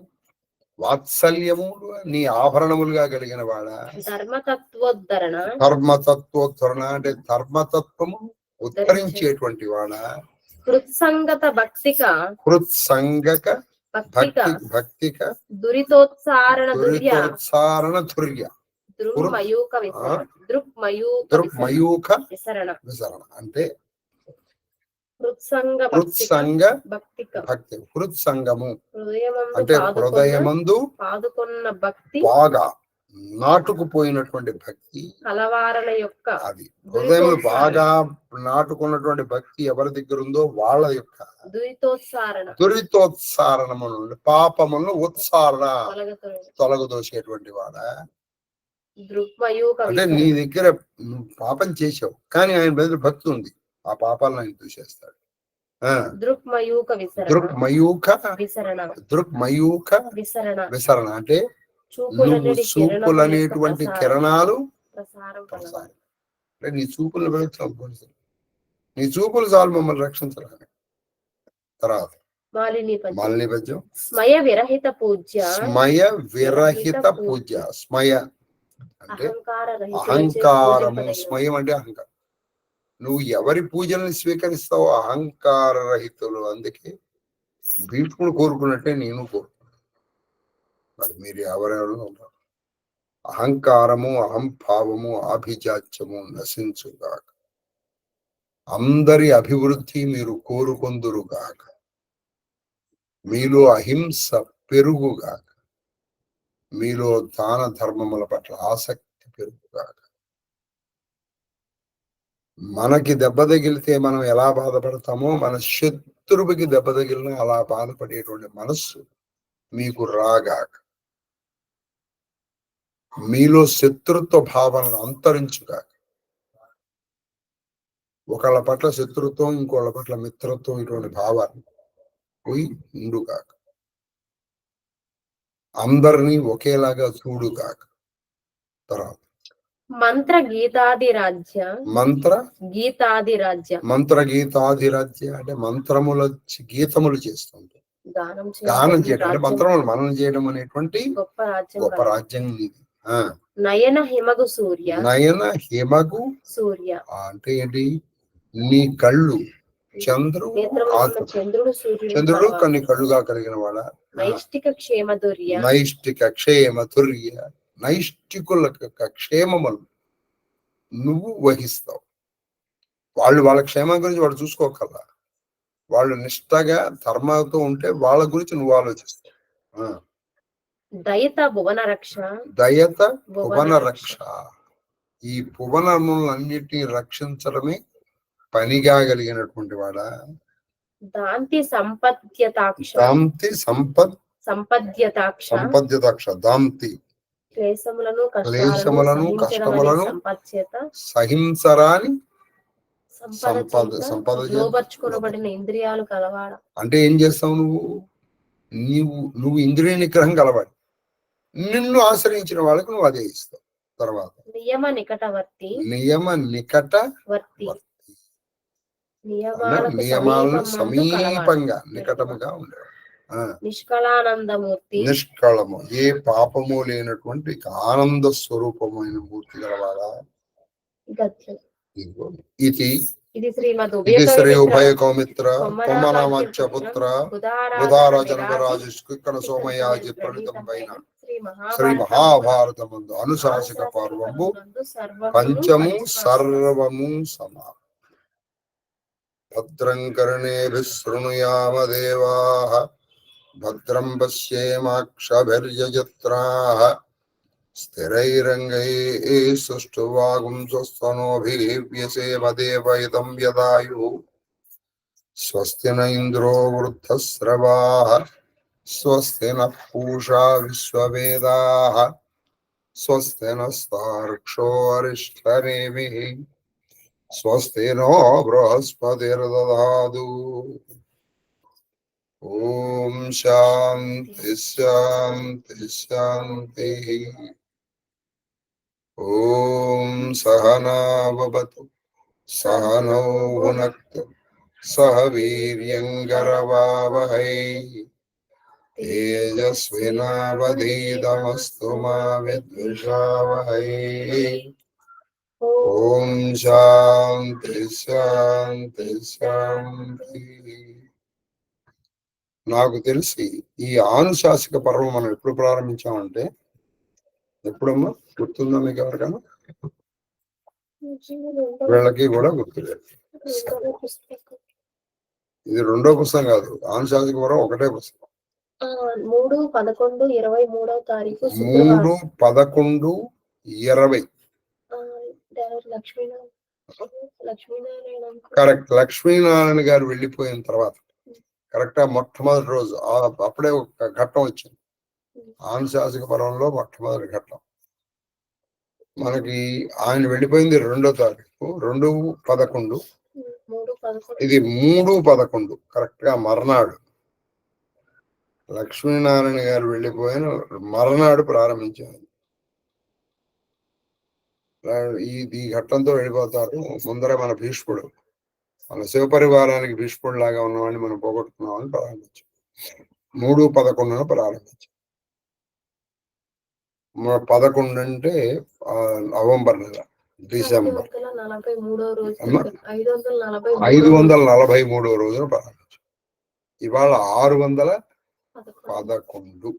వాత్సల్యము నీ ఆభరణములుగా కలిగిన వాడా. ధర్మతత్వోద్ధరణ అంటే ధర్మతత్వము ఉద్ధరించేటువంటి వాడా. కృత్సంగక భక్తిక దురితోత్సారణ ధుర్య దృక్మయూక విసరణ అంటే కృత్సంగ భక్తి. హృత్సంగము అంటే హృదయమందు పాదుకున్న భక్తి, బాగా నాటుకుపోయినటువంటి భక్తి. కలవారణ యొక్క అది హృదయం బాగా నాటుకున్నటువంటి భక్తి ఎవరి దగ్గర ఉందో వాళ్ళ యొక్క దురితోత్సారణము నుండి పాపములను ఉత్సారణ తొలగదోసేటువంటి వాడ. అంటే నీ దగ్గర పాపం చేసావు కానీ ఆయన బదులు భక్తి ఉంది, ఆ పాపాలను ఆయన దూషేస్తాడు. దృక్మయూక విసరణ అంటే నువ్వు చూపులు అనేటువంటి కిరణాలు అంటే నీ చూపులను వెళుతున్నావు. నీ చూపులు చాలు మమ్మల్ని రక్షించాలని. తర్వాత మాలినీపద్యం. మాలినీపద్యం. స్మయ విరహిత పూజ్య. స్మయ విరహిత పూజ్య. స్మయ అంటే అహంకారము. స్మయం అంటే అహంకారం. నువ్వు ఎవరి పూజల్ని స్వీకరిస్తావు? అహంకార రహితులు. అందుకే భీష్ముడు కోరుకున్నట్టే నేను కోరుకున్నాను. మరి మీరు ఎవరెవరు ఉంటారు? అహంకారము, అహంభావము, ఆభిజాత్యము నశించుగాక. అందరి అభివృద్ధి మీరు కోరుకొందురుగాక. మీలో అహింస పెరుగుగాక. మీలో దాన ధర్మముల పట్ల ఆసక్తి పెరుగుగాక. మనకి దెబ్బ తగిలితే మనం ఎలా బాధపడతామో మన శత్రువుకి దెబ్బ తగిలిన అలా బాధపడేటువంటి మనస్సు మీకు రాగాక. మీలో శత్రుత్వ భావనను అంతరించుగాక. ఒకళ్ళ పట్ల శత్రుత్వం, ఇంకోళ్ళ పట్ల మిత్రత్వం, ఇటువంటి భావాలు పోయి ఉండుగాక. అందరినీ ఒకేలాగా చూడుగాక. తర్వాత మంత్ర గీతాదిరాజ్య. మంత్ర గీతాదిరాజ్య. మంత్ర గీతాదిరాజ్య అంటే మంత్రముల గీతములు చేస్తుంది. గానం చేయడం అంటే మంత్రములు మననం చేయడం అనేటువంటి గొప్ప రాజ్యం ఇది. నయన హిమగు సూర్య. నయన హిమగు సూర్య అంటే ఏంటి? నీ కళ్ళు చంద్రుడు చంద్రుడు కొన్ని కళ్ళుగా కలిగిన వాడ. నైష్టిక క్షేమధుర్య. నైష్టిక క్షేమధుర్య. నైష్టికుల క్షేమములు నువ్వు వహిస్తావు. వాళ్ళ క్షేమం గురించి వాళ్ళు చూసుకోకల్లా. వాళ్ళు నిష్టగా ధర్మంతో ఉంటే వాళ్ళ గురించి నువ్వు ఆలోచిస్తావు. దయత భువన రక్ష. దయత భువన రక్ష. ఈ భువనములన్నిటినీ రక్షించడమే పనిగా కలిగినటువంటి వాడ. దాంతి సంపద్యతాక్ష. దాంతి సంపద్యతాక్ష. సంపద్యతాక్ష. దాంతి క్లేశములను కష్టములను సహింసరాని సంపద. లోబర్చుకొనబడిన ఇంద్రియాలు కలవాడ. అంటే ఏం చేస్తావు నువ్వు ఇంద్రియ నిగ్రహం కలవాడు. నిన్ను ఆశ్రయించిన వాళ్ళకు నువ్వు అదే ఇస్తావు. తర్వాత నియమ నికటవర్తి. నియమ నికటవర్తి. నియమాలను సమీపంగా నికటముగా ఉండేవాడు. నిష్కళానందమూర్తి. నిష్కళము ఏ పాపము లేనటువంటి ఆనంద స్వరూపమైన మూర్తి గలవాడా. ఇది శ్రీ ఉభయ కౌమిత్ర కొమ్మనామత్య పుత్ర ఉదార జనకరాజు కృక్కన సోమయాజి ప్రణితం పైన శ్రీ మహాభారతమందు అనుశాసక పర్వము పంచము సర్వము సమా. భద్రం కర్ణేభిః శృణుయామ దేవాః భద్రం పశ్యేమాక్షభిర్యజత్రాః స్థిరైరంగైః సుష్ఠువాగుంసస్తనూభిः వ్యసేమ దేవయిదం యదాయుः. స్వస్తి న ఇంద్రో వృద్ధశ్రవాः స్వస్తి నః పూషా విశ్వవేదాः స్వస్తి నస్తార్క్ష్యో అరిష్టనేమిః స్వస్తి నో బృహస్పతిర్దధాతు. ఓం శాంతి శాంతి శాంతి. ఓం సహనా భవతు సహనౌ భునక్తు సహ వీర్యంకరవావహై తేజస్వినావధీతమస్తు మా విద్విషావహై. ఓం శాంతి శాంతి శాంతి. నాకు తెలిసి ఈ ఆనుశాసిక పర్వం మనం ఎప్పుడు ప్రారంభించామంటే ఎప్పుడమ్మా గుర్తుందా మీకు ఎవరికైనా? వీళ్ళకి కూడా గుర్తులేదు. ఇది రెండో పుస్తకం కాదు, ఆనుశాసిక పర్వం ఒకటే పుస్తకం. 3/11/20 కరెక్ట్. లక్ష్మీనారాయణ గారు వెళ్ళిపోయిన తర్వాత కరెక్ట్ గా మొట్టమొదటి రోజు అప్పుడే ఒక ఘట్టం వచ్చింది. ఆనుశాసిక పర్వంలో మొట్టమొదటి ఘట్టం మనకి. ఆయన వెళ్ళిపోయింది 2వ తారీఖు 2/11. ఇది 3/11 కరెక్ట్ గా మర్నాడు. లక్ష్మీనారాయణ గారు వెళ్ళిపోయిన మర్నాడు ప్రారంభించారు. ఈ ఘట్టంతో వెళ్ళిపోతారు. ముందర మన భీష్ముడు వాళ్ళ శివపరివారానికి భీష్ముడు లాగా ఉన్నవాడిని మనం పోగొట్టుకున్నామని ప్రారంభించాం. 3/11 ప్రారంభించాం. 11 అంటే నవంబర్ నెల, డిసెంబర్ 543 రోజున ప్రారంభించాం. ఇవాళ 611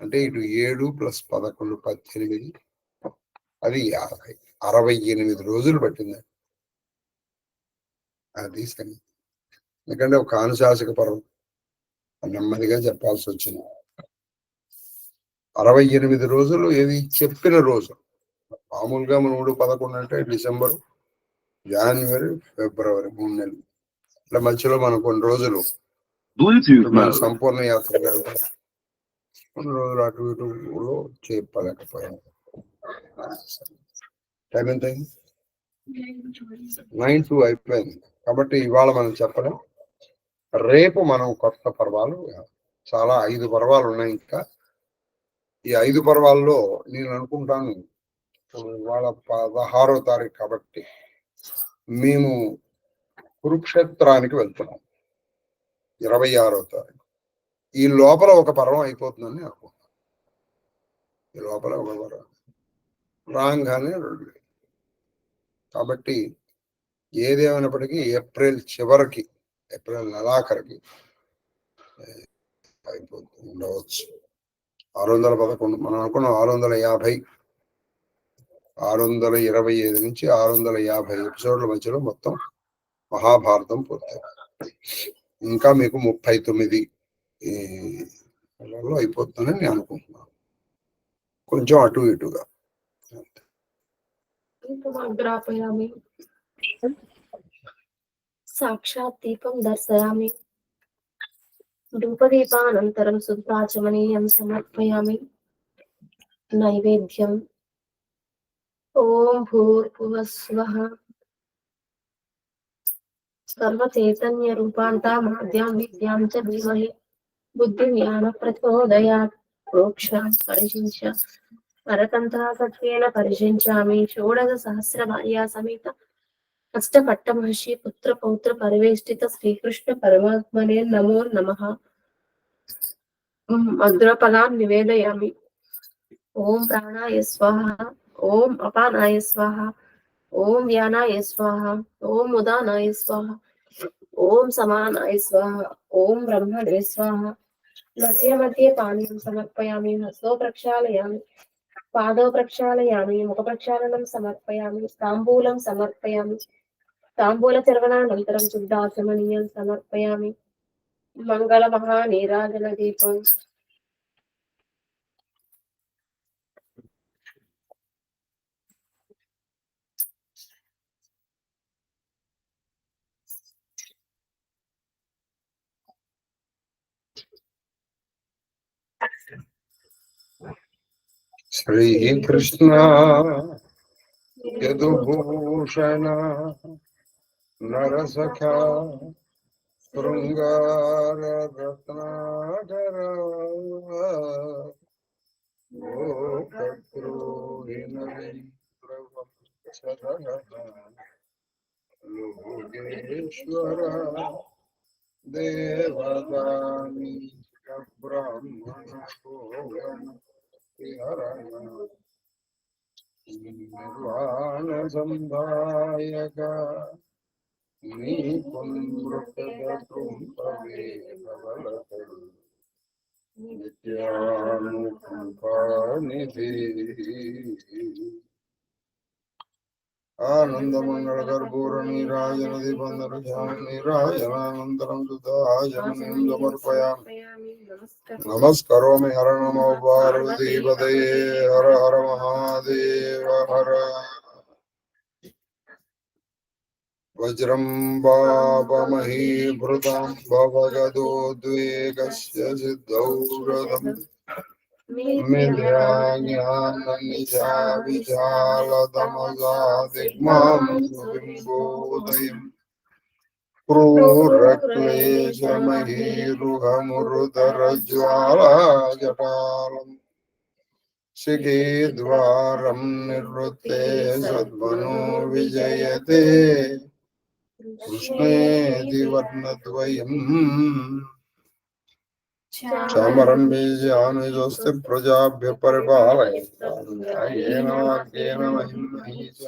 అంటే ఇటు 7 + 11 18, అది 50, 68 రోజులు పట్టిందండి. అది సంగతి. ఎందుకంటే ఒక ఆనుశాసక పర్వం నెమ్మదిగా చెప్పాల్సి వచ్చింది. 68 రోజులు ఏది చెప్పిన రోజు. మామూలుగా 3/11 అంటే డిసెంబర్, జనవరి, ఫిబ్రవరి 3 నెలలు. ఇట్లా మధ్యలో మనం కొన్ని రోజులు సంపూర్ణ యాత్ర వెళ్తాం, కొన్ని రోజులు అటు ఇటు చెప్పలేకపోయాం. టైం ఎంత అయింది? 9:02 అయిపోయింది. కాబట్టి ఇవాళ మనం చెప్పలేం. రేపు మనం కొత్త పర్వాలు, చాలా 5 పర్వాలు ఉన్నాయి. ఇంకా ఈ 5 పర్వాల్లో నేను అనుకుంటాను ఇవాళ 16వ తారీఖు కాబట్టి మేము కురుక్షేత్రానికి వెళ్తున్నాం 26వ తారీఖు. ఈ లోపల ఒక పర్వం అయిపోతుందని అనుకుంటున్నాను. ఈ లోపల ఒక పర్వం రాగానే 2. కాబట్టి ఏదేమైనప్పటికీ ఏప్రిల్ చివరికి, ఏప్రిల్ నెలాఖరికి అయిపోతుంది ఉండవచ్చు. 611 మనం అనుకున్నాం 650, 625 నుంచి 650 ఎపిసోడ్ల మధ్యలో మొత్తం మహాభారతం పూర్తయింది. ఇంకా మీకు 39 నెలల్లో అయిపోతుందని నేను అనుకుంటున్నాను. కొంచెం అటు ఇటుగా. సాక్షాత్ దీపం దర్శయామి. ధూపదీపానంతరం శుద్ధాచమనీయం సమర్పయామి. నైవేద్యం ఓం భూర్భువస్వః సర్వచైతన్య రూపాంతమాద్యాం విద్యాం చ ధీమహి బుద్ధి జ్ఞాన ప్రచోదయాత్. ప్రోక్షాం పరిశించ పరతంత్రాసత్యేన పరిశించామి. షోడశ సహస్ర భార్యా సమేత అష్టపట్ట మహర్షి పుత్ర పౌత్ర పరివేష్టిత శ్రీకృష్ణ పరమాత్మనే నమో నమః. మధురఫలాన్ నివేదయామి. ఓం ప్రాణాయ స్వాహ, ఓం అపానాయ స్వాహ, ఓం వ్యానాయ స్వాహ, ఓం ఉదానాయ స్వాహ, ఓం సమానాయ స్వాహ, ఓం బ్రహ్మణే స్వాహ. మధ్య మధ్య పానీయం సమర్పయామి. హస్తో ప్రక్షాళయామి, పాదో ప్రక్షాళయామి, ముఖ ప్రక్షాళనం సమర్పయామి. తాంబూలం సమర్పయామి. తాంబూల చర్వణానంతరం శుద్ధాచమనీయం సమర్పయామి. మంగళ మహానీరాజన దీపం. శ్రీకృష్ణ యదుభూషణ నరసఖా శృంగార రత్నాకర లోకేశ్వర దేవదాని బ్రాహ్మణ నిర్వాణ సంధాయక నిత్యానుకంపానిధి ఆనందమంగళ కర్పూర నీరాజన దీపందర నీరాజనానంతరం శుద్ధాచమనీయం సమర్పయామి. నమస్కరోమి. హర నమో పార్వతీపతయే. హర హర మహాదేవ హర. వజ్రం పాపమహీభృతం భవగదోద్వేగస్య సిద్ధౌ రథం మిథ్యాజ్ఞాననిశా విశాలతమసా దిగ్మాం సుబింబోదయం క్రూరక్లేశమహీరుహమురుధరజ్వాలాజటాలం శిఖే ద్వారం నివృత్తే సద్మనో విజయతే కృష్ణేతి వర్ణద్వయం చామరం బీజానుజోస్తి ప్రజాభ్య పరిపాలయేన వాక్యేన మహిం మహీష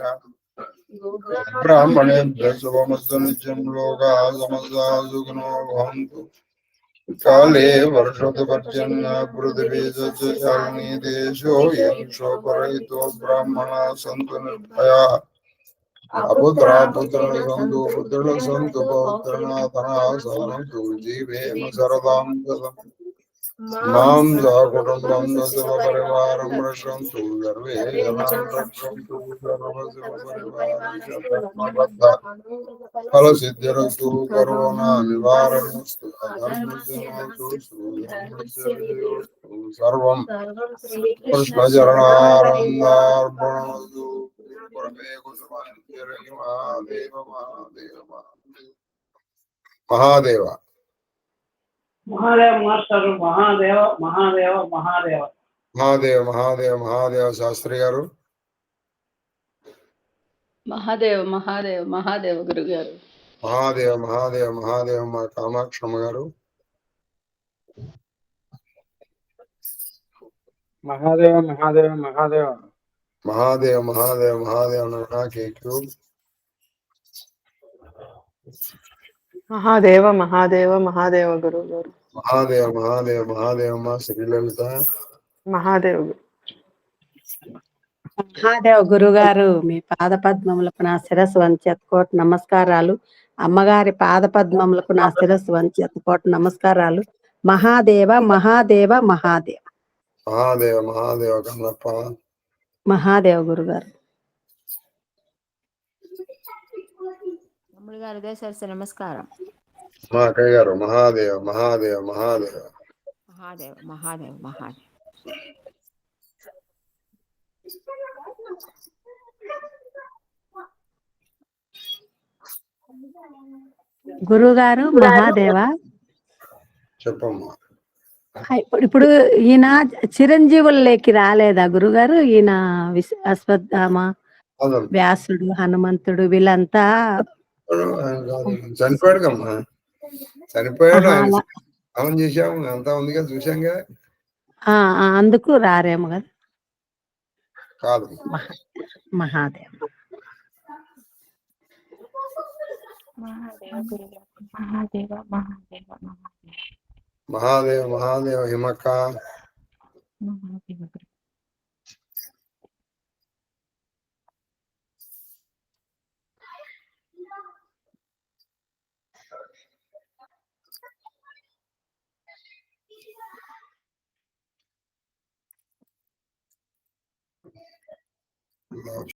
బ్రాహ్మణేభ్య శుభమస్తు నిత్యం లోకాః సమస్తాః సుఖినో భవంతు కాలే వర్షతు పర్జన్య పృథివీ సస్యశాలినీ దేశోऽयं శోకరహితో బ్రాహ్మణాः సంతు నిర్భయాः అపుత్రా పుత్రులు సంతు పుత్రులు సంతు పౌత్రనాథనాः సంతు జీవేమ శరదాం శతం మాం సకుటుంబం శుభ పరివారం రక్షంతు సర్వే జనాః రక్షంతు సర్వశుభ పరివారం ఫల సిద్ధిరస్తు కరోనా నివారణస్తు అధర్మస్తు సర్వం కృష్ణ చరణారందార్పణమస్తు పరమే కుసుమాంజలి మహాదేవ మహాదేవ మహాదేవ మహాదేవ మాస్టర్ మహాదేవ మహాదేవ మహాదేవ మహాదేవ మహాదేవ మహాదేవ శాస్త్రి గారు మహాదేవ్ మహాదేవ్ మహాదేవ్ గురుగారు మహాదేవ మహాదేవ మహాదేవ మా కామాక్షమ్మ గారు మహాదేవ మహాదేవ మహాదేవ మహాదేవ మహాదేవ మహాదేవ నాకేక్యూ మహాదేవ మహాదేవ మహాదేవ గురువు గారు మహాదేవ మహాదేవ మహాదేవ మా శ్రీలలిత మహాదేవ మహాదేవ్ గురుగారు మీ పాద పద్మములకు నా శిరస్సు వంచి ఎత్తుకోటి నమస్కారాలు. అమ్మగారి పాద పద్మములకు నా శిరస్సు వంచి ఎత్తుకోటి నమస్కారాలు. మహాదేవ మహాదేవ మహాదేవ మహాదేవ మహాదేవ కన్నప్ప మహాదేవ గురుగారు. తమ్ముడు గారు దేశర్సి నమస్కారం. మా అక్కయ్య గారు మహాదేవ మహాదేవ మహాదేవ మహాదేవ్ మహాదేవ్ మహాదేవ్ గురుగారు మహాదేవ. చెప్పమ్మా. ఇప్పుడు ఈయన చిరంజీవుల్లోకి రాలేదా గురుగారు? ఈయన అశ్వత్థామ, అదం వ్యాసుడు, హనుమంతుడు వీళ్ళంతా చనిపోయాడు కమ్మా, చనిపోయాడు. ఆహా, ఆయన అలా. అవును చేసాము, అంతా ఉందిగా చూసాంగా. అందుకు రారేమో కదా. కాదు మహాదేవ మహాదేవ గురుగారు మహాదేవ మహాదేవ మహాదేవ మహాదేవ హిమక్క మహాదేవ గురు